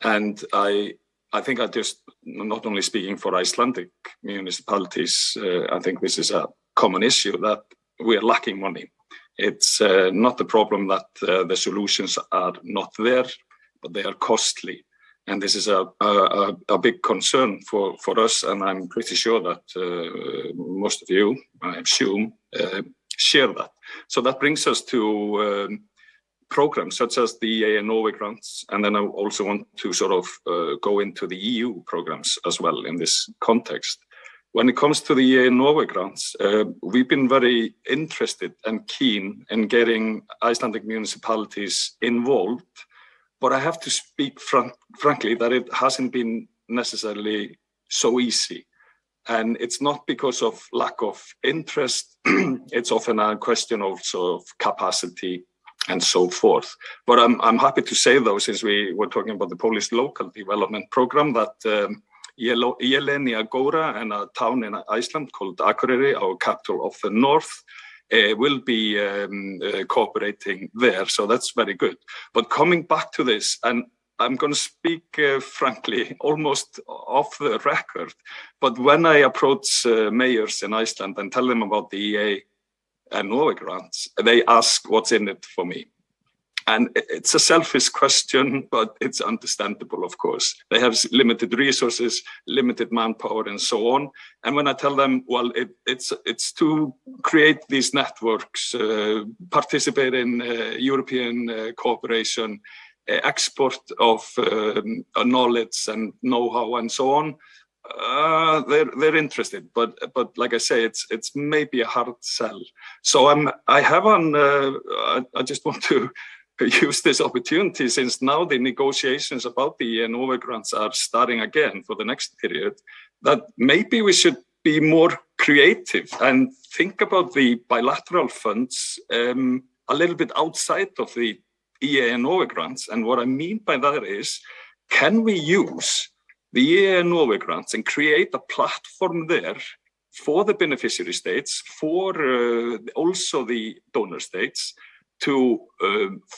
and I think I just not only speaking for Icelandic municipalities. I think this is a common issue that we are lacking money. It's not the problem that the solutions are not there, but they are costly. And this is a big concern for us, and I'm pretty sure that most of you, I assume, share that. So that brings us to programs such as the ENG grants, and then I also want to sort of go into the EU programs as well in this context. When it comes to the ENG grants, we've been very interested and keen in getting Icelandic municipalities involved. But I have to speak frankly that it hasn't been necessarily so easy. And it's not because of lack of interest. It's often a question also of capacity and so forth. But I'm happy to say, though, since we were talking about the Polish local development program, that Jelenia Góra and a town in Iceland called Akureyri, our capital of the north, will be cooperating there. So that's very good. But coming back to this, and I'm going to speak frankly, almost off the record, but when I approach mayors in Iceland and tell them about the EA and Norway grants, they ask what's in it for me. And it's a selfish question, but it's understandable, of course. They have limited resources, limited manpower, and so on. And when I tell them, well, it's to create these networks, participate in European cooperation, export of knowledge and know-how, and so on, they're interested. But like I say, it's maybe a hard sell. So I just want to use this opportunity, since now the negotiations about the ENG grants are starting again for the next period, that maybe we should be more creative and think about the bilateral funds a little bit outside of the ENG grants. And what I mean by that is, can we use the ENG grants and create a platform there for the beneficiary states, for also the donor states, to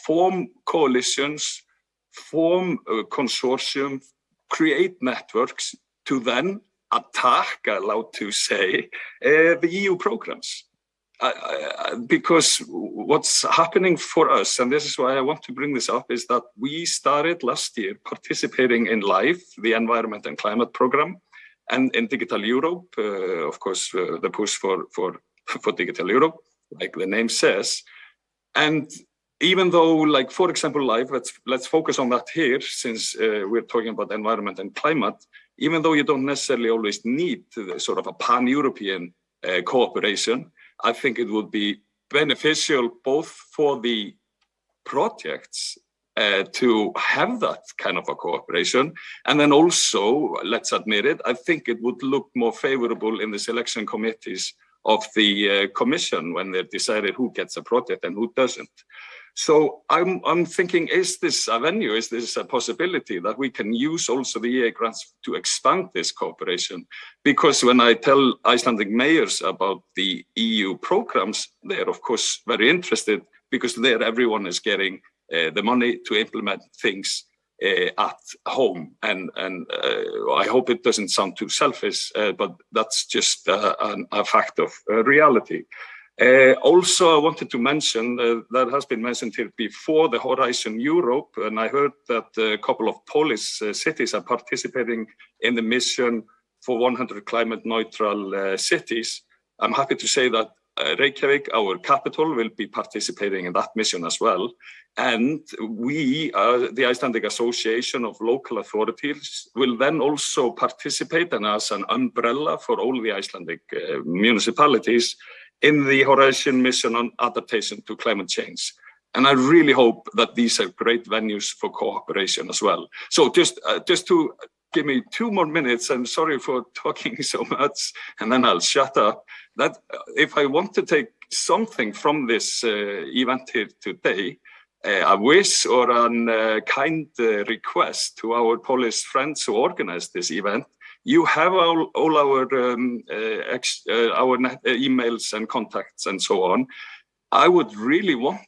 form coalitions, form consortium, create networks to then attack, allowed to say, the EU programs. Because what's happening for us, and this is why I want to bring this up, is that we started last year participating in LIFE, the Environment and Climate Program, and in Digital Europe, of course, the push for Digital Europe, like the name says. And even though, like, for example, LIFE, let's focus on that here, since we're talking about environment and climate, even though you don't necessarily always need sort of a pan-European cooperation, I think it would be beneficial both for the projects to have that kind of a cooperation, and then also, let's admit it, I think it would look more favorable in the selection committees of the Commission when they've decided who gets a project and who doesn't. So I'm thinking, is this a venue? Is this a possibility that we can use also the EA grants to expand this cooperation? Because when I tell Icelandic mayors about the EU programs, they're of course very interested, because there everyone is getting the money to implement things at home. And I hope it doesn't sound too selfish, but that's just a fact of reality. Also, I wanted to mention that has been mentioned here before, the Horizon Europe, and I heard that a couple of Polish cities are participating in the mission for 100 climate neutral cities. I'm happy to say that Reykjavik, our capital, will be participating in that mission as well. And we, the Icelandic Association of Local Authorities, will then also participate and as an umbrella for all the Icelandic municipalities in the Horizon mission on adaptation to climate change. And I really hope that these are great venues for cooperation as well. So just to give me 2 more minutes, I'm sorry for talking so much, and then I'll shut up. That if I want to take something from this event here today, a wish or a kind request to our Polish friends who organized this event, you have all our emails and contacts and so on. I would really want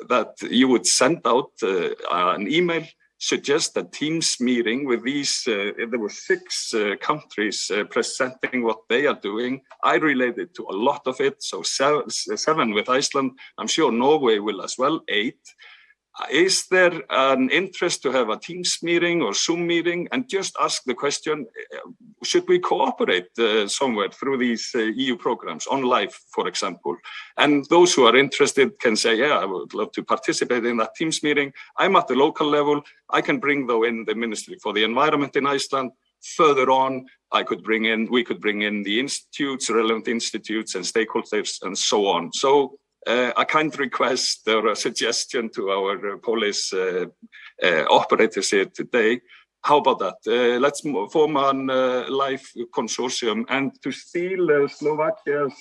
that you would send out an email, suggest a Teams meeting with these, there were 6 countries presenting what they are doing. I related to a lot of it, so 7 with Iceland. I'm sure Norway will as well, 8. Is there an interest to have a Teams meeting or Zoom meeting and just ask the question, should we cooperate somewhere through these EU programs, on LIFE, for example? And those who are interested can say, yeah, I would love to participate in that Teams meeting. I'm at the local level. I can bring, though, in the Ministry for the Environment in Iceland. Further on, we could bring in the institutes, relevant institutes and stakeholders and so on. So a kind request or a suggestion to our Polish operators here today. How about that? Let's form a LIFE consortium and to steal Slovakia's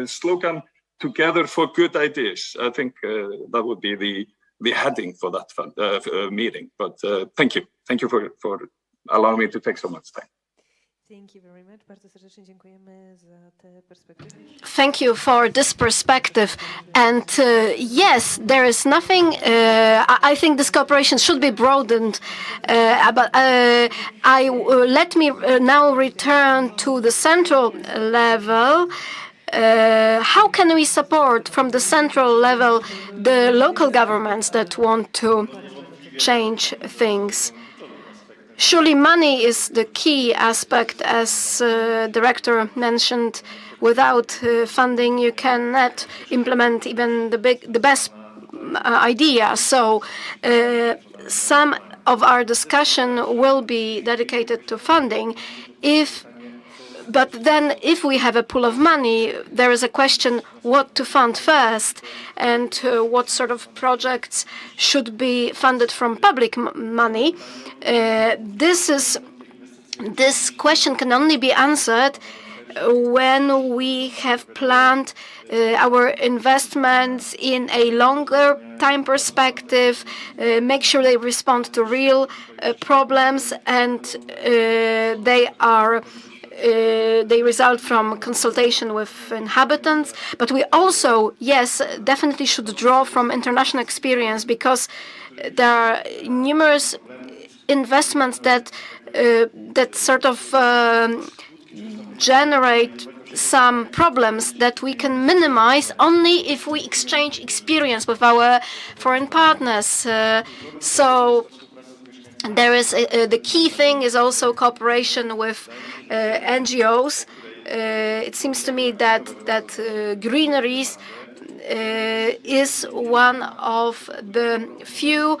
slogan, together for good ideas. I think that would be the heading for that meeting. But thank you. Thank you for allowing me to take so much time. Thank you very much. Bardzo serdecznie dziękujemy za tę perspektywę. Thank you for this perspective. And yes, there is nothing, I think this cooperation should be broadened. But let me now return to the central level. How can we support from the central level the local governments that want to change things? Surely money is the key aspect, as Director mentioned. Without funding, you cannot implement even the best idea. So some of our discussion will be dedicated to funding. But then if we have a pool of money, there is a question what to fund first and what sort of projects should be funded from public money. This question can only be answered when we have planned our investments in a longer time perspective, make sure they respond to real problems and they result from consultation with inhabitants. But we also, yes, definitely should draw from international experience, because there are numerous investments that sort of generate some problems that we can minimize only if we exchange experience with our foreign partners. So there is the key thing is also cooperation with NGOs. It seems to me that greeneries is one of the few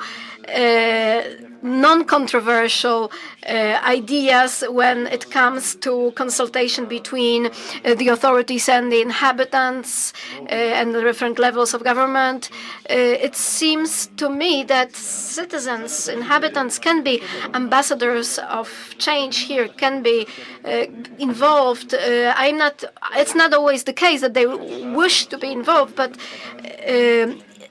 non-controversial ideas when it comes to consultation between the authorities and the inhabitants and the different levels of government. It seems to me that citizens, inhabitants can be ambassadors of change here, can be involved. It's not always the case that they wish to be involved, but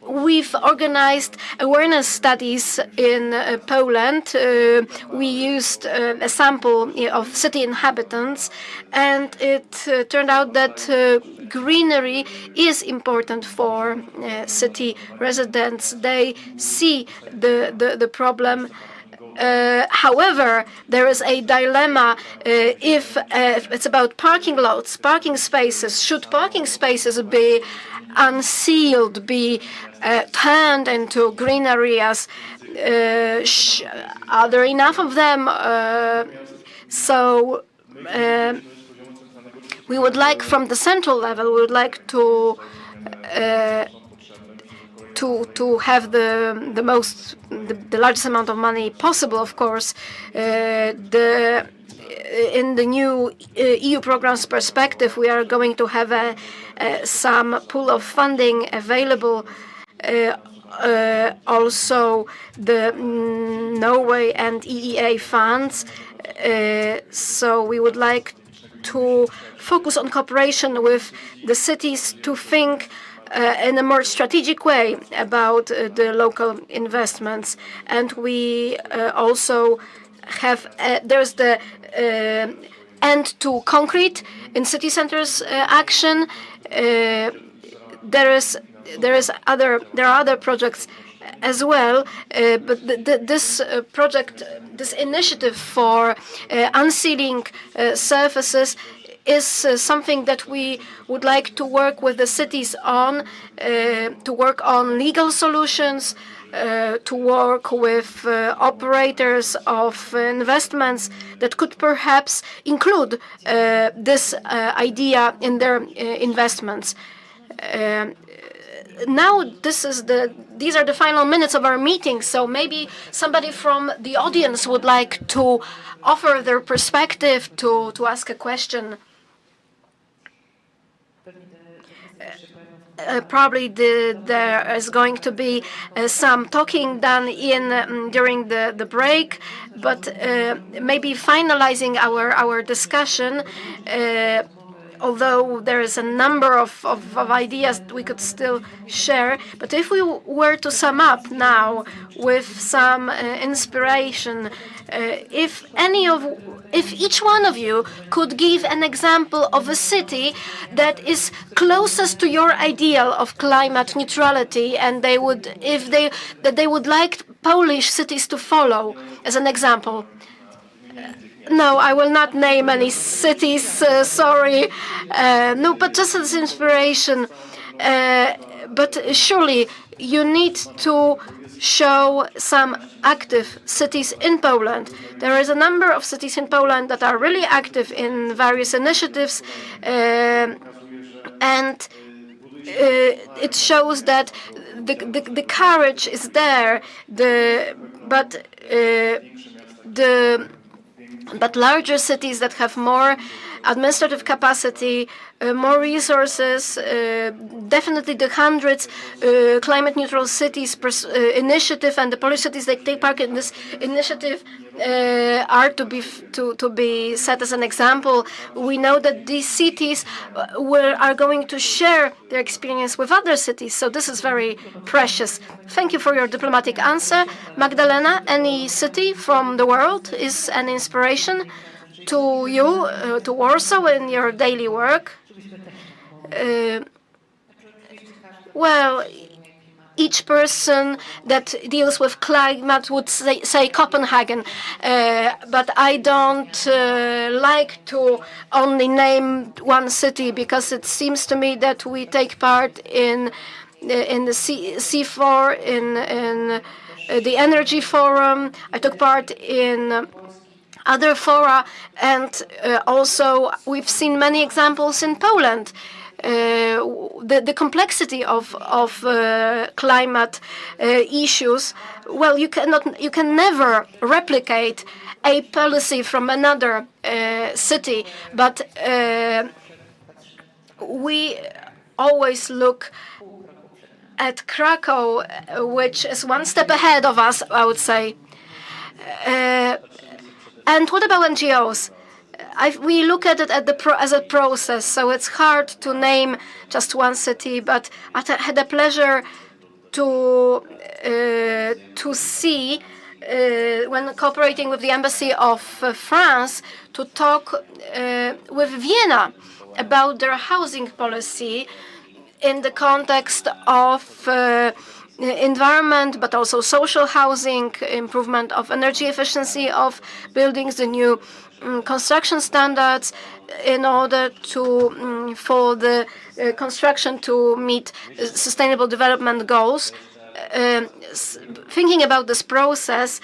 we've organized awareness studies in Poland. We used a sample of city inhabitants, and it turned out that greenery is important for city residents. They see the problem. However, there is a dilemma if it's about parking lots, parking spaces. Should parking spaces be unsealed, be turned into green areas? Are there enough of them? So we would like, from the central level, we would like to have the largest amount of money possible, of course. In the new EU programs perspective, we are going to have some pool of funding available. Also, the Norway and EEA funds. So we would like to focus on cooperation with the cities to think in a more strategic way about the local investments. And we also have, there's the end to concrete in city centers action. There are other projects as well, but this project, this initiative for unsealing surfaces is something that we would like to work with the cities on, to work on legal solutions, to work with operators of investments that could perhaps include this idea in their investments. Now these are the final minutes of our meeting, so maybe somebody from the audience would like to offer their perspective, to ask a question. Probably there is going to be some talking done during the break, but maybe finalizing our discussion. Although there is a number of ideas we could still share, but if we were to sum up now with some inspiration, if each one of you could give an example of a city that is closest to your ideal of climate neutrality, and they would like Polish cities to follow as an example. No, I will not name any cities, sorry. No, but just as inspiration. But surely you need to show some active cities in Poland. There is a number of cities in Poland that are really active in various initiatives, and it shows that the courage is there. But larger cities that have more administrative capacity, more resources, definitely the 100 climate neutral cities initiative and the Polish cities that take part in this initiative are to be set as an example. We know that these cities are going to share their experience with other cities, so this is very precious. Thank you for your diplomatic answer. Magdalena, any city from the world is an inspiration to you, to Warsaw in your daily work? Well, each person that deals with climate would say Copenhagen, but I don't like to only name one city, because it seems to me that we take part in the C4, in the Energy Forum. I took part in other fora, and also we've seen many examples in Poland. The complexity of climate issues. Well, you can never replicate a policy from another city, but we always look at Krakow, which is one step ahead of us, I would say. And what about NGOs? We look at it as a process, so it's hard to name just one city. But I had the pleasure to see, when cooperating with the Embassy of France, to talk with Vienna about their housing policy in the context of environment, but also social housing, improvement of energy efficiency of buildings, the new construction standards in order to for the construction to meet sustainable development goals. Thinking about this process,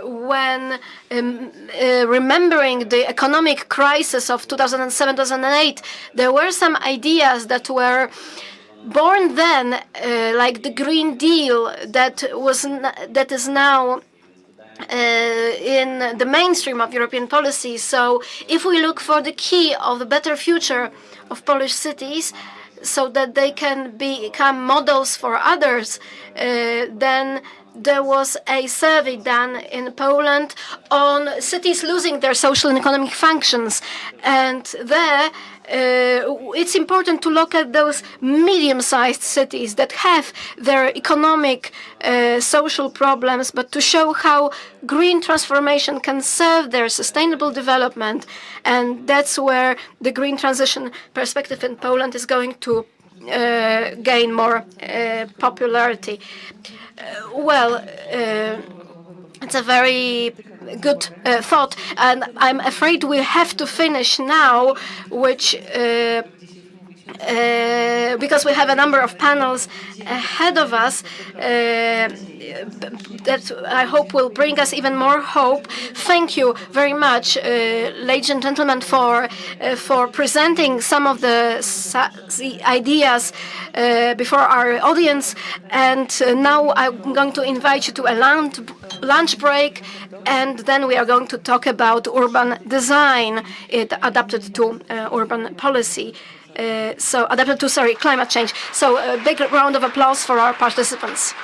when remembering the economic crisis of 2007-2008, there were some ideas that were born then, like the Green Deal, that is now in the mainstream of European policy. So if we look for the key of the better future of Polish cities, so that they can become models for others, then there was a survey done in Poland on cities losing their social and economic functions. And there, it's important to look at those medium-sized cities that have their economic, social problems, but to show how green transformation can serve their sustainable development. And that's where the green transition perspective in Poland is going to gain more popularity. It's a very good thought, and I'm afraid we have to finish now, which because we have a number of panels ahead of us that I hope will bring us even more hope. Thank you very much, ladies and gentlemen, for presenting some of the ideas before our audience. And now I'm going to invite you to a lunch break, and then we are going to talk about urban design, adapted to urban policy. Climate change. So a big round of applause for our participants.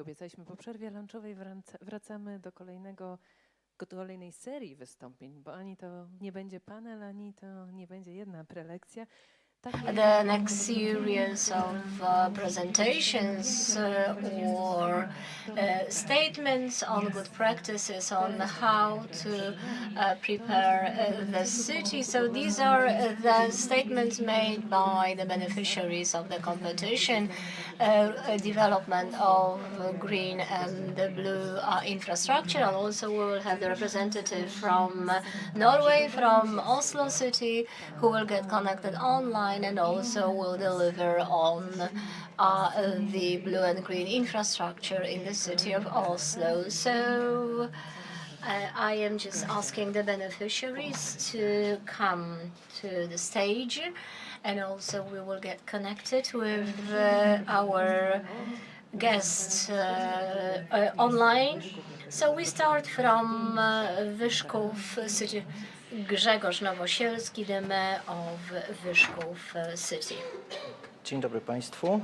obiecaliśmy po przerwie lunchowej, wracamy do kolejnej serii wystąpień, bo ani to nie będzie panel, ani to nie będzie jedna prelekcja. The next series of presentations or statements on good practices on how to prepare the city. So these are the statements made by the beneficiaries of the competition, development of green and blue infrastructure. And also we will have the representative from Norway, from Oslo city, who will get connected online and also will deliver on the blue and green infrastructure in the city of Oslo. So I am just asking the beneficiaries to come to the stage, and also we will get connected with our guests online. So we start from Wyszków city. Grzegorz Nowosielski, the mayor of Wyszków city. Dzień dobry Państwu.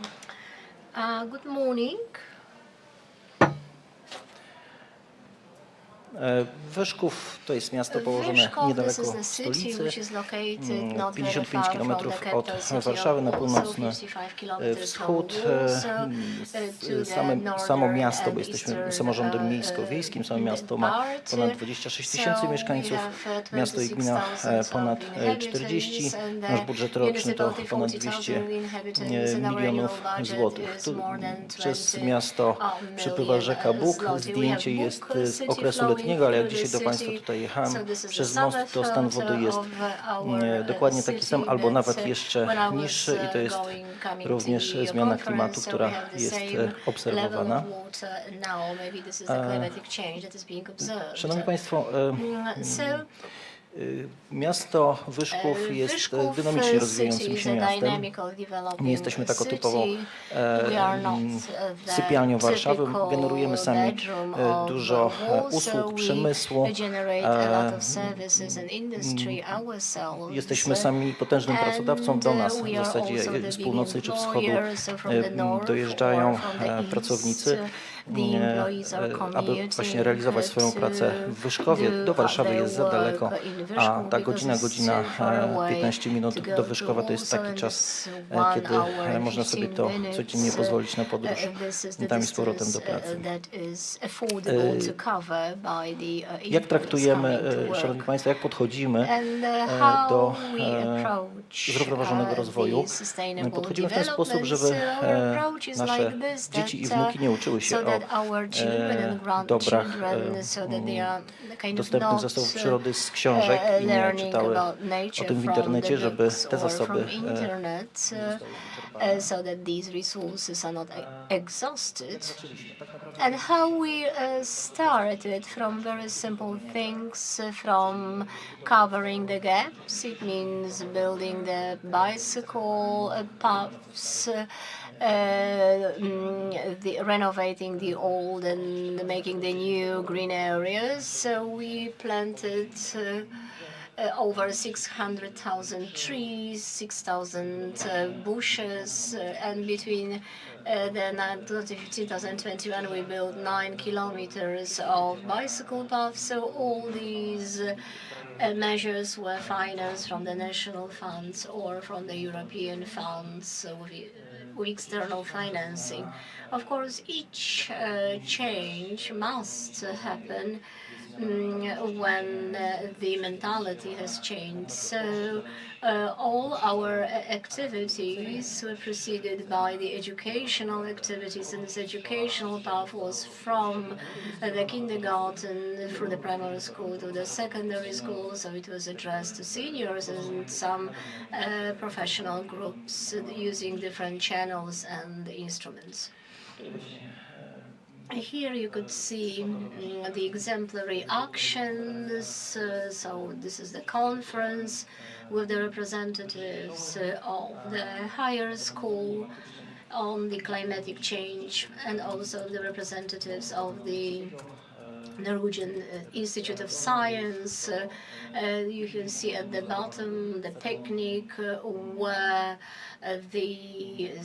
Good morning. Wyszków to jest miasto położone niedaleko stolicy, 55 km od Warszawy na północny wschód. Samo miasto, bo jesteśmy samorządem miejsko-wiejskim, samo miasto ma ponad 26 tysięcy mieszkańców, miasto i gmina ponad 40, nasz budżet roczny to ponad 200 milionów złotych. Tu przez miasto przepływa rzeka Bóg, zdjęcie jest z okresu letniego, ale jak dzisiaj do Państwa tutaj jechałem, przez most to stan wody jest dokładnie taki sam, albo nawet jeszcze niższy i to jest również zmiana klimatu, która jest obserwowana. Szanowni Państwo, miasto Wyszków jest dynamicznie rozwijającym się miastem. Nie jesteśmy taką typową sypialnią Warszawy. Generujemy sami dużo usług, przemysłu. Jesteśmy sami potężnym pracodawcą. Do nas w zasadzie z północy czy wschodu dojeżdżają pracownicy, aby właśnie realizować swoją pracę w Wyszkowie. Do Warszawy jest za daleko, a ta godzina 15 minut do Wyszkowa to jest taki czas, kiedy można sobie to codziennie pozwolić na podróż tam i z powrotem do pracy. Jak traktujemy, Szanowni Państwo, jak podchodzimy do zrównoważonego rozwoju? Podchodzimy w ten sposób, żeby nasze dzieci i wnuki nie uczyły się o dobrach dostępnych zasobów przyrody z książek i nie czytały o tym w internecie, żeby te zasoby so that these resources are not exhausted. And how we started from very simple things, from covering the gaps. It means building the bicycle paths, renovating the old and making the new green areas. So we planted over 600,000 trees, 6,000 bushes, and between 2021 we built 9 kilometers of bicycle paths. So all these measures were financed from the national funds or from the European funds with external financing. Of course, each change must happen when the mentality has changed. So all our activities were preceded by the educational activities, and this educational path was from the kindergarten through the primary school to the secondary school. So it was addressed to seniors and some professional groups using different channels and instruments. Here you could see the exemplary actions. So this is the conference with the representatives of the higher school on the climatic change, and also the representatives of the Norwegian Institute of Science. You can see at the bottom the picnic where the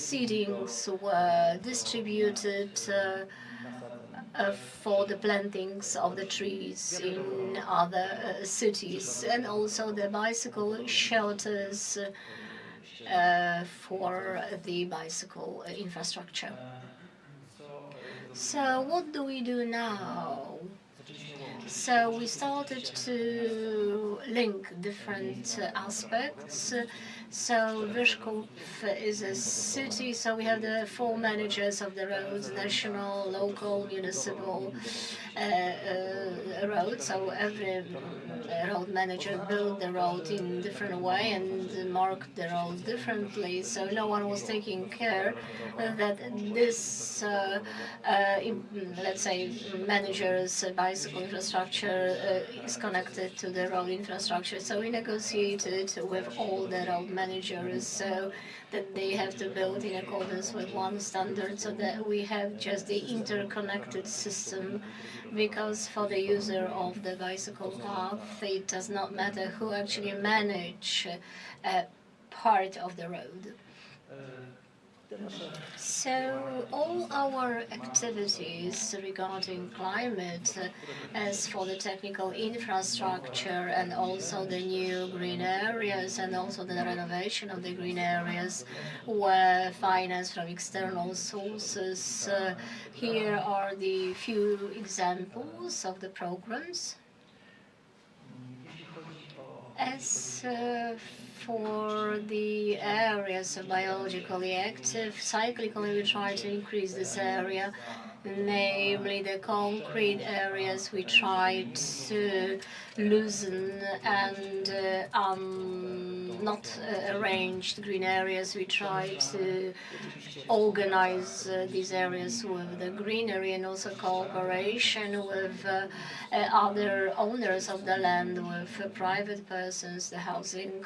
seedings were distributed for the plantings of the trees in other cities, and also the bicycle shelters for the bicycle infrastructure. So what do we do now? So we started to link different aspects. So Vyszków is a city, so we have the 4 managers of the roads, national, local, municipal roads. So every road manager built the road in different way and marked the road differently. So no one was taking care that this, let's say, manager's bicycle infrastructure is connected to the road infrastructure. So we negotiated with all the road managers so that they have to build in accordance with one standard, so that we have just the interconnected system, because for the user of the bicycle path, it does not matter who actually manage a part of the road. So all our activities regarding climate, as for the technical infrastructure and also the new green areas and also the renovation of the green areas, were financed from external sources. Here are the few examples of the programs. As for the areas of biologically active, cyclically we try to increase this area, namely the concrete areas we try to loosen, and not arranged green areas we try to organize these areas with the greenery, and also cooperation with other owners of the land, with private persons, the housing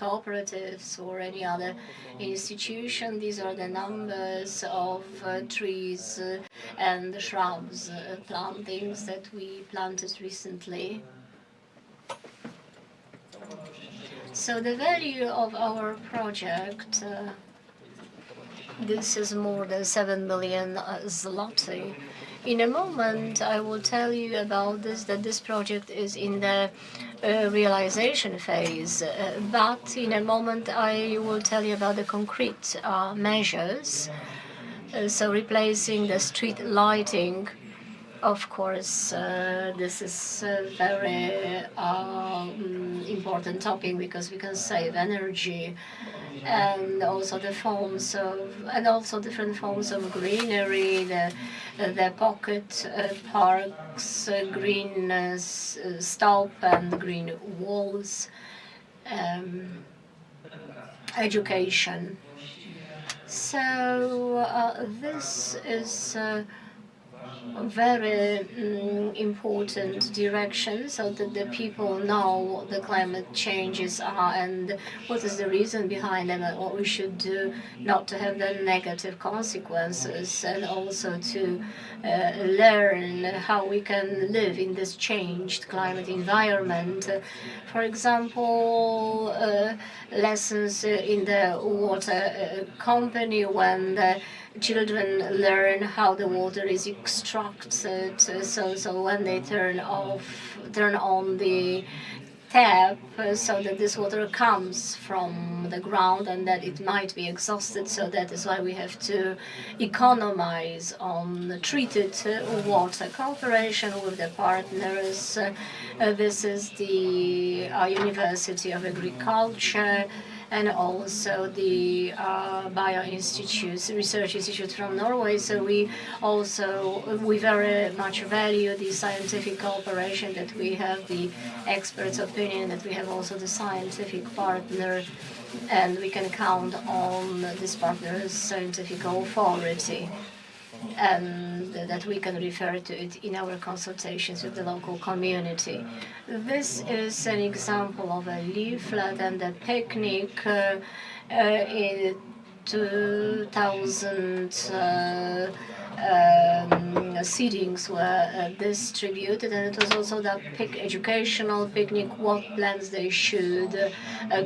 cooperatives, or any other institution. These are the numbers of trees and shrubs, plantings that we planted recently. So the value of our project, this is more than 7 million zloty. In a moment, I will tell you about this, that this project is in the realization phase. But in a moment, I will tell you about the concrete measures. So replacing the street lighting, of course, this is a very important topic, because we can save energy, and also the forms of, and also different forms of greenery, the pocket parks, green stop and green walls, education. So this is very important direction, so that the people know what the climate changes are and what is the reason behind them, and what we should do not to have the negative consequences, and also to learn how we can live in this changed climate environment. For example, lessons in the water company, when the children learn how the water is extracted. So when they turn on the tap, so that this water comes from the ground and that it might be exhausted. So that is why we have to economize on treated water. Cooperation with the partners. This is the University of Agriculture, and also the Bio Institute, Research Institute from Norway. So we very much value the scientific cooperation, that we have the experts' opinion, that we have also the scientific partner, and we can count on this partner's scientific authority, and that we can refer to it in our consultations with the local community. This is an example of a leaflet and a picnic 2,000 seatings were distributed, and it was also the educational picnic, what plants they should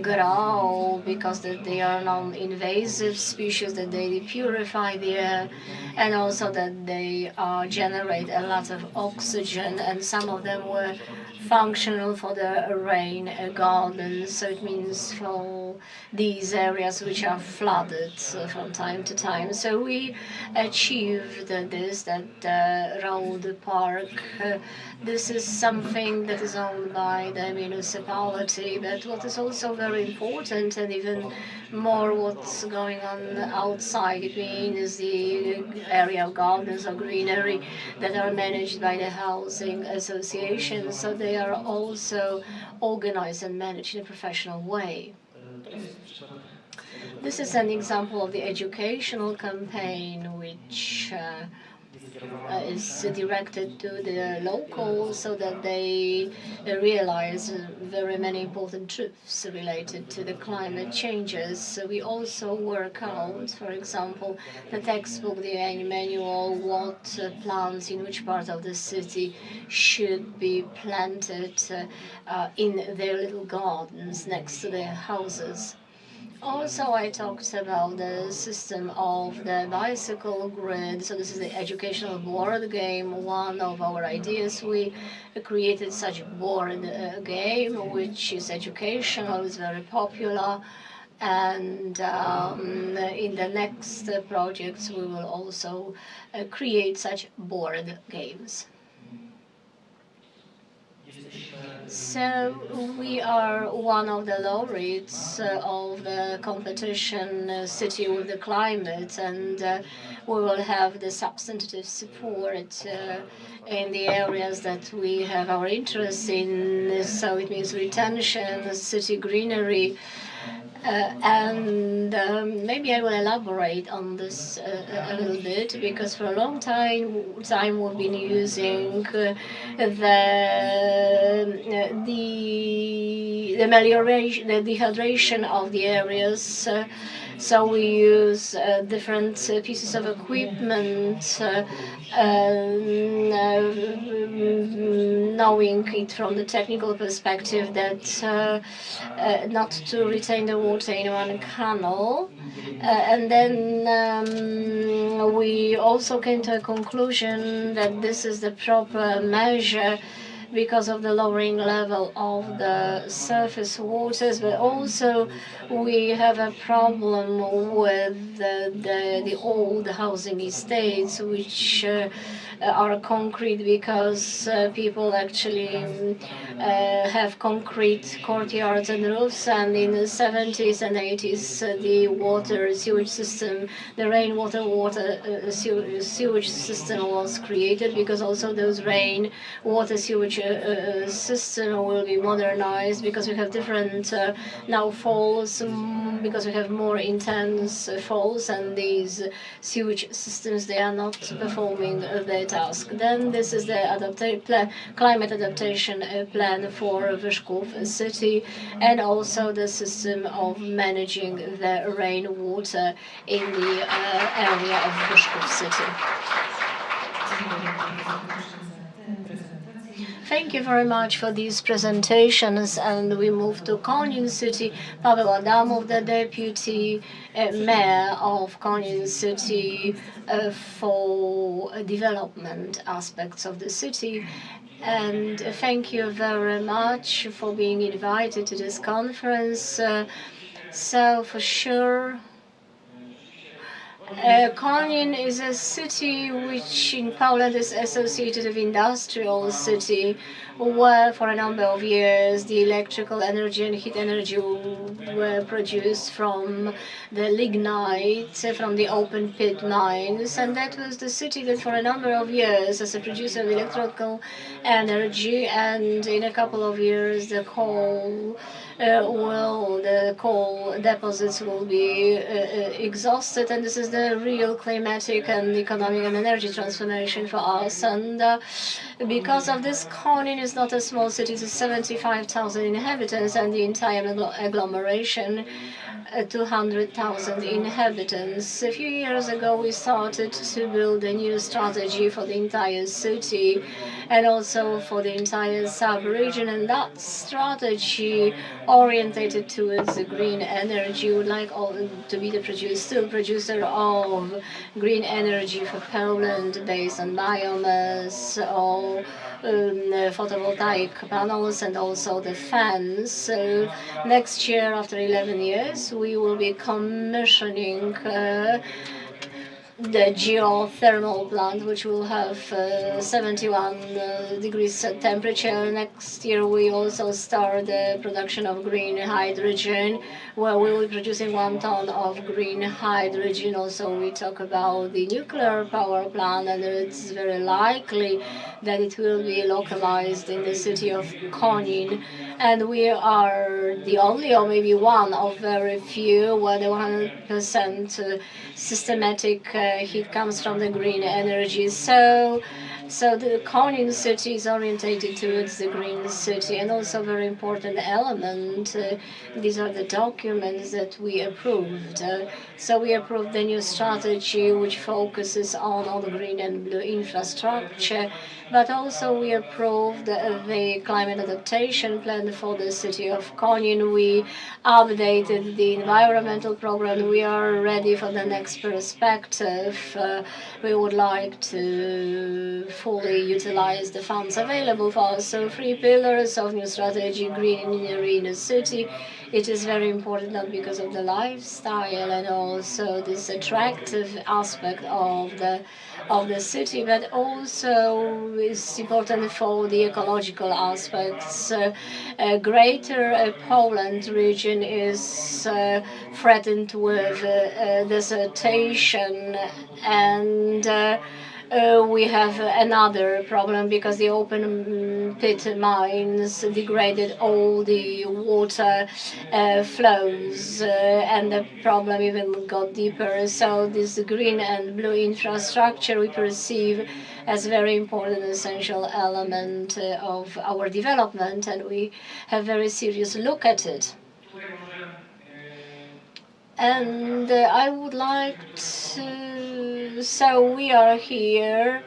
grow, because they are non-invasive species, that they purify the air, and also that they generate a lot of oxygen, and some of them were functional for the rain gardens. So it means for these areas which are flooded from time to time. So we achieved this, that road park. This is something that is owned by the municipality, but what is also very important, and even more what's going on outside, it means the area of gardens or greenery that are managed by the housing association. So they are also organized and managed in a professional way. This is an example of the educational campaign which is directed to the locals so that they realize very many important truths related to the climate changes. So we also work out, for example, the textbook, the ENG manual, what plants in which part of the city should be planted in their little gardens next to their houses. Also, I talked about the system of the bicycle grid. So this is the educational board game. One of our ideas, we created such a board game, which is educational, is very popular. And in the next projects, we will also create such board games. So we are one of the laureates of the competition City with the Climate, and we will have the substantive support in the areas that we have our interest in. So it means retention, city greenery, and maybe I will elaborate on this a little bit, because for a long time we've been using the amelioration, the dehydration of the areas. So we use different pieces of equipment, knowing it from the technical perspective that not to retain the water in one canal. And then we also came to a conclusion that this is the proper measure because of the lowering level of the surface waters, but also we have a problem with the old housing estates, which are concrete, because people actually have concrete courtyards and roofs, and in the 70s and 80s the water sewage system, the rainwater sewage system was created, because also those rainwater sewage system will be modernized, because we have different now falls, because we have more intense falls, and these sewage systems, they are not performing their task. Then this is the climate adaptation plan for Vyszków city, and also the system of managing the rainwater in the area of Vyszków city. Thank you very much for these presentations, and we move to Konin city. Paweł Adamov, the deputy mayor of Konin city for development aspects of the city. And thank you very much for being invited to this conference. So for sure, Konin is a city which in Poland is associated with industrial city, where for a number of years the electrical energy and heat energy were produced from the lignite, from the open pit mines. And that was the city that for a number of years, as a producer of electrical energy, and in a couple of years the coal deposits will be exhausted, and this is the a real climatic and economic and energy transformation for us. And because of this, Konin is not a small city, it's 75,000 inhabitants, and the entire agglomeration 200,000 inhabitants. A few years ago, we started to build a new strategy for the entire city and also for the entire sub-region, and that strategy orientated towards the green energy would like to be the producer of green energy for Poland based on biomass or photovoltaic panels and also the fans. So next year, after 11 years, we will be commissioning the geothermal plant, which will have 71 degrees temperature. Next year, we also start the production of green hydrogen, where we will be producing 1 ton of green hydrogen. Also, we talk about the nuclear power plant, and it's very likely that it will be localized in the city of Konin. And we are the only, or maybe one of very few, where the 100% systematic heat comes from the green energy. So the Konin city is orientated towards the green city, and also very important element. These are the documents that we approved. So we approved the new strategy, which focuses on all the green and blue infrastructure. But also we approved the climate adaptation plan for the city of Konin. We updated the environmental program. We are ready for the next perspective. We would like to fully utilize the funds available for us. So 3 pillars of new strategy: greenery in the city. It is very important not because of the lifestyle and also this attractive aspect of the city, but also is important for the ecological aspects. Greater Poland region is threatened with desertation, and we have another problem because the open pit mines degraded all the water flows, and the problem even got deeper. So this green and blue infrastructure we perceive as very important, essential element of our development, and we have very serious look at it. And I would like to, so we are here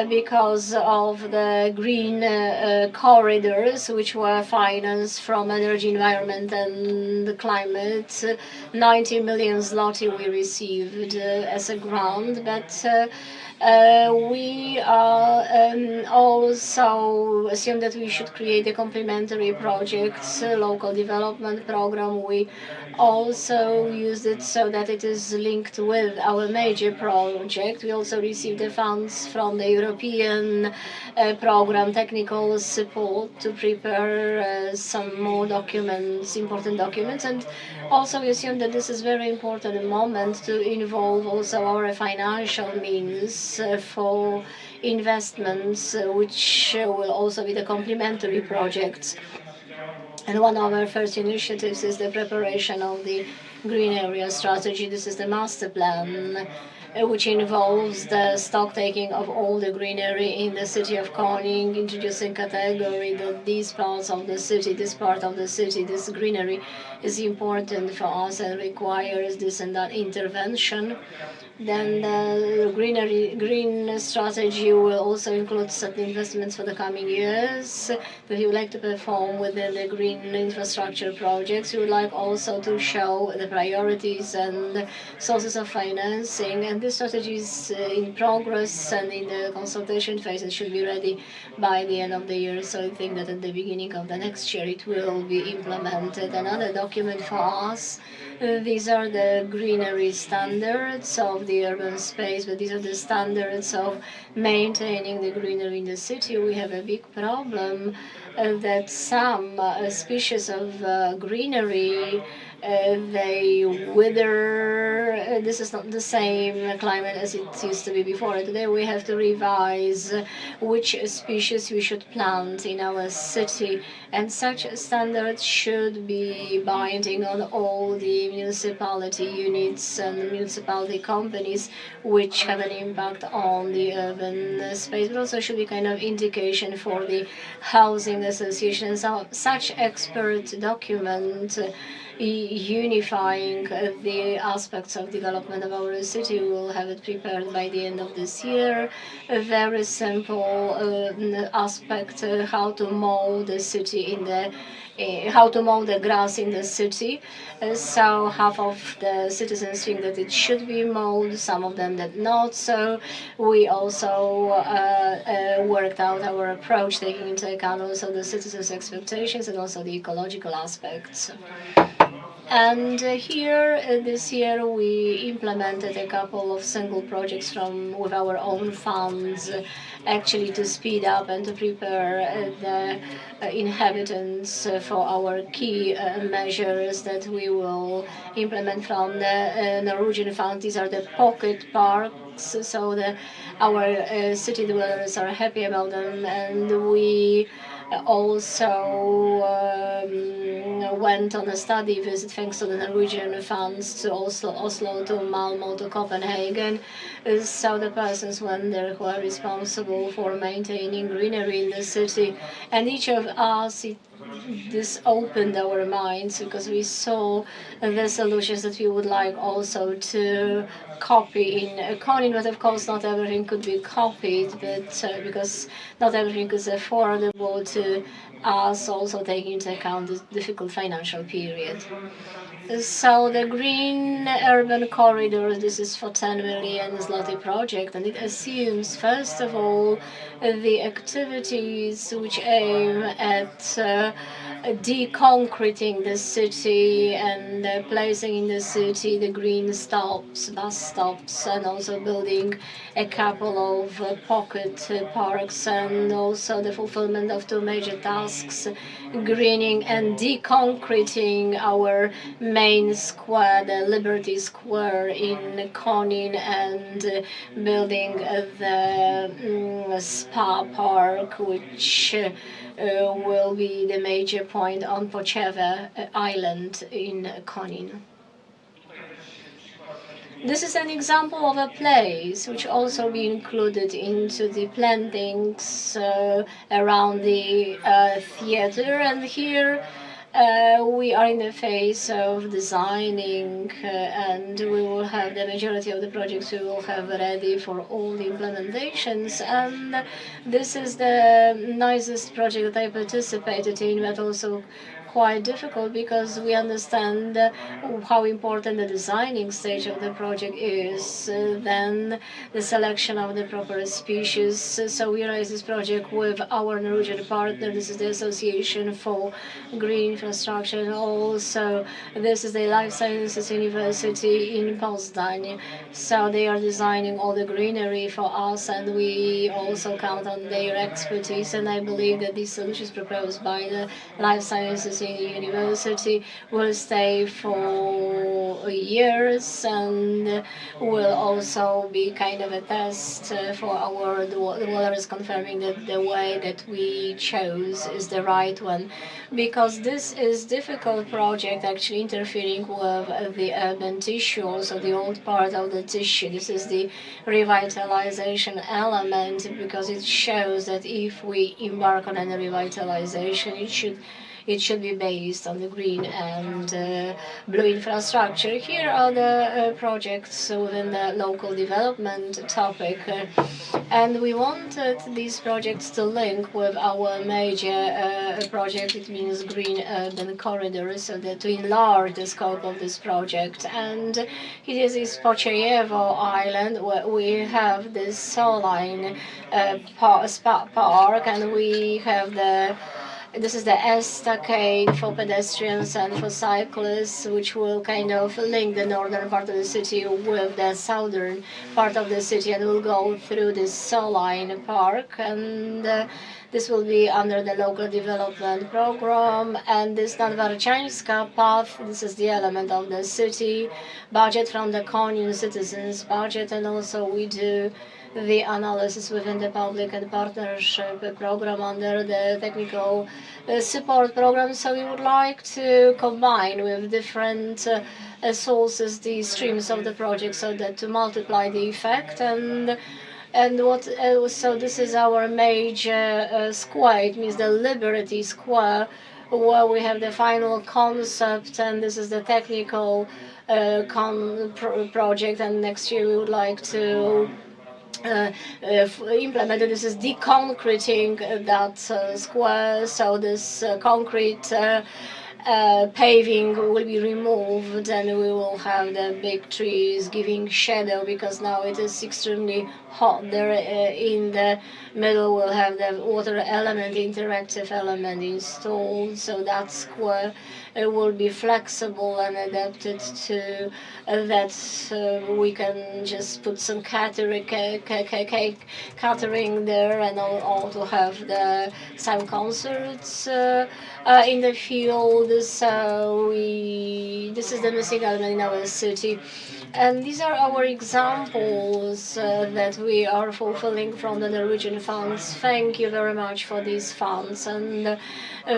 because of the green corridors, which were financed from energy, environment and the climate. 90 million zloty we received as a grant, but we also assume that we should create a complementary projects, local development program. We also used it so that it is linked with our major project. We also received the funds from the European program, technical support to prepare some more documents, important documents. And also we assume that this is very important moment to involve also our financial means for investments, which will also be the complementary projects. And one of our first initiatives is the preparation of the green area strategy. This is the master plan, which involves the stock taking of all the greenery in the city of Konin, introducing category that these parts of the city, this part of the city, this greenery is important for us and requires this and that intervention. Then the green strategy will also include certain investments for the coming years that we would like to perform within the green infrastructure projects. We would like also to show the priorities and sources of financing. And this strategy is in progress and in the consultation phase. It should be ready by the end of the year. So I think that at the beginning of the next year it will be implemented. Another document for us. These are the greenery standards of the urban space, but these are the standards of maintaining the greenery in the city. We have a big problem that some species of greenery they wither this is not the same climate as it used to be before. Today we have to revise which species we should plant in our city, and such standards should be binding on all the municipality units and municipality companies which have an impact on the urban space, but also should be kind of indication for the housing associations. So such expert document unifying the aspects of development of our city. We will have it prepared by the end of this year. A very simple aspect, how to mow the city in the how to mow the grass in the city. So half of the citizens think that it should be mowed, some of them that not. So we also worked out our approach, taking into account also the citizens' expectations and also the ecological aspects. And here, this year, we implemented a couple of single projects with our own funds, actually to speed up and to prepare the inhabitants for our key measures that we will implement from the Norwegian fund. These are the pocket parks, so our city dwellers are happy about them, and we also went on a study visit thanks to the Norwegian funds to Oslo, to Malmo, to Copenhagen. So the persons went there who are responsible for maintaining greenery in the city. And each of us, this opened our minds because we saw the solutions that we would like also to copy in Konin, but of course not everything could be copied, but because not everything is affordable to us, also taking into account the difficult financial period. So the Green Urban Corridor, this is for 10 million zloty project, and it assumes, first of all, the activities which aim at deconcreting the city and placing in the city the green stops, bus stops, and also building a couple of pocket parks, and also the fulfillment of two major tasks, greening and deconcreting our main square, the Liberty Square in Konin, and building the spa park, which will be the major point on Pocheve Island in Konin. This is an example of a place which also be included into the plantings around the theater, and here we are in the phase of designing, and we will have the majority of the projects we will have ready for all the implementations. And this is the nicest project that I participated in, but also quite difficult because we understand how important the designing stage of the project is, then the selection of the proper species. So we realized this project with our Norwegian partner. This is the Association for Green Infrastructure, and also this is the Life Sciences University in Poznań. So they are designing all the greenery for us, and we also count on their expertise. And I believe that these solutions proposed by the Life Sciences in the university will stay for years and will also be kind of a test for our dwellers, confirming that the way that we chose is the right one, because this is difficult project actually interfering with the urban tissue, also the old part of the tissue. This is the revitalization element, because it shows that if we embark on any revitalization, it should be based on the green and blue infrastructure. Here are the projects within the local development topic, and we wanted these projects to link with our major project. It means Green Urban Corridor, so that to enlarge the scope of this project. And it is Pochejevo Island, where we have this saline spa park, and we have the this is the estacade for pedestrians and for cyclists, which will kind of link the northern part of the city with the southern part of the city, and will go through this Soline Park. And this will be under the local development program. And this Nadvarchańska path, this is the element of the city budget from the Koniun citizens budget, and also we do the analysis within the public and partnership program under the technical support program. So we would like to combine with different sources the streams of the project, so that to multiply the effect. And what so this is our major square. It means the Liberty Square, where we have the final concept, and this is the technical project. And next year we would like to implemented. This is deconcreting that square, so this concrete paving will be removed, and we will have the big trees giving shadow, because now it is extremely hot there. In the middle we'll have the water element, interactive element installed, so that square will be flexible and adapted to that. We can just put some catering there, and also have some concerts in the field. So this is the missing element in our city. And these are our examples that we are fulfilling from the Norwegian funds. Thank you very much for these funds, and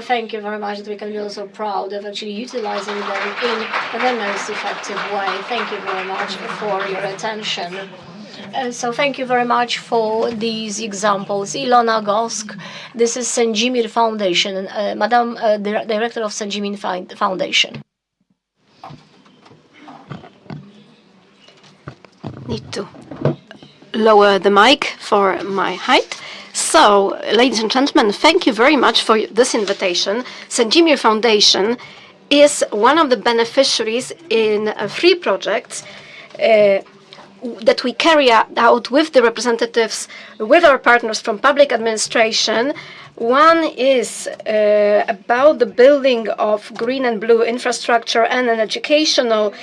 thank you very much that we can be also proud of actually utilizing them in the most effective way. Thank you very much for your attention. So thank you very much for these examples. Ilona Gosk, this is Sędzimir Foundation, Madam Director of Sędzimir Foundation. Need to lower the mic for my height. So, ladies and gentlemen, thank you very much for this invitation. Sędzimir Foundation is one of the beneficiaries in 3 projects that we carry out with the representatives, with our partners from public administration. One is about the building of green and blue infrastructure and an educational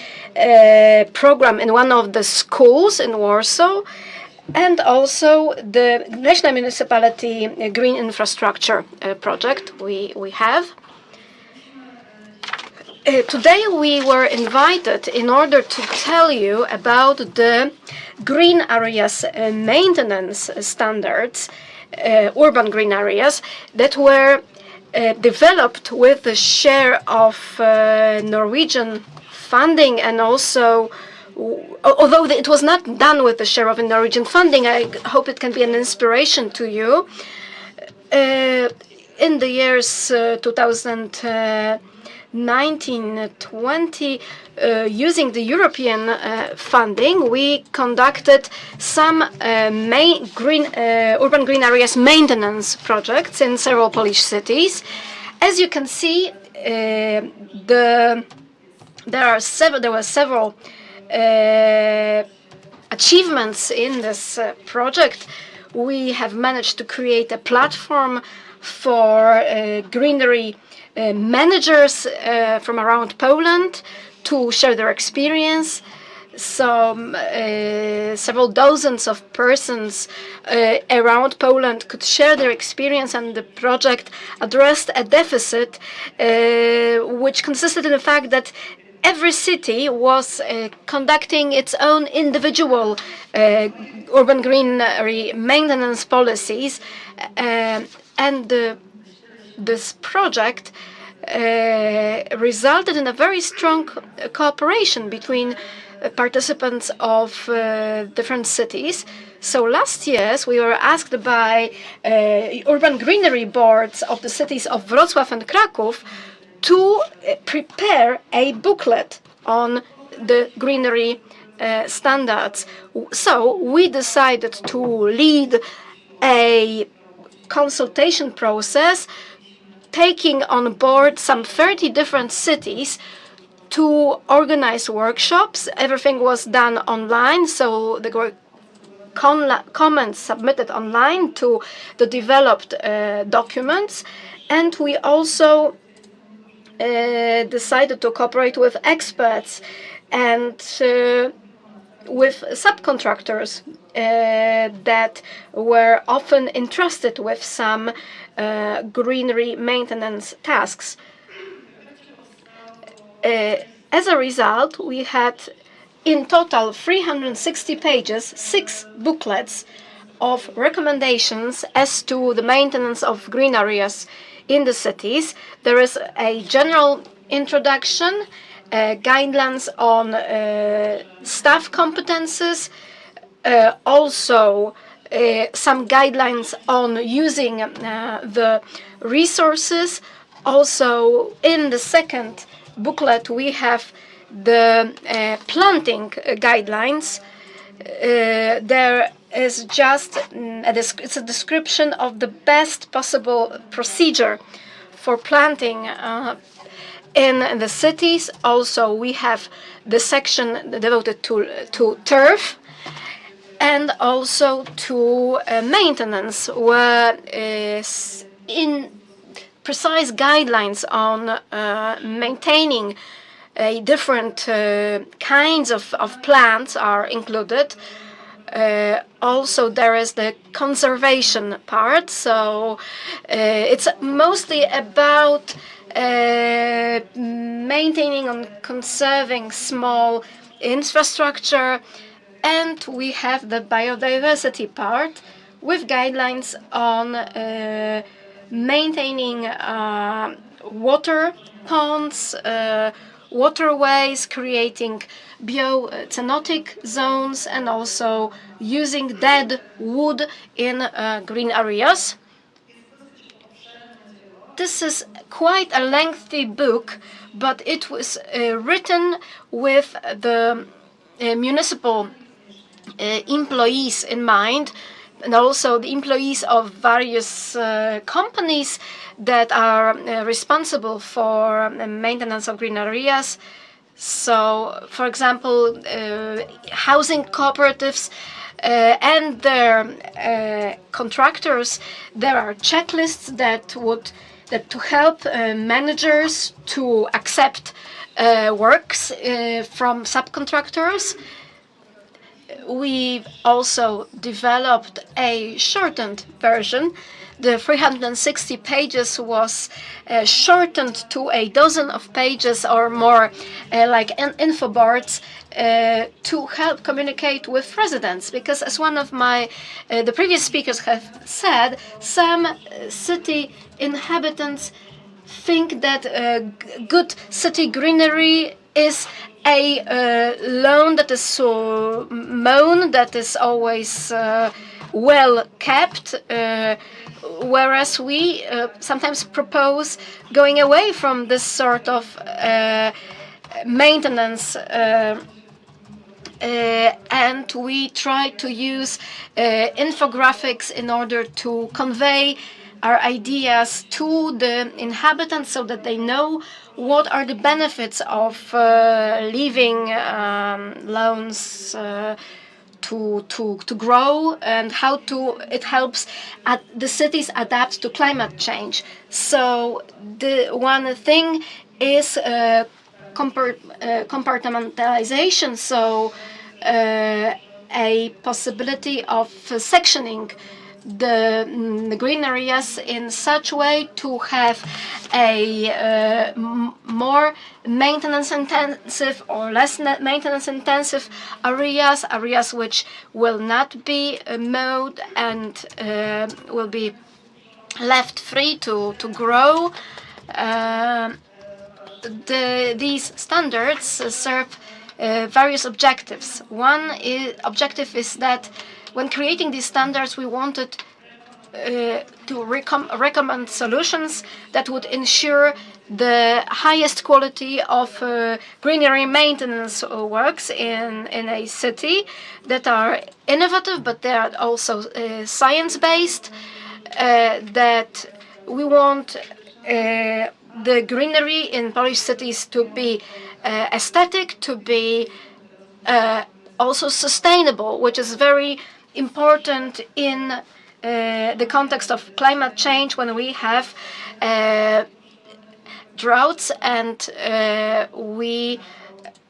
program in one of the schools in Warsaw, and also the National Municipality Green Infrastructure project we have. Today we were invited in order to tell you about the green areas maintenance standards, urban green areas that were developed with the share of Norwegian funding, and also, although it was not done with the share of Norwegian funding, I hope it can be an inspiration to you. In the years 2019-20, using the European funding, we conducted some urban green areas maintenance projects in several Polish cities. As you can see, there were several achievements in this project. We have managed to create a platform for greenery managers from around Poland to share their experience. Several dozens of persons around Poland could share their experience, and the project addressed a deficit which consisted in the fact that every city was conducting its own individual urban greenery maintenance policies, and this project resulted in a very strong cooperation between participants of different cities. So last year we were asked by urban greenery boards of the cities of Wrocław and Kraków to prepare a booklet on the greenery standards. So we decided to lead a consultation process, taking on board some 30 different cities to organize workshops. Everything was done online, so there were comments submitted online to the developed documents. And we also decided to cooperate with experts and with subcontractors that were often entrusted with some greenery maintenance tasks. As a result, we had in total 360 pages, 6 booklets of recommendations as to the maintenance of green areas in the cities. There is a general introduction, guidelines on staff competences, also some guidelines on using the resources. Also, in the second booklet, we have the planting guidelines. There is just it's a description of the best possible procedure for planting in the cities. Also, we have the section devoted to turf and also to maintenance, where in precise guidelines on maintaining different kinds of plants are included. Also, there is the conservation part, so it's mostly about maintaining and conserving small infrastructure. And we have the biodiversity part with guidelines on maintaining water ponds, waterways, creating biocenotic zones, and also using dead wood in green areas. This is quite a lengthy book, but it was written with the municipal employees in mind, and also the employees of various companies that are responsible for maintenance of green areas. So, for example, housing cooperatives and their contractors. There are checklists that to help managers to accept works from subcontractors. We've also developed a shortened version. The 360 pages was shortened to a dozen of pages or more, like info boards, to help communicate with residents. Because as one of the previous speakers have said, some city inhabitants think that good city greenery is a lawn that is so mown, that is always well kept, whereas we sometimes propose going away from this sort of maintenance, and we try to use infographics in order to convey our ideas to the inhabitants so that they know what are the benefits of leaving lawns to grow, and how it helps the cities adapt to climate change. So the one thing is compartmentalization, so a possibility of sectioning the green areas in such way to have a more maintenance intensive or less maintenance intensive areas which will not be mowed and will be left free to grow. These standards serve various objectives. One objective is that when creating these standards, we wanted to recommend solutions that would ensure the highest quality of greenery maintenance works in a city, that are innovative, but they are also science-based, that we want the greenery in Polish cities to be aesthetic, to be also sustainable, which is very important in the context of climate change when we have droughts and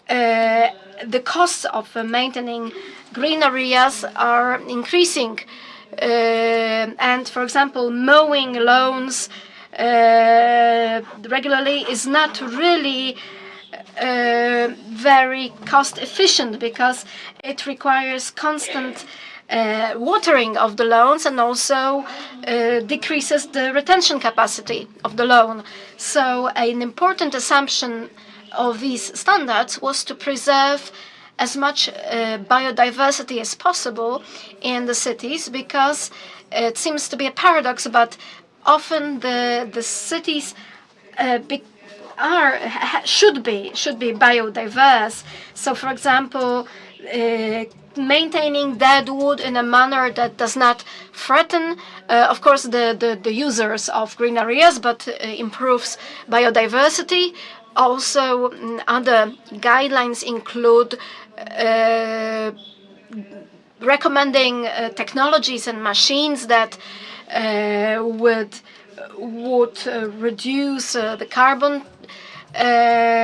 the costs of maintaining green areas are increasing. And for example, mowing lawns regularly is not really very cost efficient because it requires constant watering of the lawns and also decreases the retention capacity of the lawn. So an important assumption of these standards was to preserve as much biodiversity as possible in the cities, because it seems to be a paradox, but often the cities should be biodiverse. So, for example, maintaining dead wood in a manner that does not threaten, of course, the users of green areas, but improves biodiversity. Also, other guidelines include recommending technologies and machines that would reduce the carbon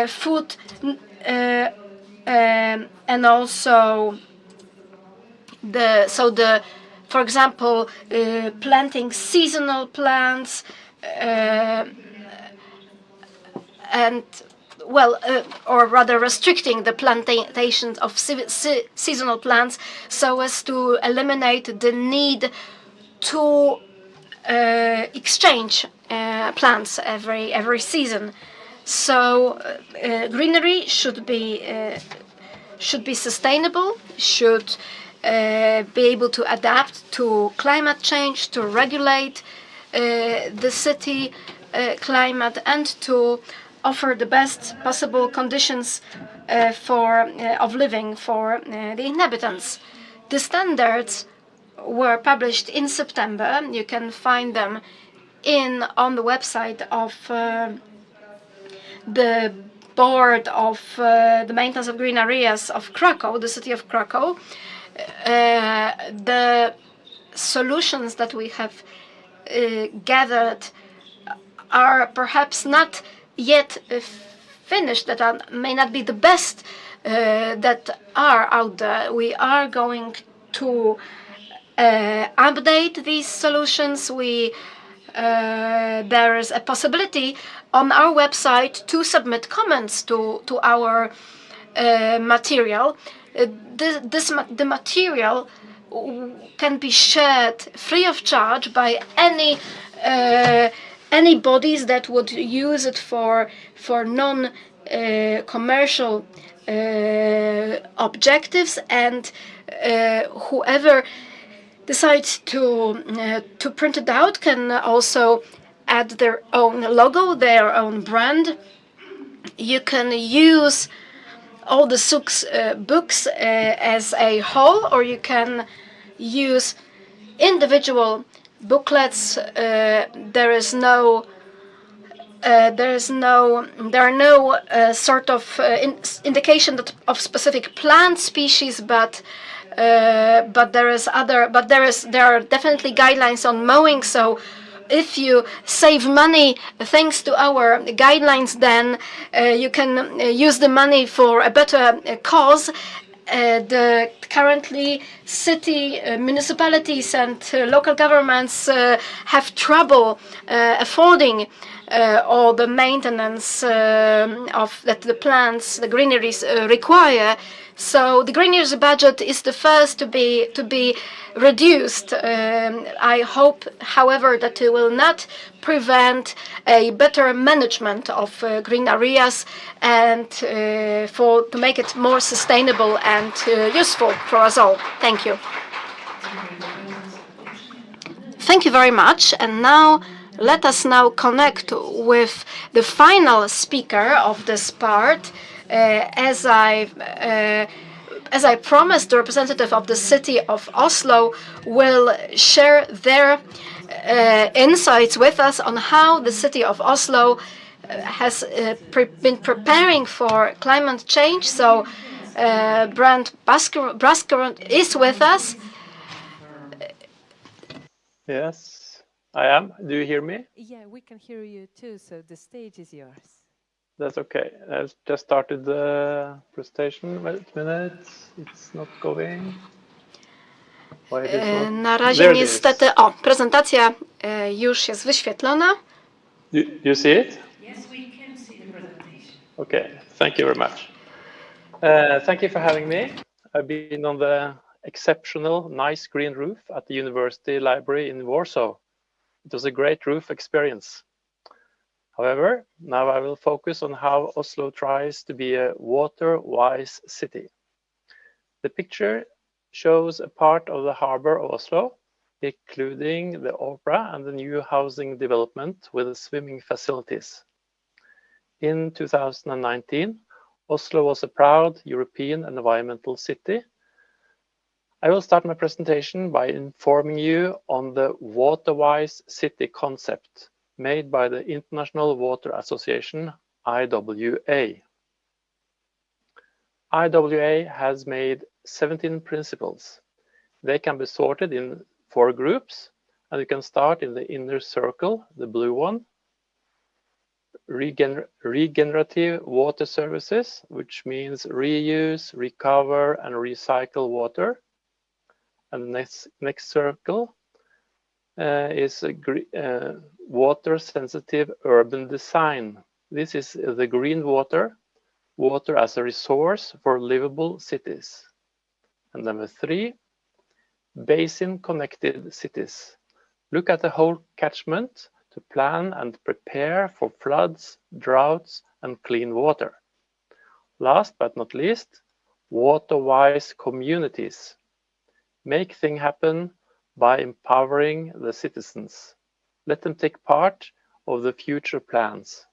foot, and also for example, planting seasonal plants, and or rather restricting the plantation of seasonal plants so as to eliminate the need to exchange plants every season. So greenery should be sustainable, should be able to adapt to climate change, to regulate the city climate, and to offer the best possible conditions of living for the inhabitants. The standards were published in September. You can find them on the website of the board of the maintenance of green areas of Krakow, the city of Krakow. The solutions that we have gathered are perhaps not yet finished, that may not be the best that are out there. We are going to update these solutions. There is a possibility on our website to submit comments to our material. The material can be shared free of charge by any bodies that would use it for non-commercial objectives, and whoever decides to print it out can also add their own logo, their own brand. You can use all the books as a whole, or you can use individual booklets. There are no sort of indication of specific plant species, but there are definitely guidelines on mowing. So if you save money thanks to our guidelines, then you can use the money for a better cause. The currently city municipalities and local governments have trouble affording all the maintenance that the plants, the greeneries require. So the greeneries budget is the first to be reduced. I hope, however, that it will not prevent a better management of green areas and to make it more sustainable and useful for us all. Thank you. Thank you very much. And now let us connect with the final speaker of this part. As I promised, the representative of the city of Oslo will share their insights with us on how the city of Oslo has been preparing for climate change. So Brand Brasker is with us. Yes, I am. Do you hear me? Yeah, we can hear you too, so the stage is yours. That's okay. I've just started the presentation. Wait a minute. It's not going. Why it is not? Na razie There it niestety, is. o, prezentacja już jest wyświetlona. You see it? Yes, we can see the presentation. Okay, thank you very much. Thank you for having me. I've been on the exceptional, nice green roof at the University Library in Warsaw. It was a great roof experience. However, now I will focus on how Oslo tries to be a water-wise city. The picture shows a part of the harbor of Oslo, including the opera and the new housing development with swimming facilities. In 2019, Oslo was a proud European environmental city. I will start my presentation by informing you on the water-wise city concept made by the International Water Association, IWA. IWA has made 17 principles. They can be sorted in 4 groups, and you can start in the inner circle, the blue one. Regenerative water services, which means reuse, recover, and recycle water. And the next circle is water-sensitive urban design. This is the green water, water as a resource for livable cities. And number 3, basin-connected cities. Look at the whole catchment to plan and prepare for floods, droughts, and clean water. Last but not least, water-wise communities. Make things happen by empowering the citizens. Let them take part of the future plans.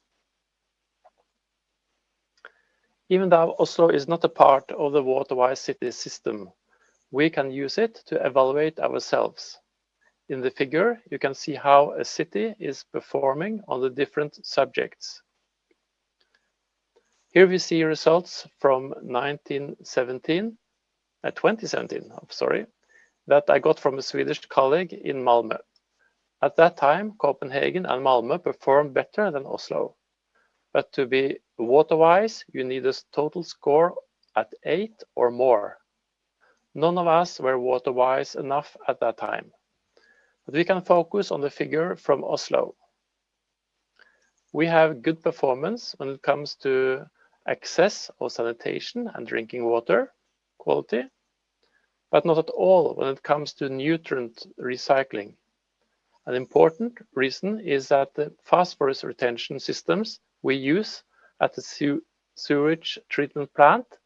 Even though Oslo is not a part of the water-wise city system, we can use it to evaluate ourselves. In the figure, you can see how a city is performing on the different subjects. Here we see results from 2017, that I got from a Swedish colleague in Malmö. At that time, Copenhagen and Malmö performed better than Oslo. But to be water-wise, you need a total score at 8 or more. None of us were water-wise enough at that time. But we can focus on the figure from Oslo. We have good performance when it comes to access of sanitation and drinking water quality, but not at all when it comes to nutrient recycling. An important reason is that the phosphorus retention systems we use at the sewage treatment plant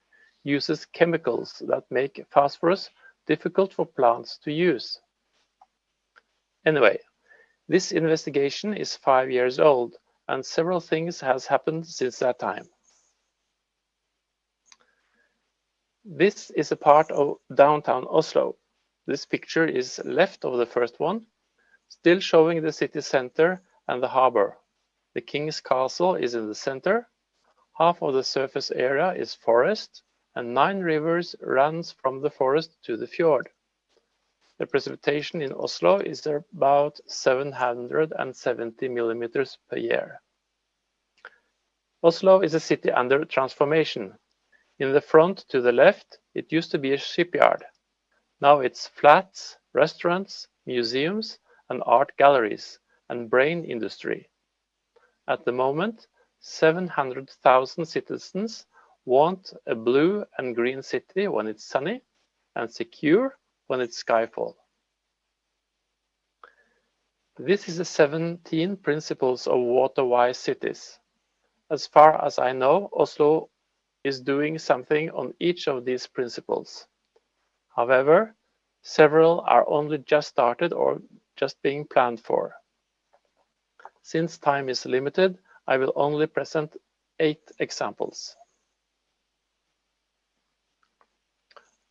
uses chemicals that make phosphorus difficult for plants to use. Anyway, this investigation is 5 years old, and several things has happened since that time. This is a part of downtown Oslo. This picture is left of the first one, still showing the city center and the harbor. The King's Castle is in the center. Half of the surface area is forest, and 9 rivers runs from the forest to the fjord. The precipitation in Oslo is about 770 millimeters per year. Oslo is a city under transformation. In the front to the left, it used to be a shipyard. Now it's flats, restaurants, museums, and art galleries, and brain industry. At the moment, 700,000 citizens want a blue and green city when it's sunny, and secure when it's skyfall. This is the 17 principles of water-wise cities. As far as I know, Oslo is doing something on each of these principles. However, several are only just started or just being planned for. Since time is limited, I will only present 8 examples.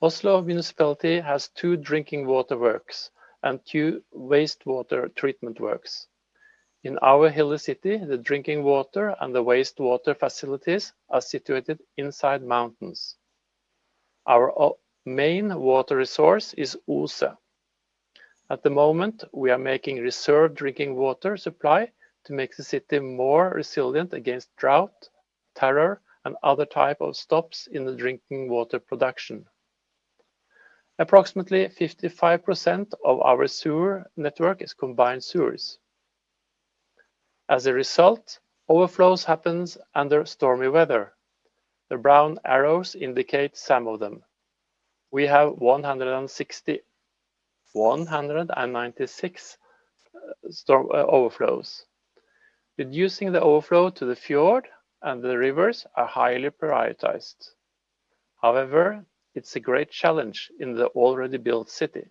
Oslo municipality has 2 drinking water works and 2 wastewater treatment works. In our hilly city, the drinking water and the wastewater facilities are situated inside mountains. Our main water resource is Ose. At the moment, we are making reserved drinking water supply to make the city more resilient against drought, terror, and other type of stops in the drinking water production. Approximately 55% of our sewer network is combined sewers. As a result, overflows happens under stormy weather. The brown arrows indicate some of them. We have 196 overflows. Reducing the overflow to the fjord and the rivers are highly prioritized. However, it's a great challenge in the already built city,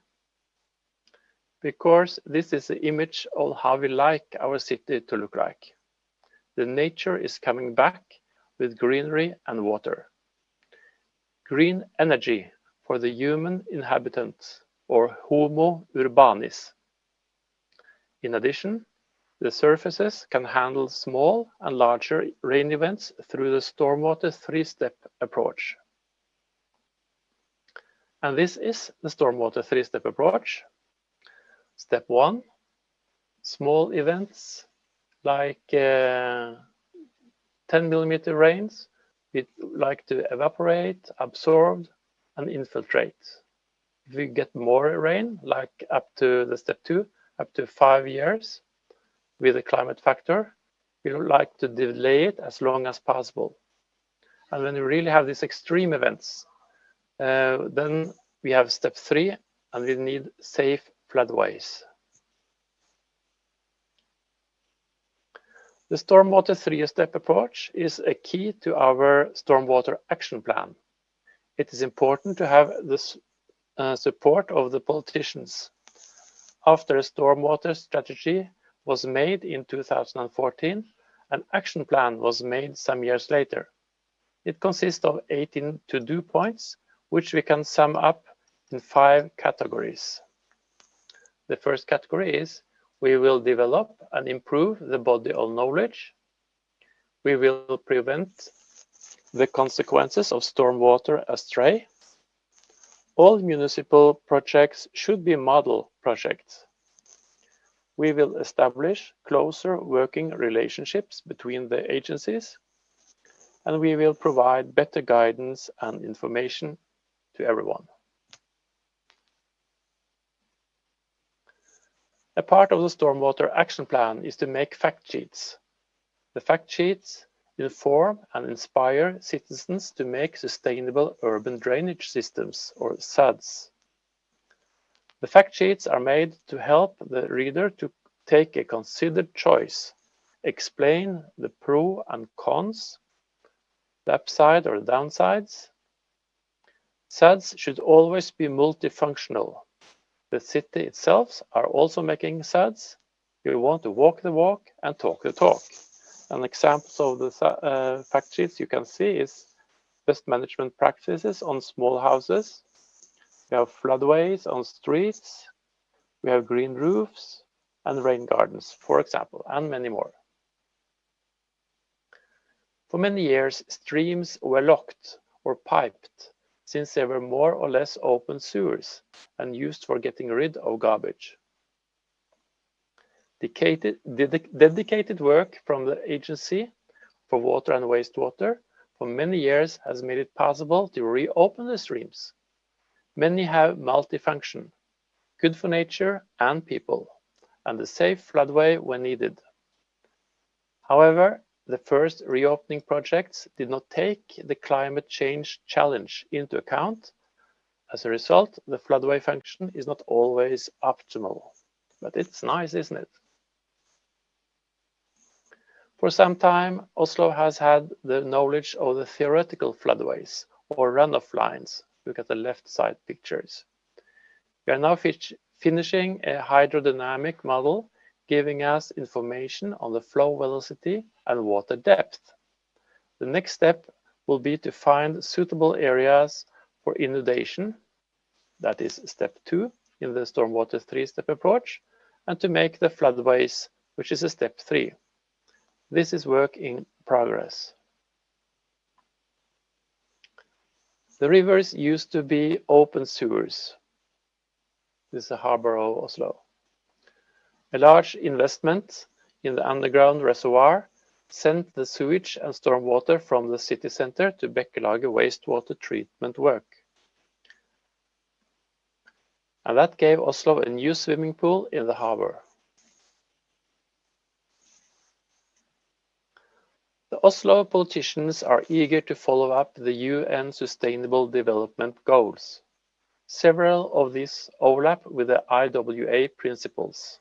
because this is the image of how we like our city to look like. The nature is coming back with greenery and water. Green energy for the human inhabitants, or Homo urbanis. In addition, the surfaces can handle small and larger rain events through the stormwater three-step approach. And this is the stormwater three-step approach. Step 1, small events like 10 millimeter rains, we like to evaporate, absorb, and infiltrate. If we get more rain, like up to the step 2, up to 5 years, with a climate factor, we would like to delay it as long as possible. And when we really have these extreme events, then we have step 3, and we need safe floodways. The stormwater three-step approach is a key to our stormwater action plan. It is important to have the support of the politicians. After a stormwater strategy was made in 2014, an action plan was made some years later. It consists of 18 to-do points, which we can sum up in 5 categories. The first category is we will develop and improve the body of knowledge. We will prevent the consequences of stormwater astray. All municipal projects should be model projects. We will establish closer working relationships between the agencies, and we will provide better guidance and information to everyone. A part of the stormwater action plan is to make fact sheets. The fact sheets inform and inspire citizens to make sustainable urban drainage systems, or SUDs. The fact sheets are made to help the reader to take a considered choice, explain the pros and cons, the upside or downsides. SUDs should always be multifunctional. The city itself are also making SUDs. We want to walk the walk and talk the talk. And examples of the fact sheets you can see is best management practices on small houses. We have floodways on streets. We have green roofs and rain gardens, for example, and many more. For many years, streams were locked or piped, since they were more or less open sewers and used for getting rid of garbage. Dedicated work from the Agency for Water and Wastewater for many years has made it possible to reopen the streams. Many have multifunction, good for nature and people, and a safe floodway when needed. However, the first reopening projects did not take the climate change challenge into account. As a result, the floodway function is not always optimal. But it's nice, isn't it? For some time, Oslo has had the knowledge of the theoretical floodways, or runoff lines. Look at the left side pictures. We are now finishing a hydrodynamic model, giving us information on the flow velocity and water depth. The next step will be to find suitable areas for inundation, that is step 2 in the stormwater three-step approach, and to make the floodways, which is a step 3. This is work in progress. The rivers used to be open sewers. This is the harbor of Oslo. A large investment in the underground reservoir sent the sewage and stormwater from the city center to Bekkelaget wastewater treatment work. And that gave Oslo a new swimming pool in the harbor. The Oslo politicians are eager to follow up the UN Sustainable Development Goals. Several of these overlap with the IWA principles.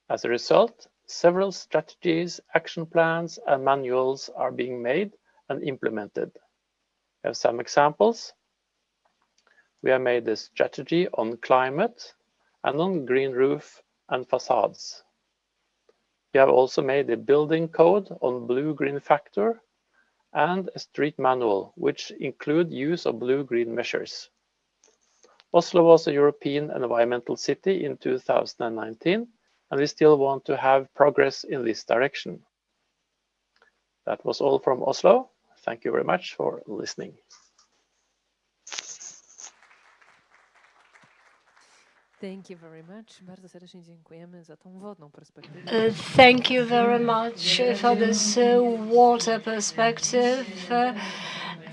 As a result, several strategies, action plans, and manuals are being made and implemented. We have some examples. We have made a strategy on climate and on green roof and facades. We have also made a building code on blue-green factor and a street manual, which include use of blue-green measures. Oslo was a European environmental city in 2019, and we still want to have progress in this direction. That was all from Oslo. Thank you very much for listening. Thank you very much. Bardzo serdecznie dziękujemy za tą wodną perspektywę. Thank you very much for this water perspective.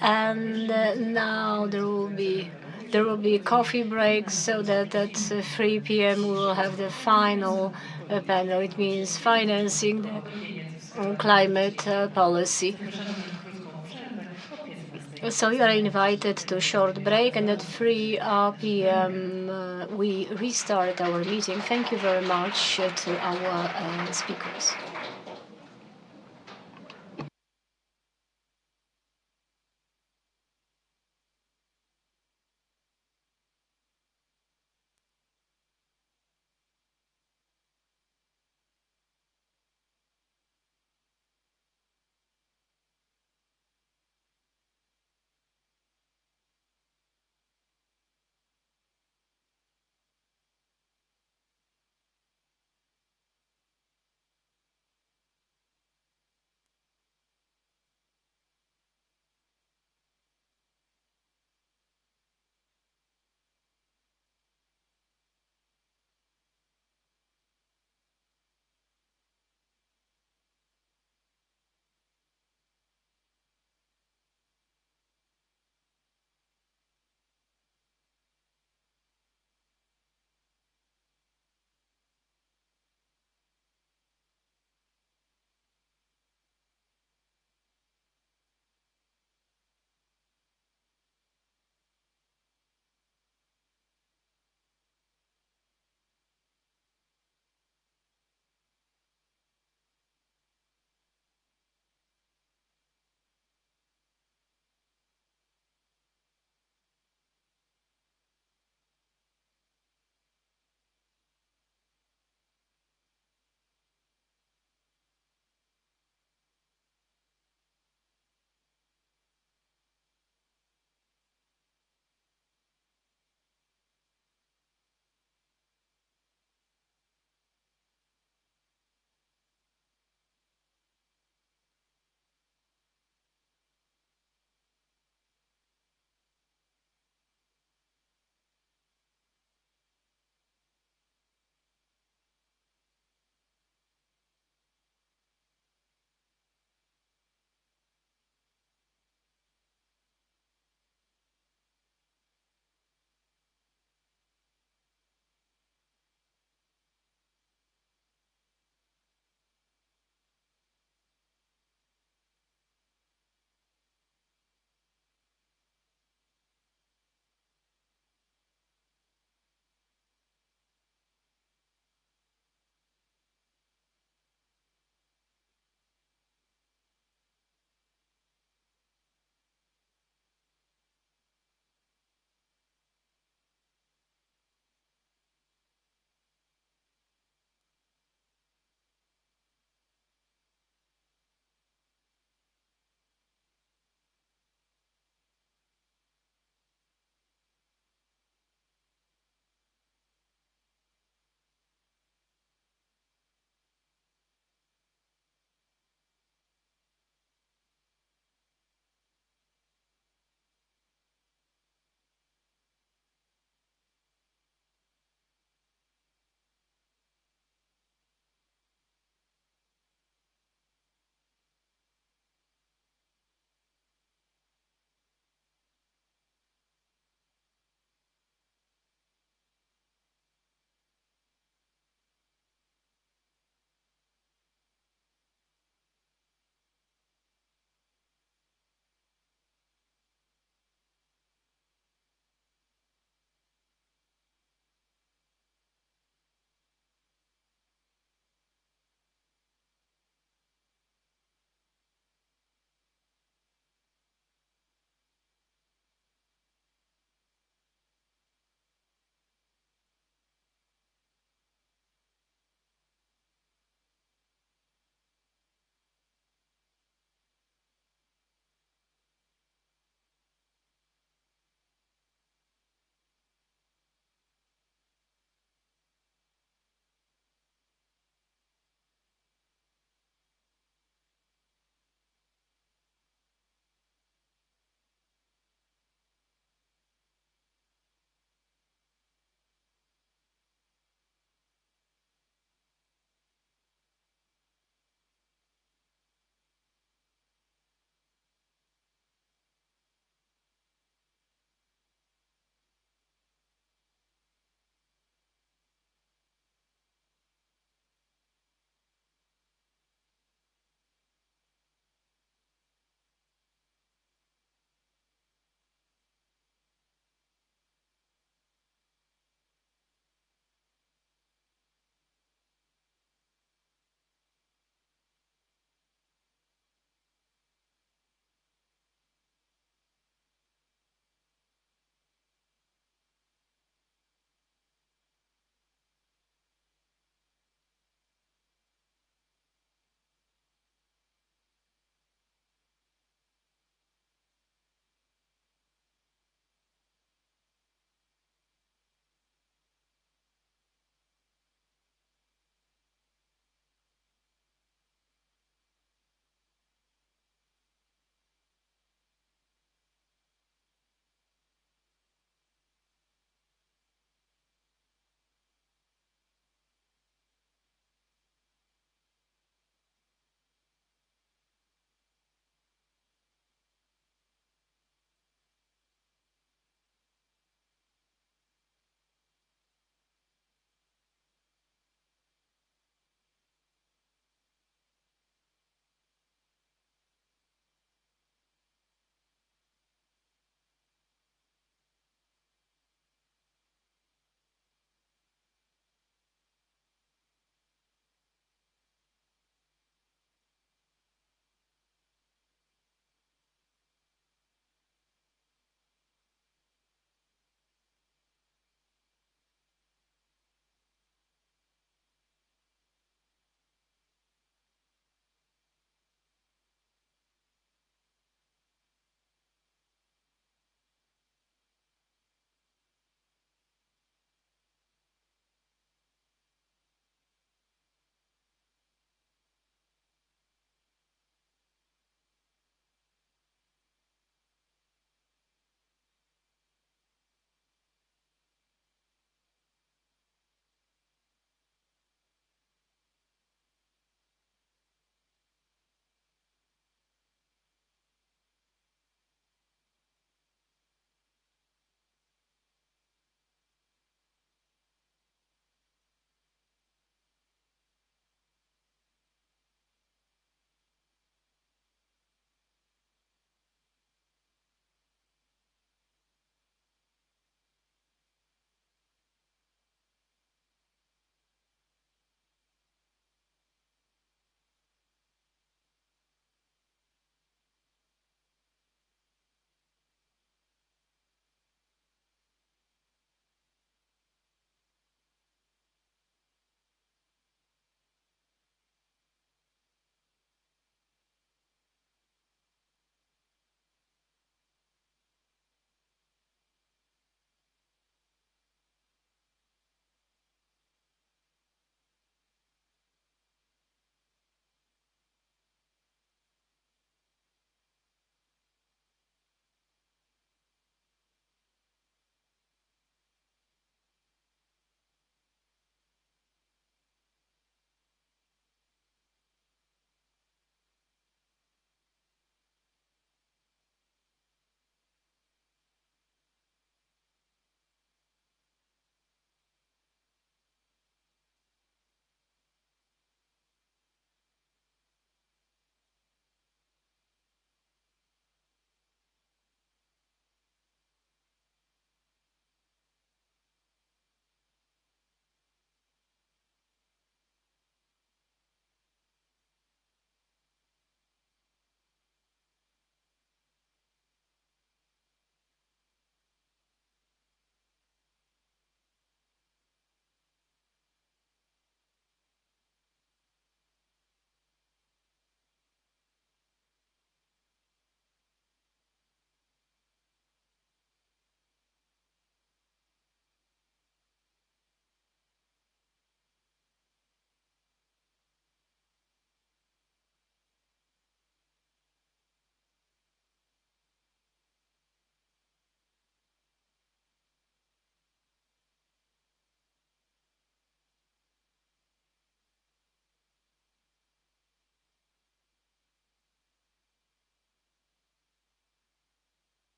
And now there will be a coffee break so that at 3 p.m. we will have the final panel. It means financing the climate policy. So you are invited to a short break, and at 3 p.m. We restart our meeting. Thank you very much to our speakers.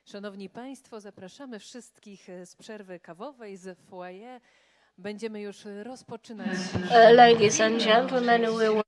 Szanowni Państwo, zapraszamy wszystkich z przerwy kawowej, z foyer. Będziemy już rozpoczynać. Ladies and gentlemen, we will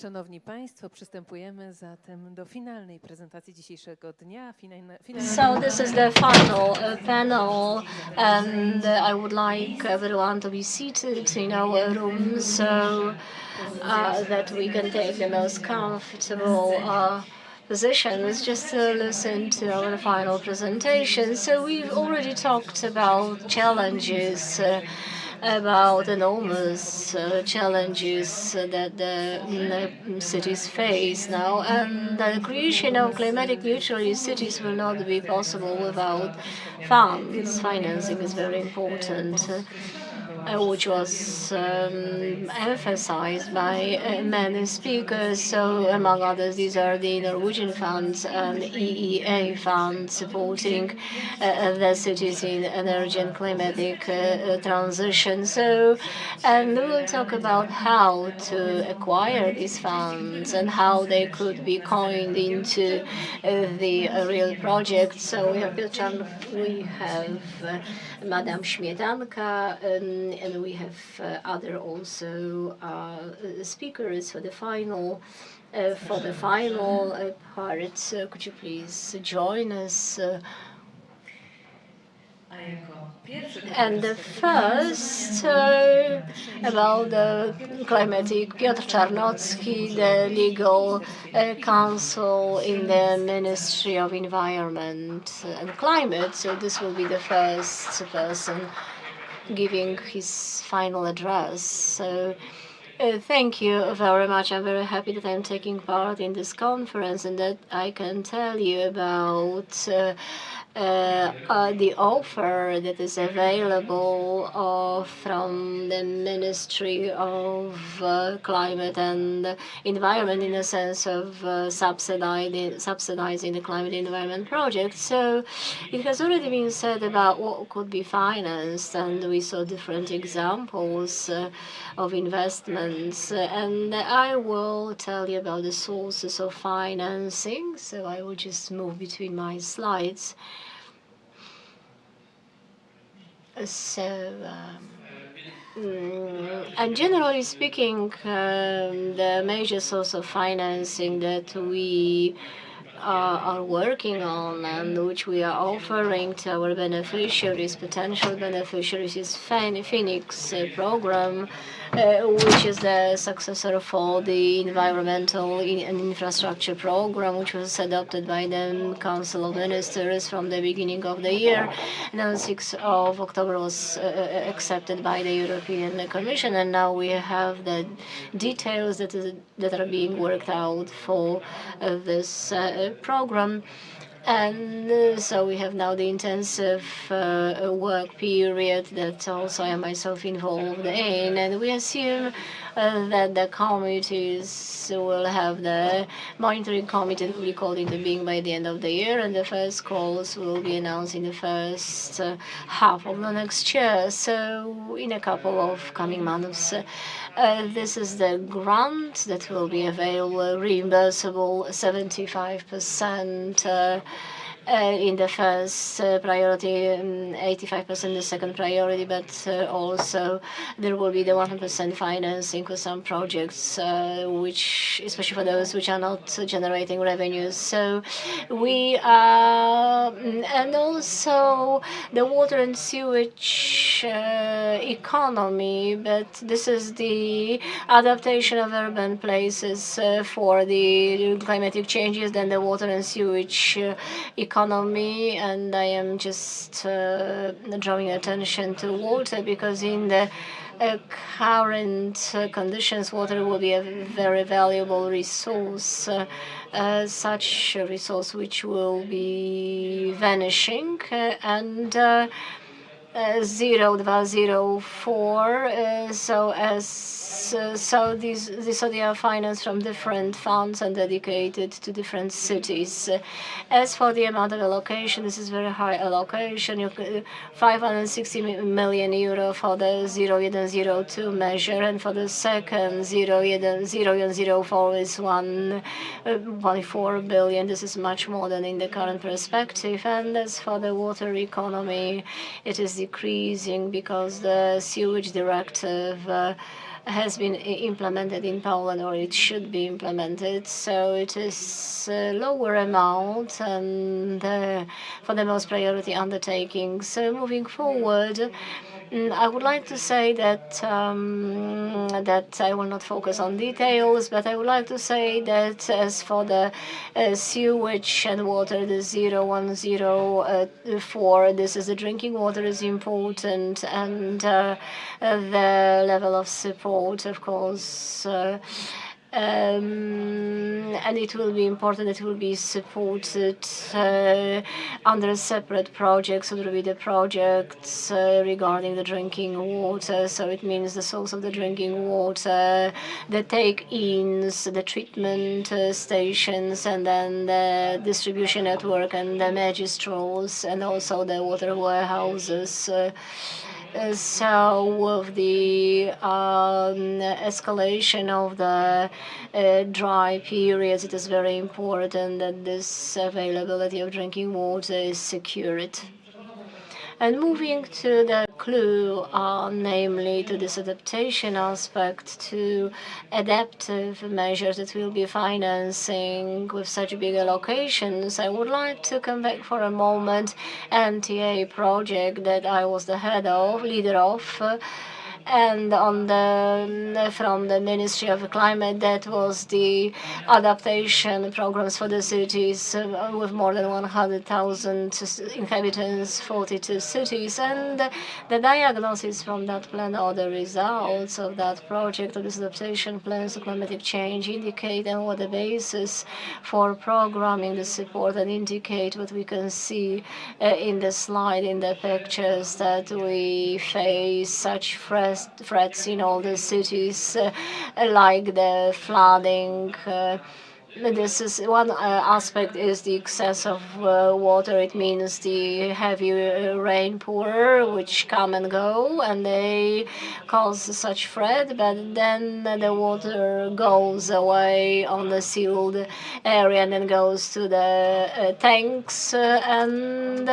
Szanowni Państwo, przystępujemy zatem do finalnej prezentacji dzisiejszego dnia. So this is the final panel, and I would like everyone to be seated in our room so that we can take the most comfortable positions just to listen to our final presentation. So we've already talked about challenges, about enormous challenges that the cities face now, and the creation of climatic neutral cities will not be possible without funds. Financing is very important, which was emphasized by many speakers. So, among others, these are the Norwegian funds and EEA funds supporting the cities in energy and climatic transition. So, and we will talk about how to acquire these funds and how they could be coined into the real project. So we have Madam Śmietanka, and we have other also speakers for the final part. Could you please join us? And the first about the climatic, Piotr Czarnocki, the legal counsel in the Ministry of Environment and Climate. So this will be the first person giving his final address. So thank you very much. I'm very happy that I'm taking part in this conference and that I can tell you about the offer that is available from the Ministry of Climate and Environment in the sense of subsidizing the climate environment project. So it has already been said about what could be financed, and we saw different examples of investments, and I will tell you about the sources of financing. So I will just move between my slides. And generally speaking, the major source of financing that we are working on and which we are offering to our beneficiaries, potential beneficiaries, is Phoenix program, which is the successor for the environmental and infrastructure program, which was adopted by the Council of Ministers from the beginning of the year. And on 6th of October was accepted by the European Commission, and now we have the details that are being worked out for this program. And so we have now the intensive work period that also I am myself involved in, and we assume that the committees will have the monitoring committee that will be called into being by the end of the year, and the first calls will be announced in the first half of the next year, so in a couple of coming months. This is the grant that will be available, reimbursable 75% in the first priority, 85% the second priority, but also there will be the 100% financing for some projects, which, especially for those which are not generating revenues. So we and also the water and sewage economy, but this is the adaptation of urban places for the climatic changes, then the water and sewage economy, and I am just drawing attention to water because in the current conditions, water will be a very valuable resource, such a resource which will be vanishing, and 0.04. So they are financed from different funds and dedicated to different cities. As for the amount of allocation, this is very high allocation. 560 million euro for the 0102 measure, and for the second 0104 is 1.4 billion. This is much more than in the current perspective. And as for the water economy, it is decreasing because the sewage directive has been implemented in Poland, or it should be implemented. So it is a lower amount and for the most priority undertakings. So moving forward, I would like to say that that I will not focus on details, but I would like to say that as for the sewage and water, the 0104, this is the drinking water is important, and the level of support, of course. And it will be important, it will be supported under separate projects. So there will be the projects regarding the drinking water, so it means the source of the drinking water, the take-ins, the treatment stations, and then the distribution network and the magistrals, and also the water warehouses. So with the escalation of the dry periods, it is very important that this availability of drinking water is secured. And moving to the clue, namely to this adaptation aspect, to adaptive measures that will be financing with such big allocations, I would like to come back for a moment. NTA project that I was the leader of, and on the from the Ministry of Climate, that was the adaptation programs for the cities with more than 100,000 inhabitants, 42 cities, and the diagnosis from that plan, or the results of that project, of this adaptation plans to climatic change, indicate and what the basis for programming the support, and indicate what we can see in the slide, in the pictures, that we face such threats in all the cities, like the flooding. This is one aspect, is the excess of water. It means the heavy rainpour which come and go, and they cause such threat. But then the water goes away on the sealed area and then goes to the tanks, and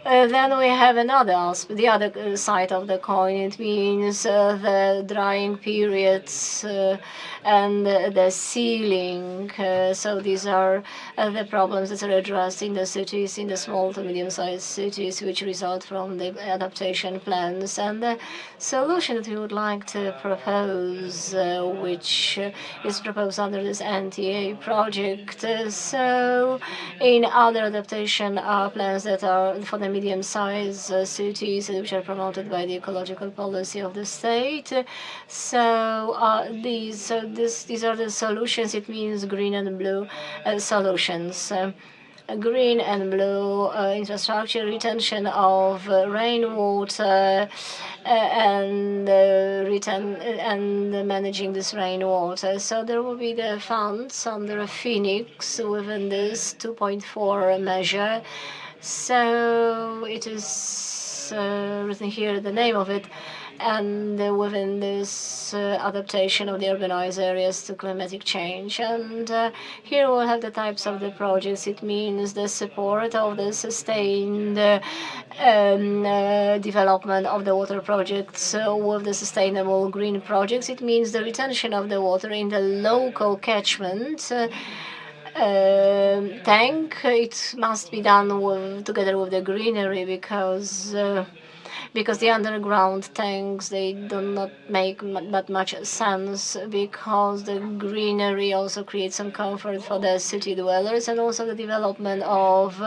Then we have another aspect, the other side of the coin. It means the drying periods and the sealing. So these are the problems that are addressed in the cities, in the small to medium-sized cities, which result from the adaptation plans. And the solution that we would like to propose, which is proposed under this NTA project. So in other adaptation plans that are for the medium-sized cities, which are promoted by the ecological policy of the state. So these are the solutions. It means green and blue solutions. Green and blue infrastructure, retention of rainwater, and managing this rainwater. So there will be the funds under Phoenix within this 2.4 measure. So it is written here, the name of it, and within this adaptation of the urbanized areas to climatic change. And here we'll have the types of the projects. It means the support of the sustained development of the water projects with the sustainable green projects. It means the retention of the water in the local catchment tank. It must be done together with the greenery, because the underground tanks, they do not make that much sense, because the greenery also creates some comfort for the city dwellers, and also the development of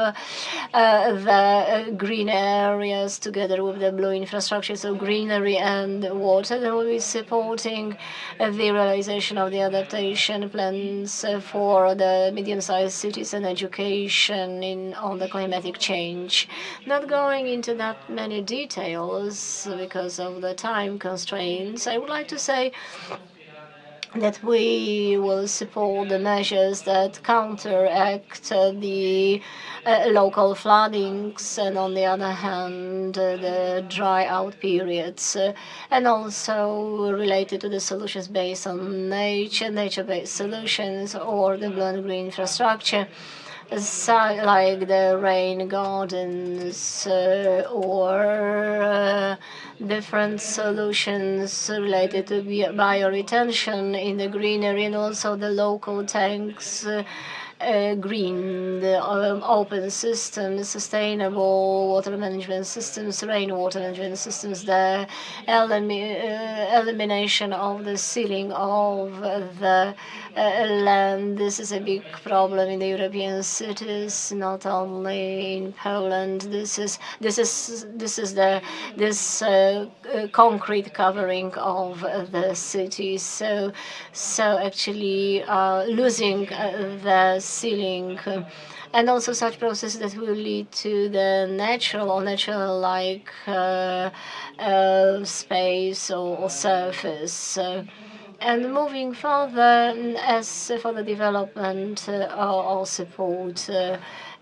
the green areas together with the blue infrastructure. So greenery and water, that will be supporting the realization of the adaptation plans for the medium-sized cities and education on the climatic change. Not going into that many details because of the time constraints, I would like to say that we will support the measures that counteract the local floodings, and on the other hand, the dry out periods, and also related to the solutions based on nature-based solutions, or the blue and green infrastructure, like the rain gardens or different solutions related to bioretention in the greenery, and also the local tanks, green, the open systems, sustainable water management systems, rainwater management systems, the elimination of the sealing of the land. This is a big problem in the European cities, not only in Poland. This concrete covering of the cities. So actually losing the ceiling, and also such processes that will lead to the natural-like space or surface. And moving further, as for the development or support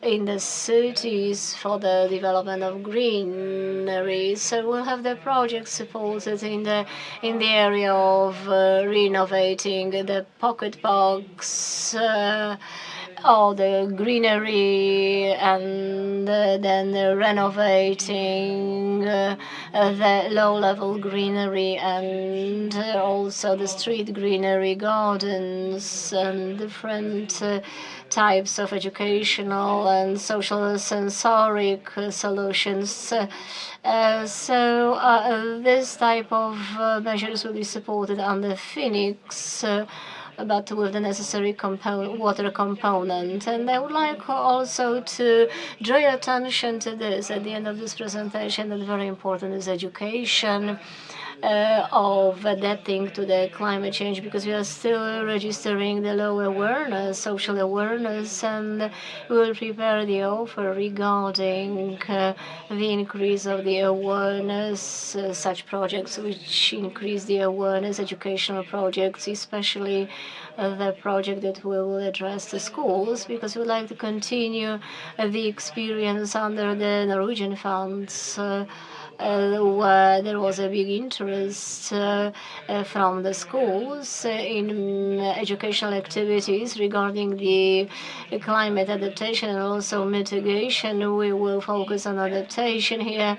in the cities for the development of greenery, so we'll have the project supported in the area of renovating the pocket parks, all the greenery, and then renovating the low-level greenery, and also the street greenery, gardens, and different types of educational and social sensoric solutions. This type of measures will be supported under Phoenix, but with the necessary water component. And I would like also to draw your attention to this at the end of this presentation, that very important is education of adapting to the climate change, because we are still registering the low awareness, social awareness, and we will prepare the offer regarding the increase of the awareness, such projects which increase the awareness, educational projects, especially the project that we will address the schools, because we would like to continue the experience under the Norwegian funds, where there was a big interest interest from the schools in educational activities regarding the climate adaptation and also mitigation. We will focus on adaptation here.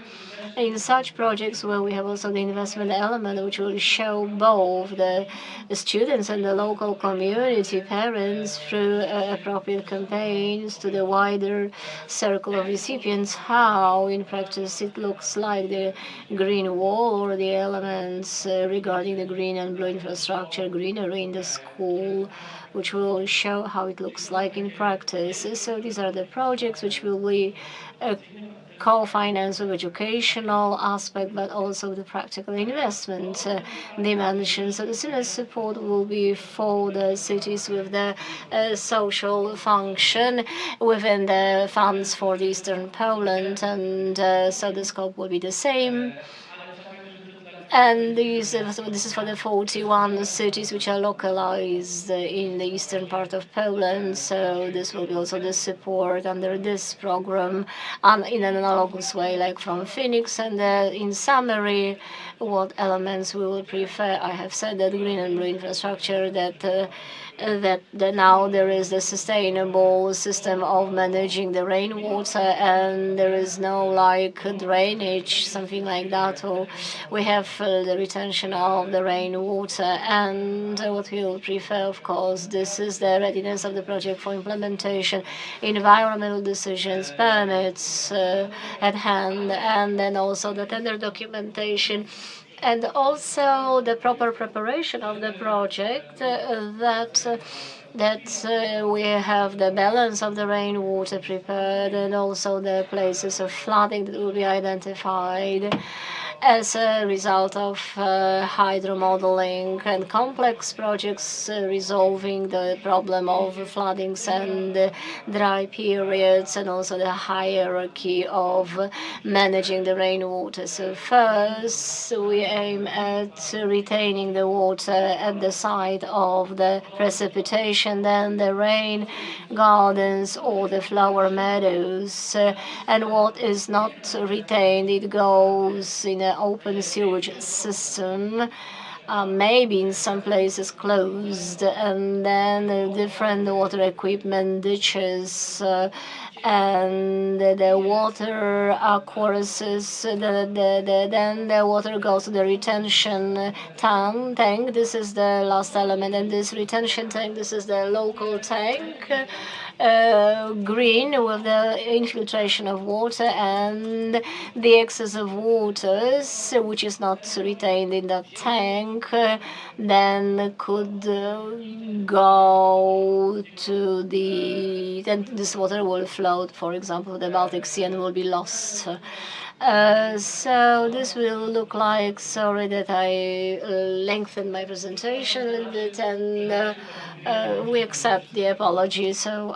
In such projects where we have also the investment element, which will show both the students and the local community, parents, through appropriate campaigns to the wider circle of recipients, how in practice it looks like the green wall or the elements regarding the green and blue infrastructure, greenery in the school, which will show how it looks like in practice. So these are the projects which will be co-finance of educational aspect, but also the practical investment dimension. So the similar support will be for the cities with the social function within the funds for the Eastern Poland, and so the scope will be the same. And this is for the 41 cities which are localized in the eastern part of Poland. So this will be also the support under this program in an analogous way, like from Phoenix. And in summary, what elements we will prefer. I have said that green and blue infrastructure, that now there is a sustainable system of managing the rainwater, and there is no like drainage, something like that, or we have the retention of the rainwater. And what we will prefer, of course, this is the readiness of the project for implementation, environmental decisions, permits at hand, and then also the tender documentation, and also the proper preparation of the project, that we have the balance of the rainwater prepared, and also the places of flooding that will be identified as a result of hydromodeling and complex projects resolving the problem of floodings and dry periods, and also the hierarchy of managing the rainwater. So first, we aim at retaining the water at the site of the precipitation, then the rain gardens or the flower meadows, and what is not retained, it goes in an open sewage system, maybe in some places closed, and then different water equipment, ditches, and the water courses. Then the water goes to the retention tank. This is the last element, and this retention tank, this is the local tank. Green with the infiltration of water, and the excess of waters which is not retained in that tank then could go to then this water will float, for example, the Baltic Sea, and will be lost. So this will look like, sorry that I lengthened my presentation a little bit, and we accept the apology. So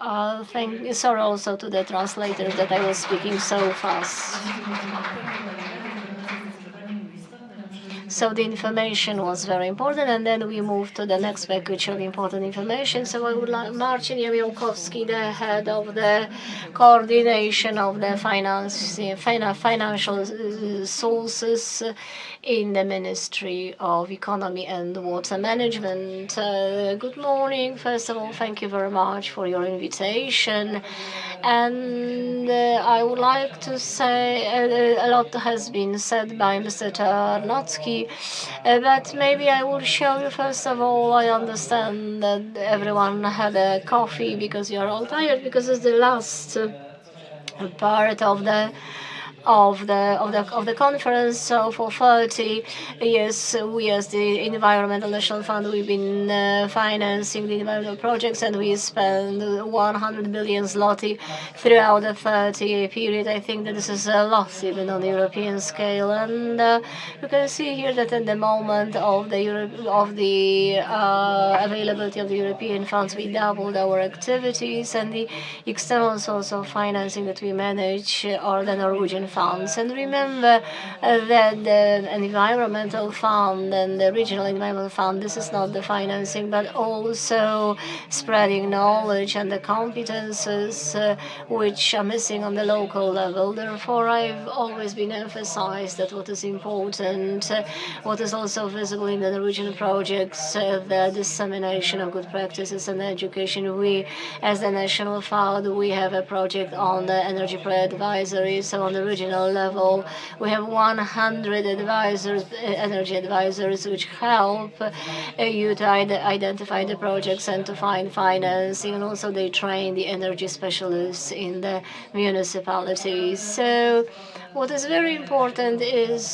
sorry also to the translators that I was speaking so fast. So the information was very important, and then we moved to the next package of important information. So I would like Marcin Jamiłkowski, the head of the coordination of the financial sources in the Ministry of Economy and Water Management. Good morning. First of all, thank you very much for your invitation. And I would like to say a lot has been said by Mr. Tarnowski, but maybe I will show you first of all. I understand that everyone had a coffee because you are all tired, because it's the last part of the conference. So for 30 years, we as the Environmental National Fund, we've been financing the environmental projects, and we spend 100 billion zloty throughout the 30-year period. I think that this is a lot even on the European scale, and you can see here that at the moment of the availability of the European funds, we doubled our activities, and the external source of financing that we manage are the Norwegian funds. And remember that the environmental fund and the regional environmental fund, this is not the financing, but also spreading knowledge and the competences which are missing on the local level. Therefore, I've always been emphasized that what is important, what is also visible in the Norwegian projects, the dissemination of good practices and education. We, as the National Fund, we have a project on the energy advisory. So on the regional level, we have 100 advisors, energy advisors, which help you to identify the projects and to find financing. And also they train the energy specialists in the municipalities. So what is very important is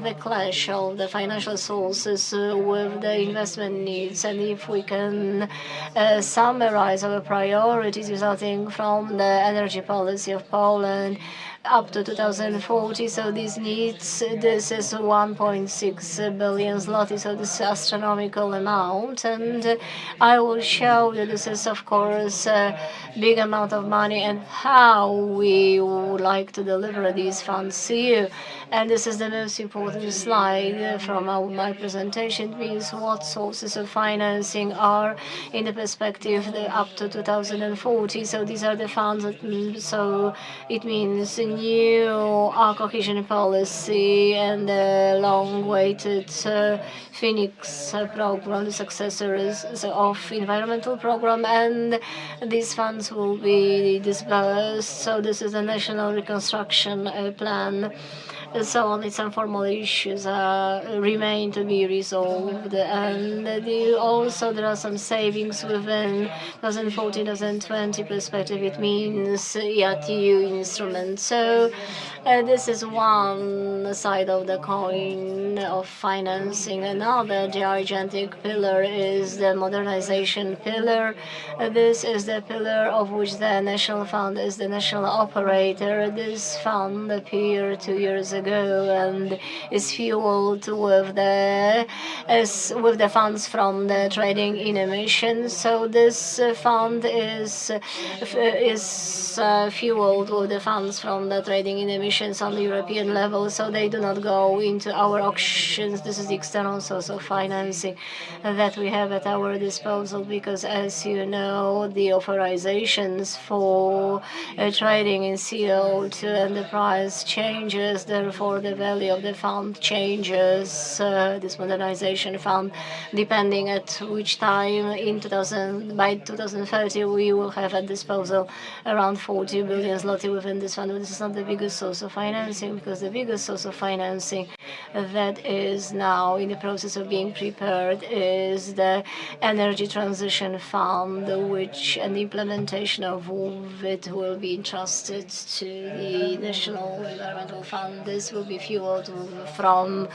the clash of the financial sources with the investment needs. And if we can summarize our priorities resulting from the energy policy of Poland up to 2040, so this needs, this is 1.6 billion zloty, so this is astronomical amount. And I will show you this is of course a big amount of money and how we would like to deliver these funds to you. And this is the most important slide from my presentation. It means what sources of financing are in the perspective up to 2040. So these are the funds. So it means a new cohesion policy and the long-awaited Phoenix program, the successors of environmental program, and these funds will be disbursed. So this is the national reconstruction plan. So only some formal issues remain to be resolved, and also there are some savings within 2014-2020 perspective. It means EATU instruments. So this is one side of the coin of financing. Another gigantic pillar is the modernization pillar. This is the pillar of which the National Fund is the national operator. This fund appeared 2 years ago and is fueled with the funds from the trading in emissions. So this fund is fueled with the funds from the trading in emissions on the European level. So they do not go into our auctions. This is the external source of financing that we have at our disposal, because as you know, the authorizations for trading in CO2 and the price changes. Therefore, the value of the fund changes. This modernization fund, depending at which time by 2030, we will have at disposal around 40 billion zloty within this fund. But this is not the biggest source of financing, because the biggest source of financing that is now in the process of being prepared is the Energy Transition Fund, which and the implementation of it will be entrusted to the National Environmental Fund. This will be fueled from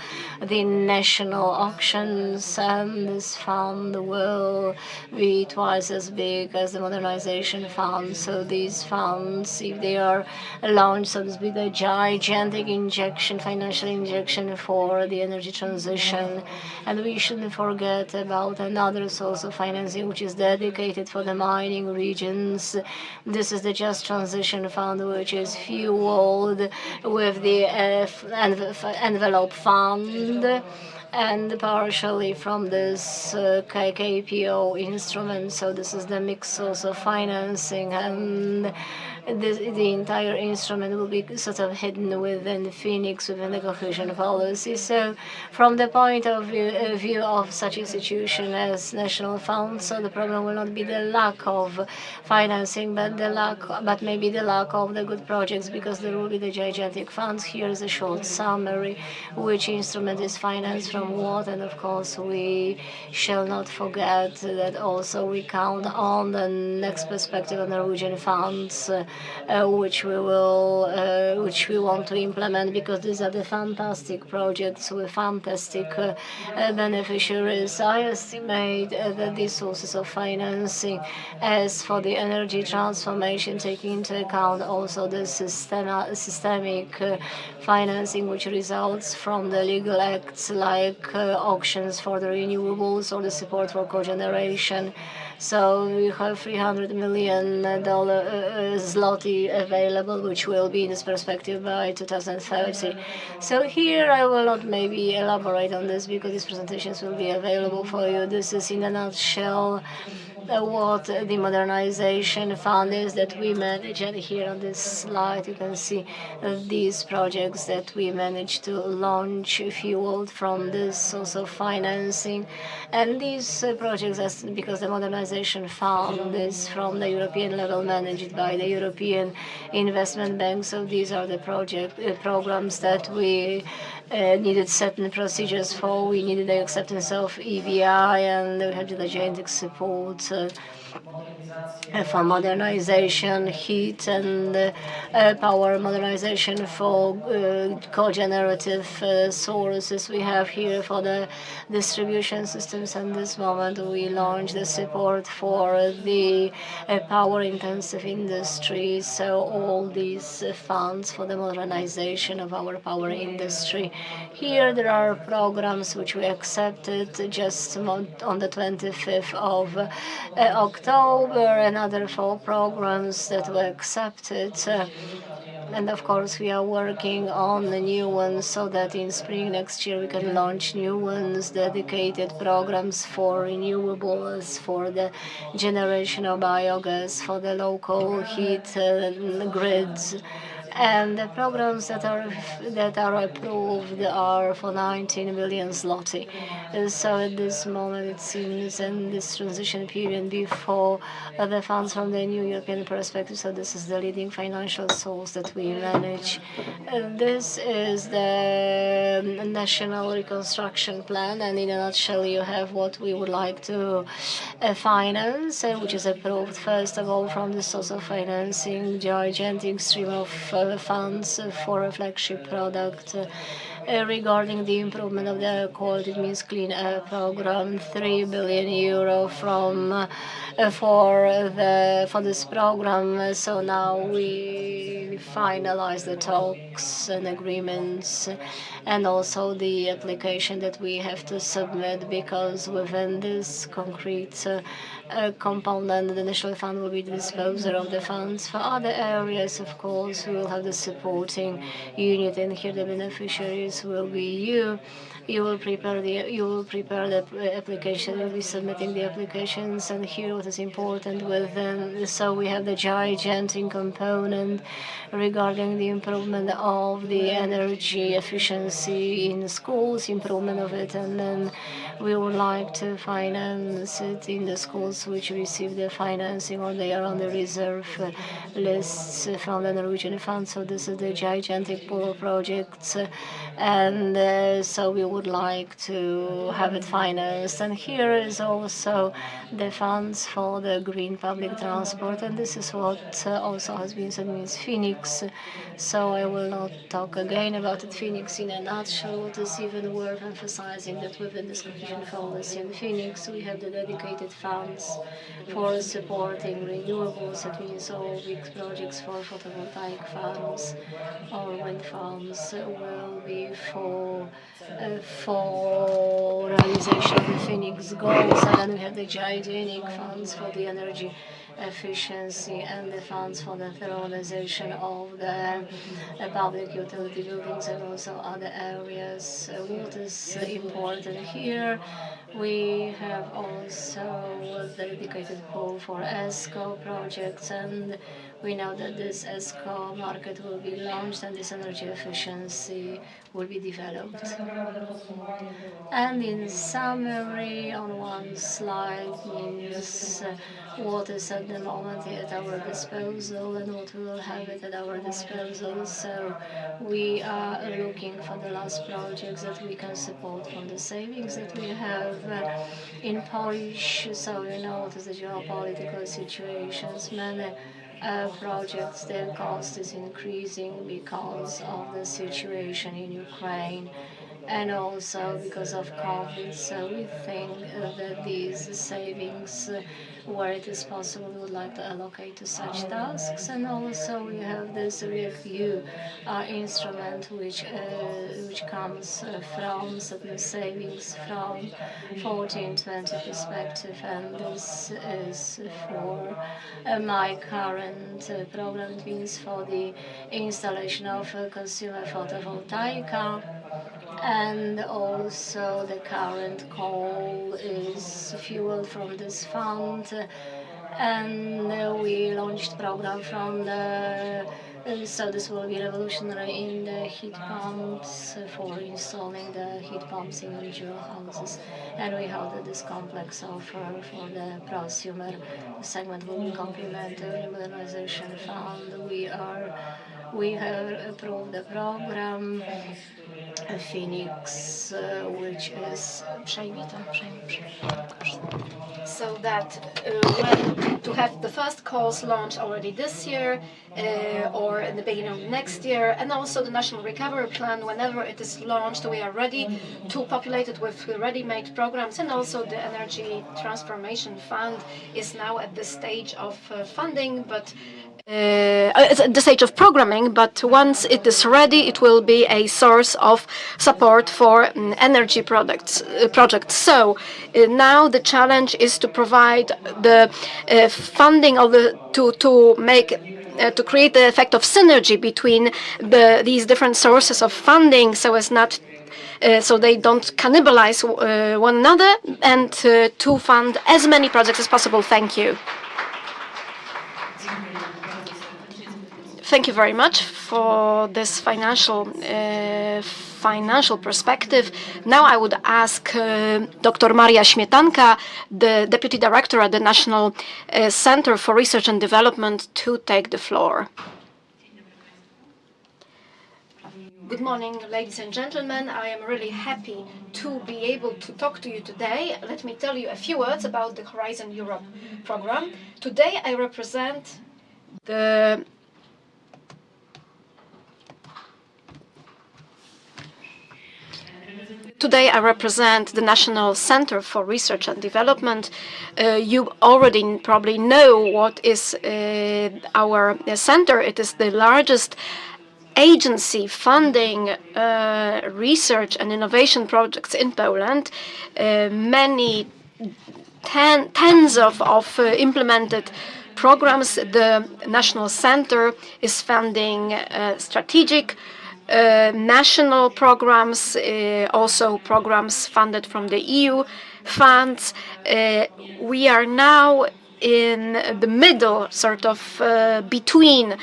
the national auctions, and this fund will be twice as big as the modernization fund. So these funds, if they are launched, so this will be the gigantic injection, financial injection for the energy transition. And we shouldn't forget about another source of financing, which is dedicated for the mining regions. This is the Just Transition Fund, which is fueled with the envelope fund and partially from this KPO instrument. So this is the mixed source of financing, and the entire instrument will be sort of hidden within Phoenix, within the cohesion policy. So from the point of view of such institution as National Fund, so the problem will not be the lack of financing, but maybe the lack of the good projects, because there will be the gigantic funds. Here is a short summary, which instrument is financed from what, and of course we shall not forget that also we count on the next perspective on Norwegian funds, which we want to implement, because these are the fantastic projects with fantastic beneficiaries. I estimate that these sources of financing, as for the energy transformation, taking into account also the systemic financing which results from the legal acts like auctions for the renewables or the support for cogeneration. So we have $300 million zloty available, which will be in this perspective by 2030. So here I will not maybe elaborate on this because these presentations will be available for you. This is in a nutshell what the modernization fund is that we manage. And here on this slide you can see these projects that we managed to launch fueled from this source of financing. And these projects, because the modernization fund is from the European level managed by the European Investment Bank. So these are the programs that we needed certain procedures for. We needed the acceptance of EVI, and we had the gigantic support for modernization, heat and power modernization for cogenerative sources. We have here for the distribution systems. And this moment we launched the support for the power intensive industry. So all these funds for the modernization of our power industry. Here there are programs which we accepted just on the 25th of October, another 4 programs that were accepted. And of course, we are working on the new ones so that in spring next year we can launch new ones, dedicated programs for renewables, for the generation of biogas, for the local heat grids. And the programs that are approved are for 19 billion zloty. So at this moment, it seems, in this transition period before the funds from the new European perspective, so this is the leading financial source that we manage. This is the National Reconstruction Plan, and in a nutshell, you have what we would like to finance, which is approved first of all from the source of financing, gigantic stream of funds for a flagship product regarding the improvement of the air quality. It means clean air program, 3 billion euro from for this program. So now we finalize the talks and agreements, and also the application that we have to submit, because within this concrete component, the national fund will be the disposer of the funds. For other areas, of course, we will have the supporting unit, and here the beneficiaries will be you. You will prepare the application. You'll be submitting the applications, and here what is important with them. So we have the gigantic component regarding the improvement of the energy efficiency in schools, improvement of it, and then we would like to finance it in the schools which receive the financing or they are on the reserve lists from the Norwegian fund. So this is the gigantic pool of projects, and so we would like to have it financed. And here is also the funds for the green public transport, and this is what also has been said, means Phoenix. So I will not talk again about it. Phoenix in a nutshell. It is even worth emphasizing that within this cohesion policy in Phoenix we have the dedicated funds for supporting renewables. It means all big projects for photovoltaic farms or wind farms will be for realization of the Phoenix goals. And then we have the gigantic funds for the energy efficiency and the funds for the thermalization of the public utility buildings and also other areas. What is important here? We have also a dedicated pool for ESCO projects, and we know that this ESCO market will be launched and this energy efficiency will be developed. And in summary, on one slide means what is at the moment at our disposal and what we will have it at our disposal. So we are looking for the last projects that we can support from the savings that we have in Polish. So you know what is the geopolitical situations. Many projects, their cost is increasing because of the situation in Ukraine. and also because of COVID. So we think that these savings, where it is possible, we would like to allocate to such tasks. And also we have this review instrument, which comes from certain savings from 14-20 perspective, and this is for my current program. It means for the installation of consumer photovoltaica. And also the current coal is fueled from this fund, and we launched program from the so this will be revolutionary in the heat pumps for installing the heat pumps in individual houses. And we hope that this complex offer for the prosumer segment will complement the modernization fund. We have approved the program Phoenix, which is so that when to have the first course launched already this year or in the beginning of next year, and also the National Recovery Plan, whenever it is launched, we are ready to populate it with ready-made programs, and also the Energy Transformation Fund is now at the stage of funding, but it's at the stage of programming, but once it is ready, it will be a source of support for energy projects. So now the challenge is to provide the funding of the to create the effect of synergy between these different sources of funding, so as not so they don't cannibalize one another, and to fund as many projects as possible. Thank you. Thank you very much for this financial perspective. Now I would ask Dr. Maria Śmietanka, the Deputy Director at the National Center for Research and Development, to take the floor. Good morning, ladies and gentlemen. I am really happy to be able to talk to you today. Let me tell you a few words about the Horizon Europe program. Today I represent the National Center for Research and Development. You already probably know what is our center. It is the largest agency funding research and innovation projects in Poland. Many tens of implemented programs. The National Center is funding strategic national programs, also programs funded from the EU funds. We are now in the middle, sort of between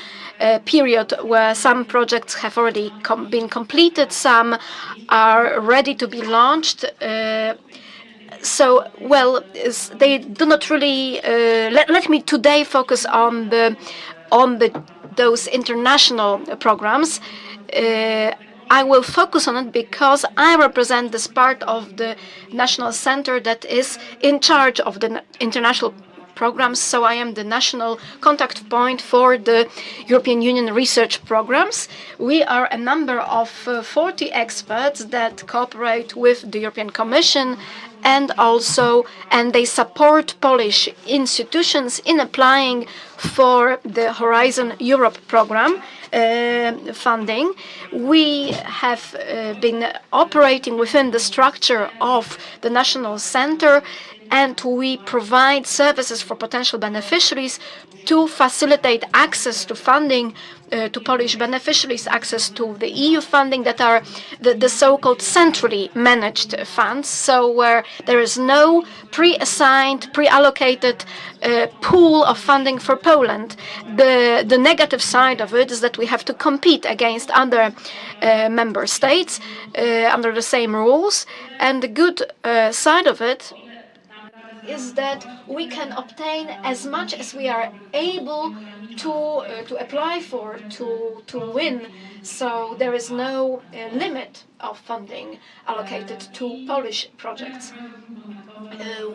period, where some projects have already been completed, some are ready to be launched. So, well, they do not really. Let me today focus on those international programs. I will focus on it because I represent this part of the National Center that is in charge of the international programs. So I am the national contact point for the European Union research programs. We are a number of 40 experts that cooperate with the European Commission, and they support Polish institutions in applying for the Horizon Europe program funding. We have been operating within the structure of the National Center, and we provide services for potential beneficiaries to facilitate access to funding to Polish beneficiaries, access to the EU funding that are the so-called centrally managed funds, so where there is no pre-assigned, pre-allocated pool of funding for Poland. The negative side of it is that we have to compete against other member states under the same rules, and the good side of it is that we can obtain as much as we are able to apply for, to win. So there is no limit of funding allocated to Polish projects.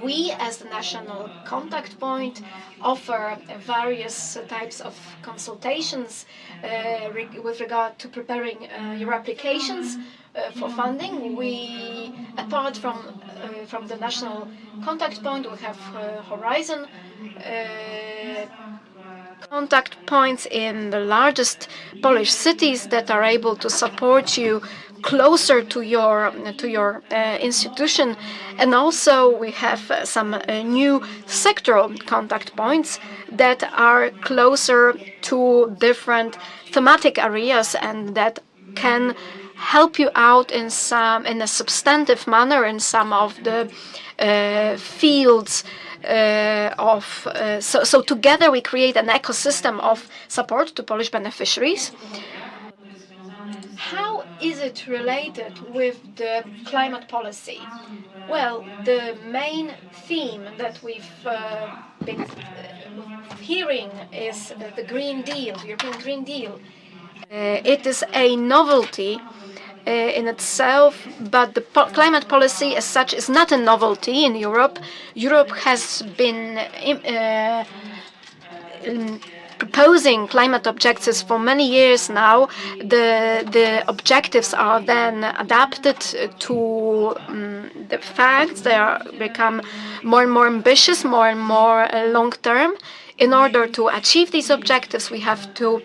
We, as the national contact point, offer various types of consultations with regard to preparing your applications for funding. We, apart from the national contact point, we have Horizon contact points in the largest Polish cities that are able to support you closer to your institution, and also we have some new sectoral contact points that are closer to different thematic areas and that can help you out in a substantive manner in some of the fields so together we create an ecosystem of support to Polish beneficiaries. How is it related with the climate policy? Well, the main theme that we've been hearing is the Green Deal, the European Green Deal. It is a novelty in itself, but the climate policy as such is not a novelty in Europe. Europe has been proposing climate objectives for many years now. The objectives are then adapted to the facts. They are become more and more ambitious, more and more long-term. In order to achieve these objectives, we have to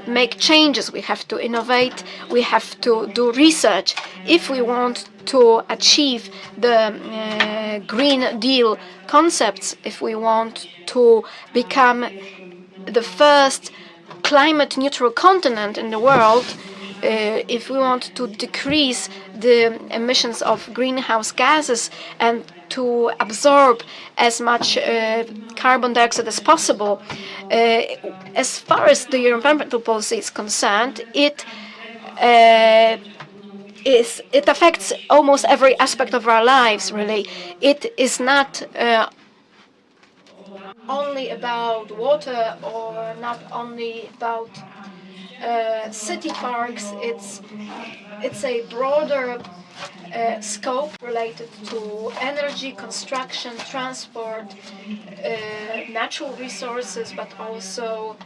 make changes, we have to innovate, we have to do research. If we want to achieve the Green Deal concepts, if we want to become the first climate neutral continent in the world, if we want to decrease the emissions of greenhouse gases and to absorb as much carbon dioxide as possible, as far as the environmental policy is concerned, it affects almost every aspect of our lives, really. It is not only about water or not only about city parks. It's a broader scope related to energy, construction, transport, natural resources, but also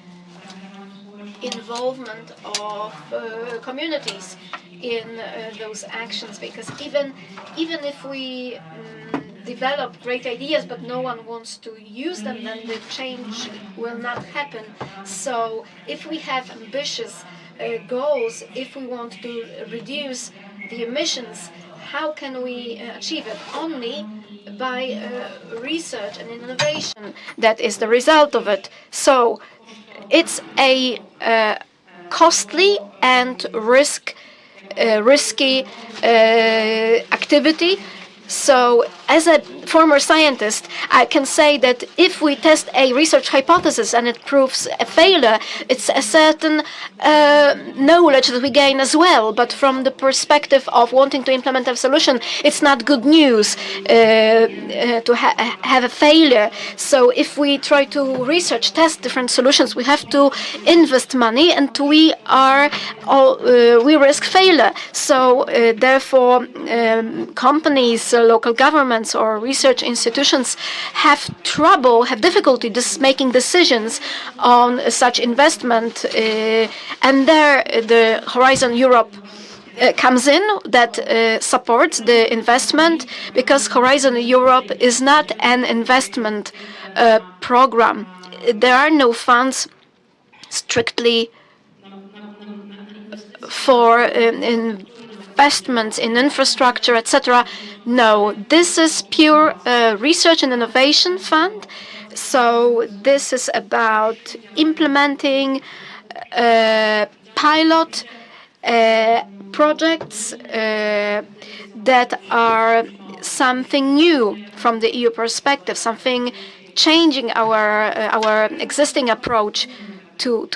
involvement of communities in those actions. Because even if we develop great ideas, but no one wants to use them, then the change will not happen. So if we have ambitious goals, if we want to reduce the emissions, how can we achieve it? Only by research and innovation. That is the result of it. So it's a costly and risky activity. So, as a former scientist, I can say that if we test a research hypothesis and it proves a failure, it's a certain knowledge that we gain as well. But from the perspective of wanting to implement a solution, it's not good news to have a failure. So, if we try to research, test different solutions, we have to invest money, and we risk failure. So, therefore, companies, local governments or research institutions have difficulty making decisions on such investment, and there the Horizon Europe comes in that supports the investment, because Horizon Europe is not an investment program. There are no funds strictly for investments in infrastructure, etc. No, this is pure research and innovation fund. So this is about implementing pilot projects that are something new from the EU perspective, something changing our existing approach to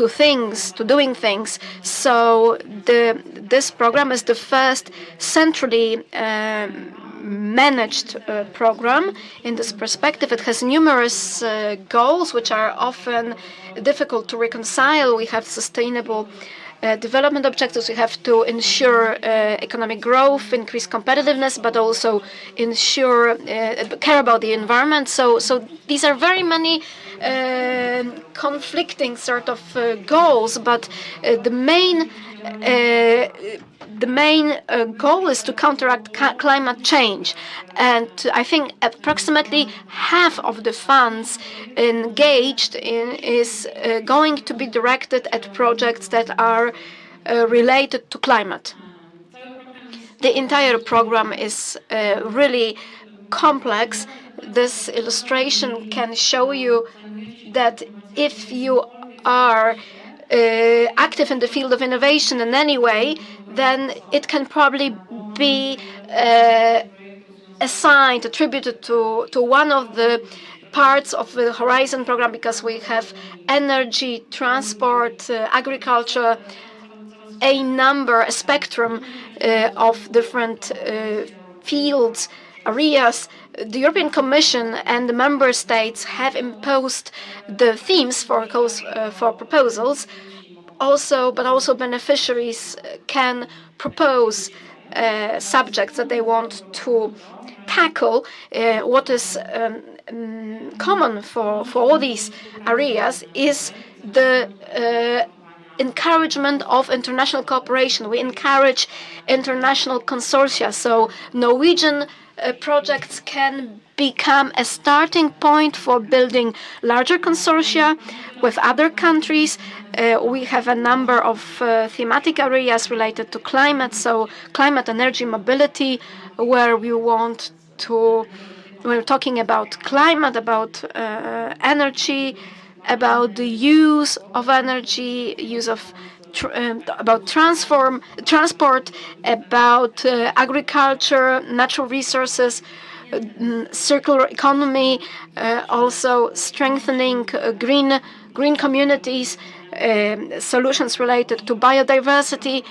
doing things. So this program is the first centrally managed program in this perspective. It has numerous goals which are often difficult to reconcile. We have sustainable development objectives. We have to ensure economic growth, increase competitiveness, but also care about the environment. So these are very many conflicting sort of goals, but the main the main goal is to counteract climate change. And I think approximately half of the funds engaged in is going to be directed at projects that are related to climate. The entire program is really complex. This illustration can show you that if you are active in the field of innovation in any way, then it can probably be assigned, attributed to one of the parts of the Horizon program, because we have energy, transport, agriculture, a spectrum of different fields, areas. The European Commission and the member states have imposed the themes for proposals. But also beneficiaries can propose subjects that they want to tackle. What is common for all these areas is the encouragement of international cooperation. We encourage international consortia, so Norwegian projects can become a starting point for building larger consortia with other countries. We have a number of thematic areas related to climate, so climate, energy, mobility, where we're talking about climate, about energy, about the use of energy, about transport, about agriculture, natural resources, circular economy, also strengthening green communities, solutions related to biodiversity.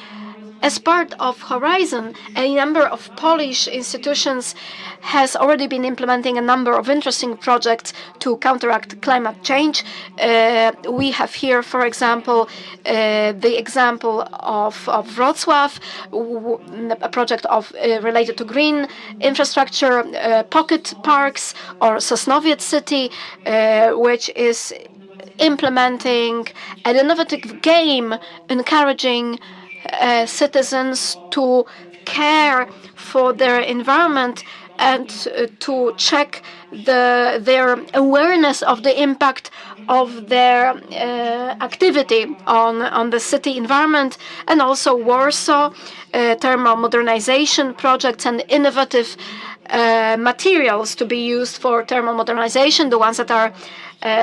As part of Horizon, a number of Polish institutions has already been implementing a number of interesting projects to counteract climate change. We have here, for example, the example of Wrocław, a project related to green infrastructure, pocket parks, or Sosnowiec city, which is implementing an innovative game encouraging citizens to care for their environment and to check their awareness of the impact of their activity on the city environment. And also Warsaw, thermal modernization projects and innovative materials to be used for thermal modernization, the ones that are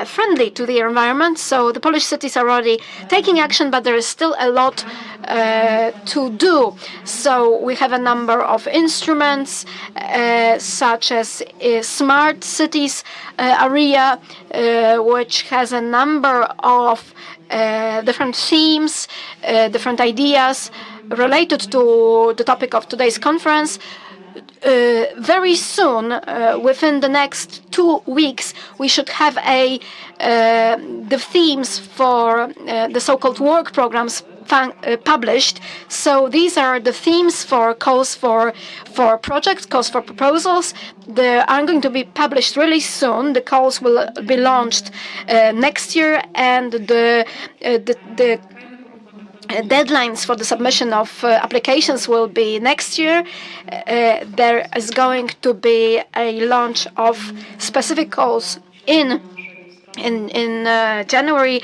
friendly to the environment. So the Polish cities are already taking action, but there is still a lot to do. So we have a number of instruments, such as Smart Cities area, which has a number of different themes, different ideas related to the topic of today's conference. Very soon, within the next 2 weeks, we should have the themes for the so-called work programs published. So these are the themes for calls for projects, calls for proposals. They are going to be published really soon. The calls will be launched next year, and the deadlines for the submission of applications will be next year. There is going to be a launch of specific calls in January.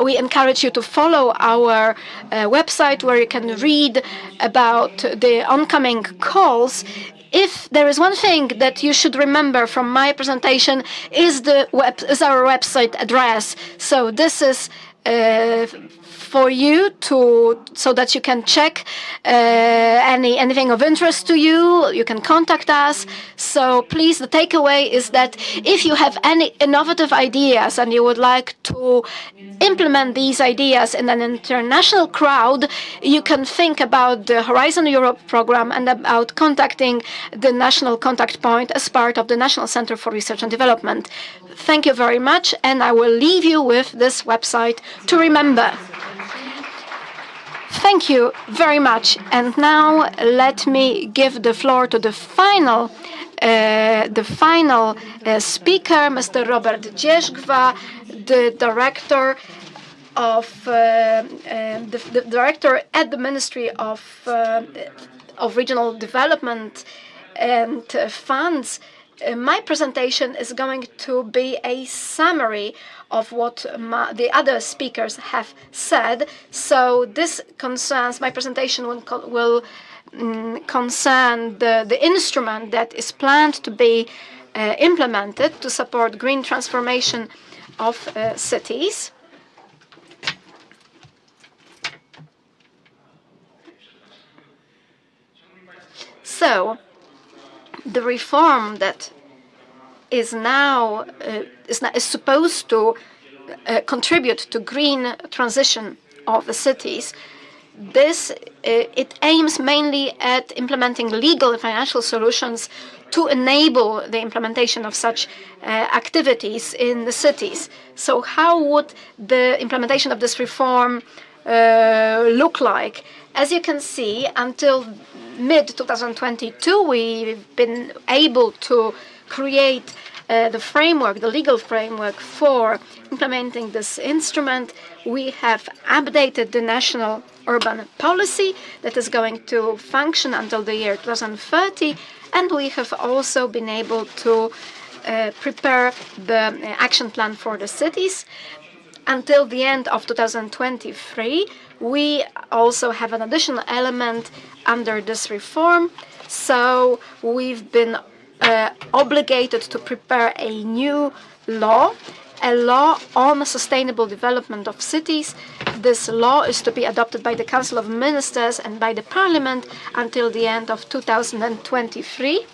We encourage you to follow our website, where you can read about the oncoming calls. If there is one thing that you should remember from my presentation, is our website address. So this is for you so that you can check anything of interest to you. You can contact us. So please, the takeaway is that if you have any innovative ideas and you would like to implement these ideas in an international crowd, you can think about the Horizon Europe program and about contacting the national contact point as part of the National Center for Research and Development. Thank you very much, and I will leave you with this website to remember. Thank you very much. And now let me give the floor to the final speaker, Mr. Robert Dzierzgwa, the director of the director at the Ministry of Regional Development and Funds, my presentation is going to be a summary of what the other speakers have said. So this concerns, my presentation will concern the instrument that is planned to be implemented to support green transformation of cities. So the reform that is now is supposed to contribute to green transition of the cities. This it aims mainly at implementing legal and financial solutions to enable the implementation of such activities in the cities. So how would the implementation of this reform look like? As you can see, until mid-2022, we've been able to create the framework, the legal framework for implementing this instrument. We have updated the national urban policy that is going to function until the year 2030, and we have also been able to prepare the action plan for the cities. Until the end of 2023, we also have an additional element under this reform. So we've been obligated to prepare a new law, a law on sustainable development of cities. This law is to be adopted by the Council of Ministers and by the Parliament until the end of 2023.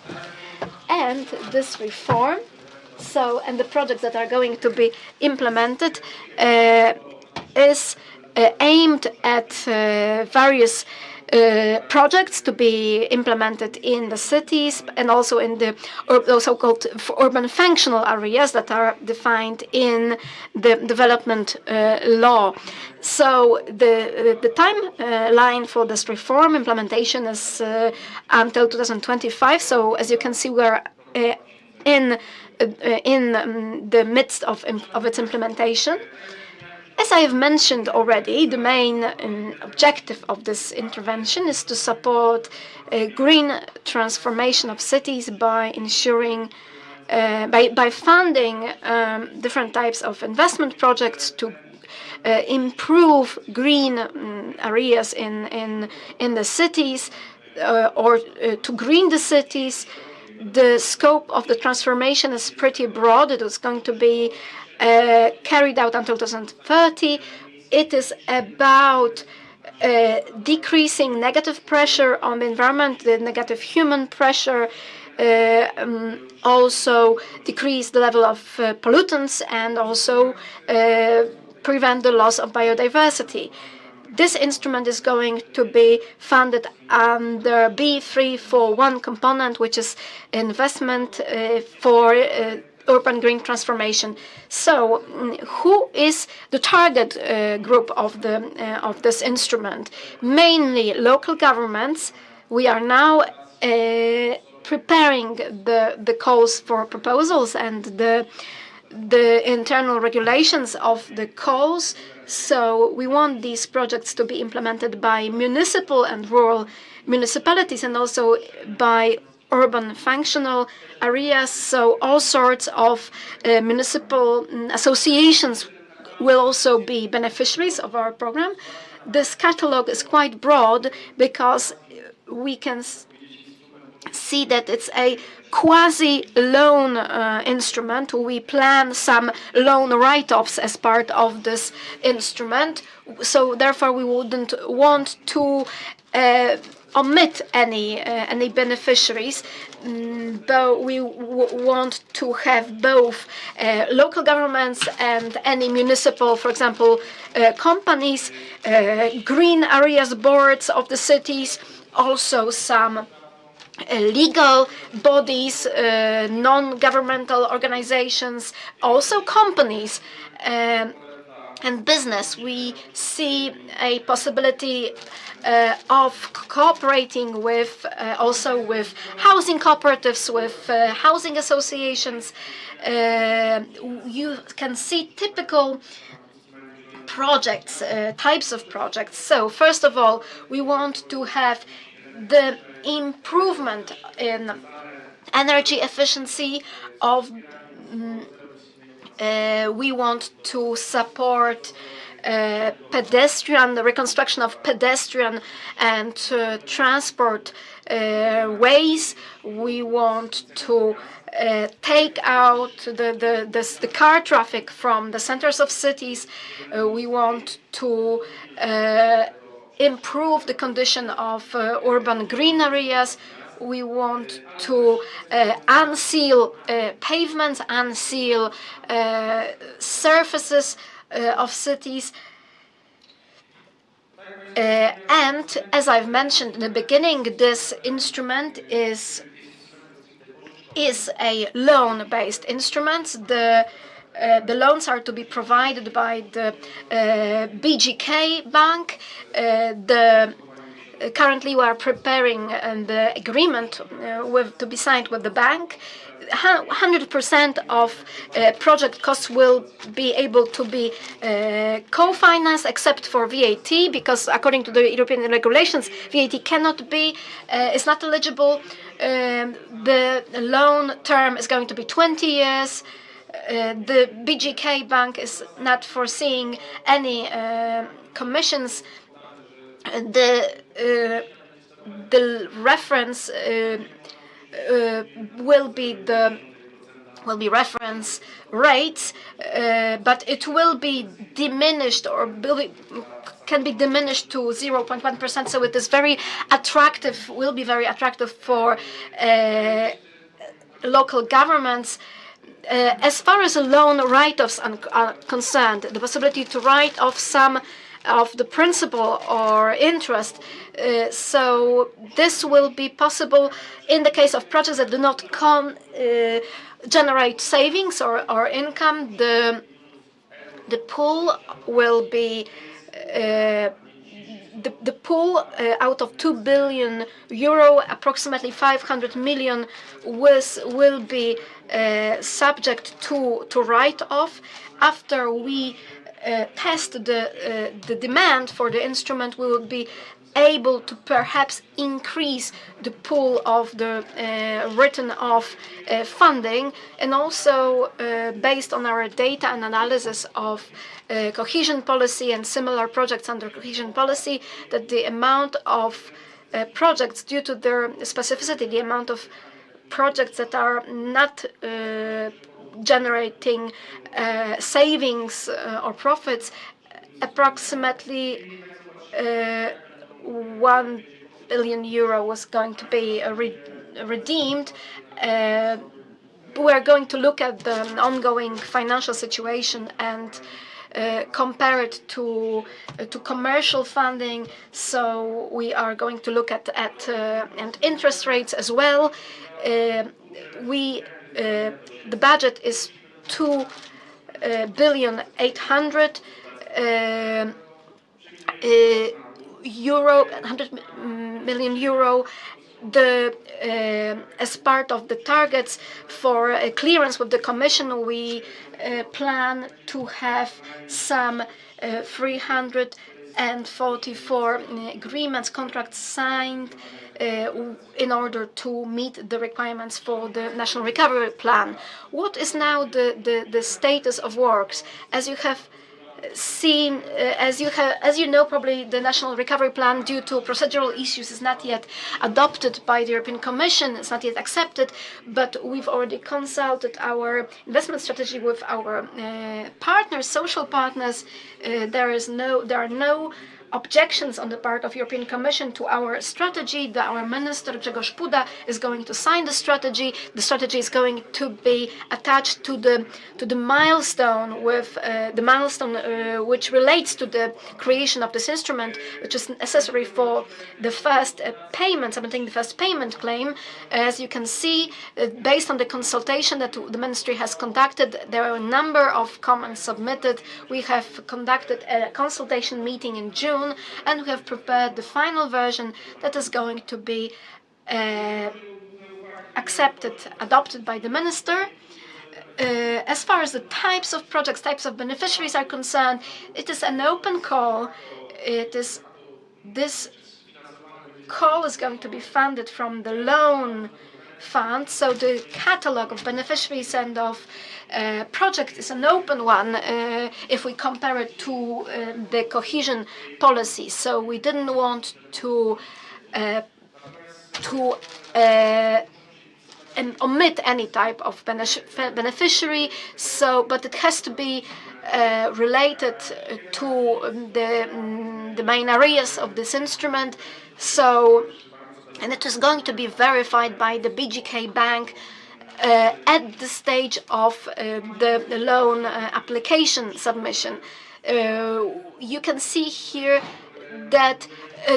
And this reform, and the projects that are going to be implemented is aimed at various projects to be implemented in the cities and also in the so-called urban functional areas that are defined in the development law. So the timeline for this reform implementation is until 2025. So as you can see, we're in the midst of its implementation. As I have mentioned already, the main objective of this intervention is to support a green transformation of cities by ensuring, by funding different types of investment projects to improve green areas in the cities or to green the cities. The scope of the transformation is pretty broad. It is going to be carried out until 2030. It is about decreasing negative pressure on the environment, the negative human pressure, also decrease the level of pollutants, and also prevent the loss of biodiversity. This instrument is going to be funded under B341 component, which is investment for urban green transformation. So, who is the target group of this instrument? Mainly local governments. We are now preparing the calls for proposals and the internal regulations of the calls. So we want these projects to be implemented by municipal and rural municipalities and also by urban functional areas. So all sorts of municipal associations will also be beneficiaries of our program. This catalog is quite broad because we can see that it's a quasi-loan instrument. We plan some loan write-offs as part of this instrument. So therefore, we wouldn't want to omit any beneficiaries, but we want to have both local governments and any municipal, for example, companies, green areas boards of the cities, also some legal bodies, non-governmental organizations, also companies and business. We see a possibility of cooperating with also with housing cooperatives, with housing associations. You can see typical projects, types of projects. So first of all, we want to have the improvement in energy efficiency of we want to support the reconstruction of pedestrian and transport ways. We want to take out the car traffic from the centers of cities. We want to improve the condition of urban green areas. We want to unseal pavements, unseal surfaces of cities. And as I've mentioned in the beginning, this instrument is a loan-based instrument. The loans are to be provided by the BGK Bank. Currently, we are preparing the agreement to be signed with the bank. 100% of project costs will be able to be co-financed, except for VAT, because according to the European regulations, VAT cannot be, is not eligible. The loan term is going to be 20 years. The BGK Bank is not foreseeing any commissions. The reference will be reference rates, but it will be diminished or can be diminished to 0.1%. So it is very attractive. Will be very attractive for local governments. As far as loan write-offs are concerned, the possibility to write off some of the principal or interest. So this will be possible in the case of projects that do not generate savings or income. The pool will be the pool out of 2 billion euro, approximately 500 million will be subject to write-off. After we test the demand for the instrument, we will be able to perhaps increase the pool of the written off funding, and also based on our data and analysis of cohesion policy and similar projects under cohesion policy, that the amount of projects, due to their specificity, the amount of projects that are not generating savings or profits, approximately 1 billion euro was going to be redeemed. We're going to look at the ongoing financial situation and compare it to commercial funding. So we are going to look at and interest rates as well. The budget is 2.8 billion euro, 100 million euro. As part of the targets for clearance with the Commission, we plan to have some 344 agreements, contracts signed in order to meet the requirements for the National Recovery Plan. What is now the status of works? As you have seen, as you know, probably the National Recovery Plan, due to procedural issues, is not yet adopted by the European Commission. It's not yet accepted, but we've already consulted our investment strategy with our partners, social partners. There are no objections on the part of European Commission to our strategy. Our minister Grzegorz Puda is going to sign the strategy. The strategy is going to be attached to the milestone which relates to the creation of this instrument, which is necessary for the first payment, submitting the first payment claim. As you can see, based on the consultation that the ministry has conducted, there are a number of comments submitted. We have conducted a consultation meeting in June, and we have prepared the final version that is going to be adopted by the minister. As far as the types of projects, types of beneficiaries are concerned, it is an open call. This call is going to be funded from the loan fund, so the catalog of beneficiaries and of project is an open one if we compare it to the cohesion policy. So we didn't want to omit any type of beneficiary, but it has to be related to the main areas of this instrument. So, and it is going to be verified by the BGK Bank at the stage of the loan application submission. You can see here that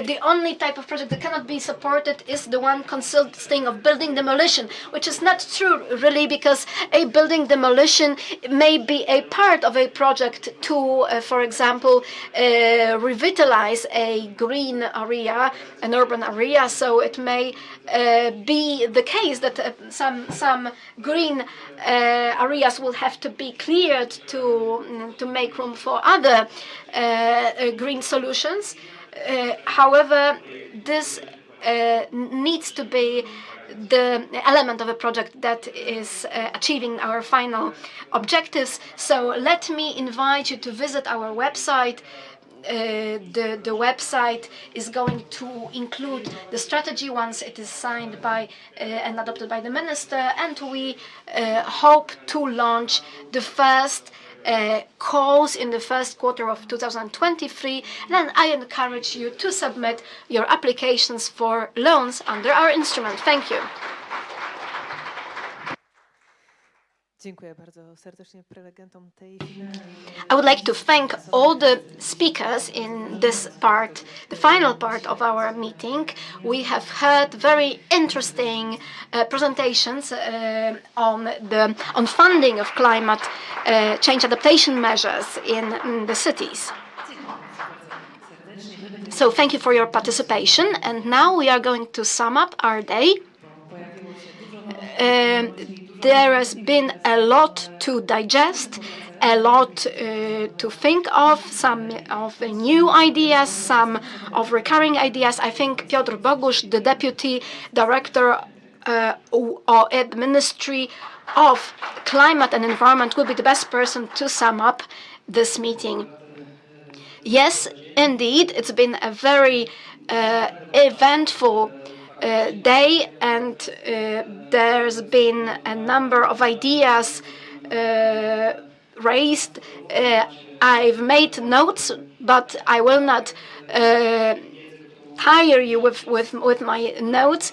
the only type of project that cannot be supported is the one consisting of building demolition, which is not true really, because a building demolition may be a part of a project to, for example, revitalize a green area, an urban area. So it may be the case that some green areas will have to be cleared to make room for other green solutions. However, this needs to be the element of a project that is achieving our final objectives. So let me invite you to visit our website. The website is going to include the strategy once it is signed by and adopted by the minister, and we hope to launch the first calls in the first quarter of 2023. Then I encourage you to submit your applications for loans under our instrument. Thank you. Dziękuję bardzo serdecznie prelegentom tej. I would like to thank all the speakers in this part, the final part of our meeting. We have heard very interesting presentations on funding of climate change adaptation measures in the cities. So thank you for your participation, and now we are going to sum up our day. There has been a lot to digest, a lot to think of, some of new ideas, some of recurring ideas. I think Piotr Bogusz, the Deputy Director at the Ministry of Climate and Environment, will be the best person to sum up this meeting. Yes, indeed, it's been a very eventful day, and there's been a number of ideas raised. I've made notes, but I will not tire you with my notes.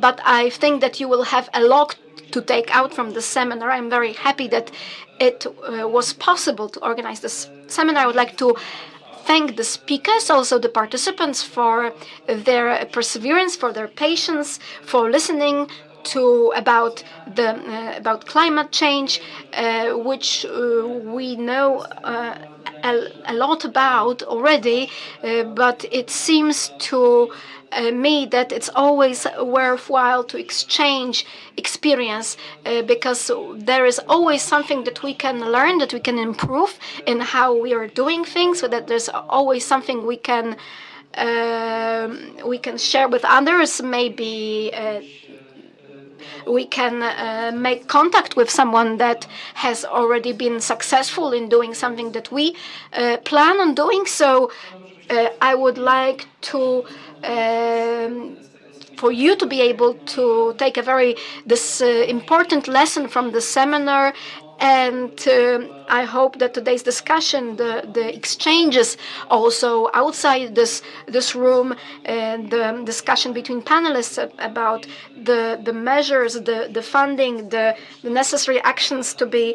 But I think that you will have a lot to take out from the seminar. I'm very happy that it was possible to organize this seminar. I would like to thank the speakers, also the participants, for their perseverance, for their patience, for listening about climate change, which we know a lot about already, but it seems to me that it's always worthwhile to exchange experience, because there is always something that we can learn, that we can improve in how we are doing things, so that there's always something we can share with others. Maybe we can make contact with someone that has already been successful in doing something that we plan on doing. So I would like to for you to be able to take this important lesson from the seminar. And I hope that today's discussion, the exchanges also outside this room, and the discussion between panelists about the measures, the funding, the necessary actions to be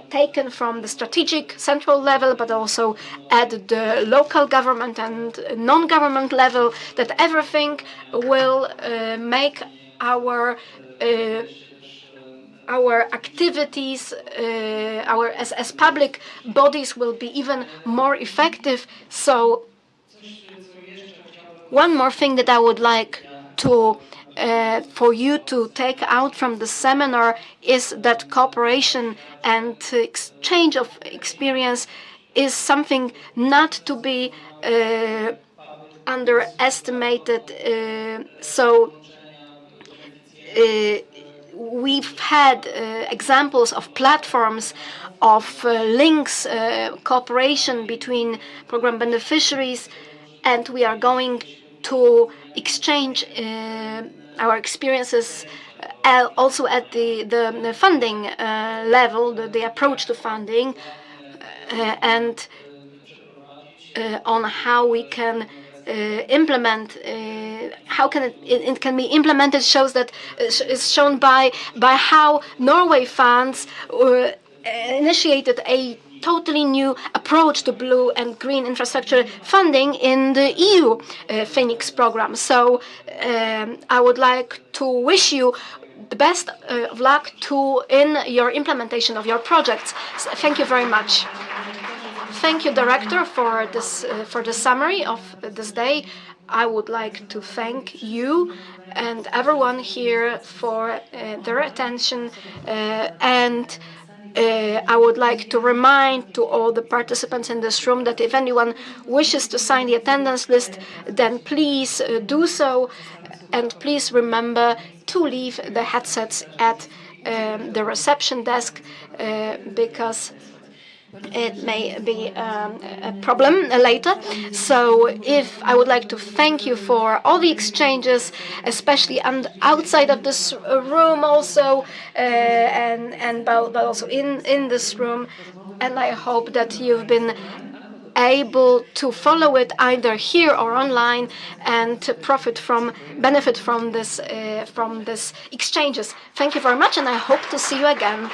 taken from the strategic central level, but also at the local government and non-government level, that everything will make our activities, as public bodies, will be even more effective. So one more thing that I would like for you to take out from the seminar is that cooperation and exchange of experience is something not to be underestimated. We've had examples of platforms, of links, cooperation between program beneficiaries, and we are going to exchange our experiences also at the funding level, the approach to funding, and on how we can implement, how can it can be implemented, shows that is shown by how Norway funds initiated a totally new approach to blue and green infrastructure funding in the EU Phoenix program. So I would like to wish you the best of luck in your implementation of your projects. So thank you very much. Thank you, Director, for the summary of this day. I would like to thank you and everyone here for their attention, and I would like to remind to all the participants in this room that if anyone wishes to sign the attendance list, then please do so, and please remember to leave the headsets at the reception desk because it may be a problem later. So if I would like to thank you for all the exchanges, especially outside of this room also, but also in this room, and I hope that you've been able to follow it either here or online and to benefit from this exchanges. Thank you very much, and I hope to see you again.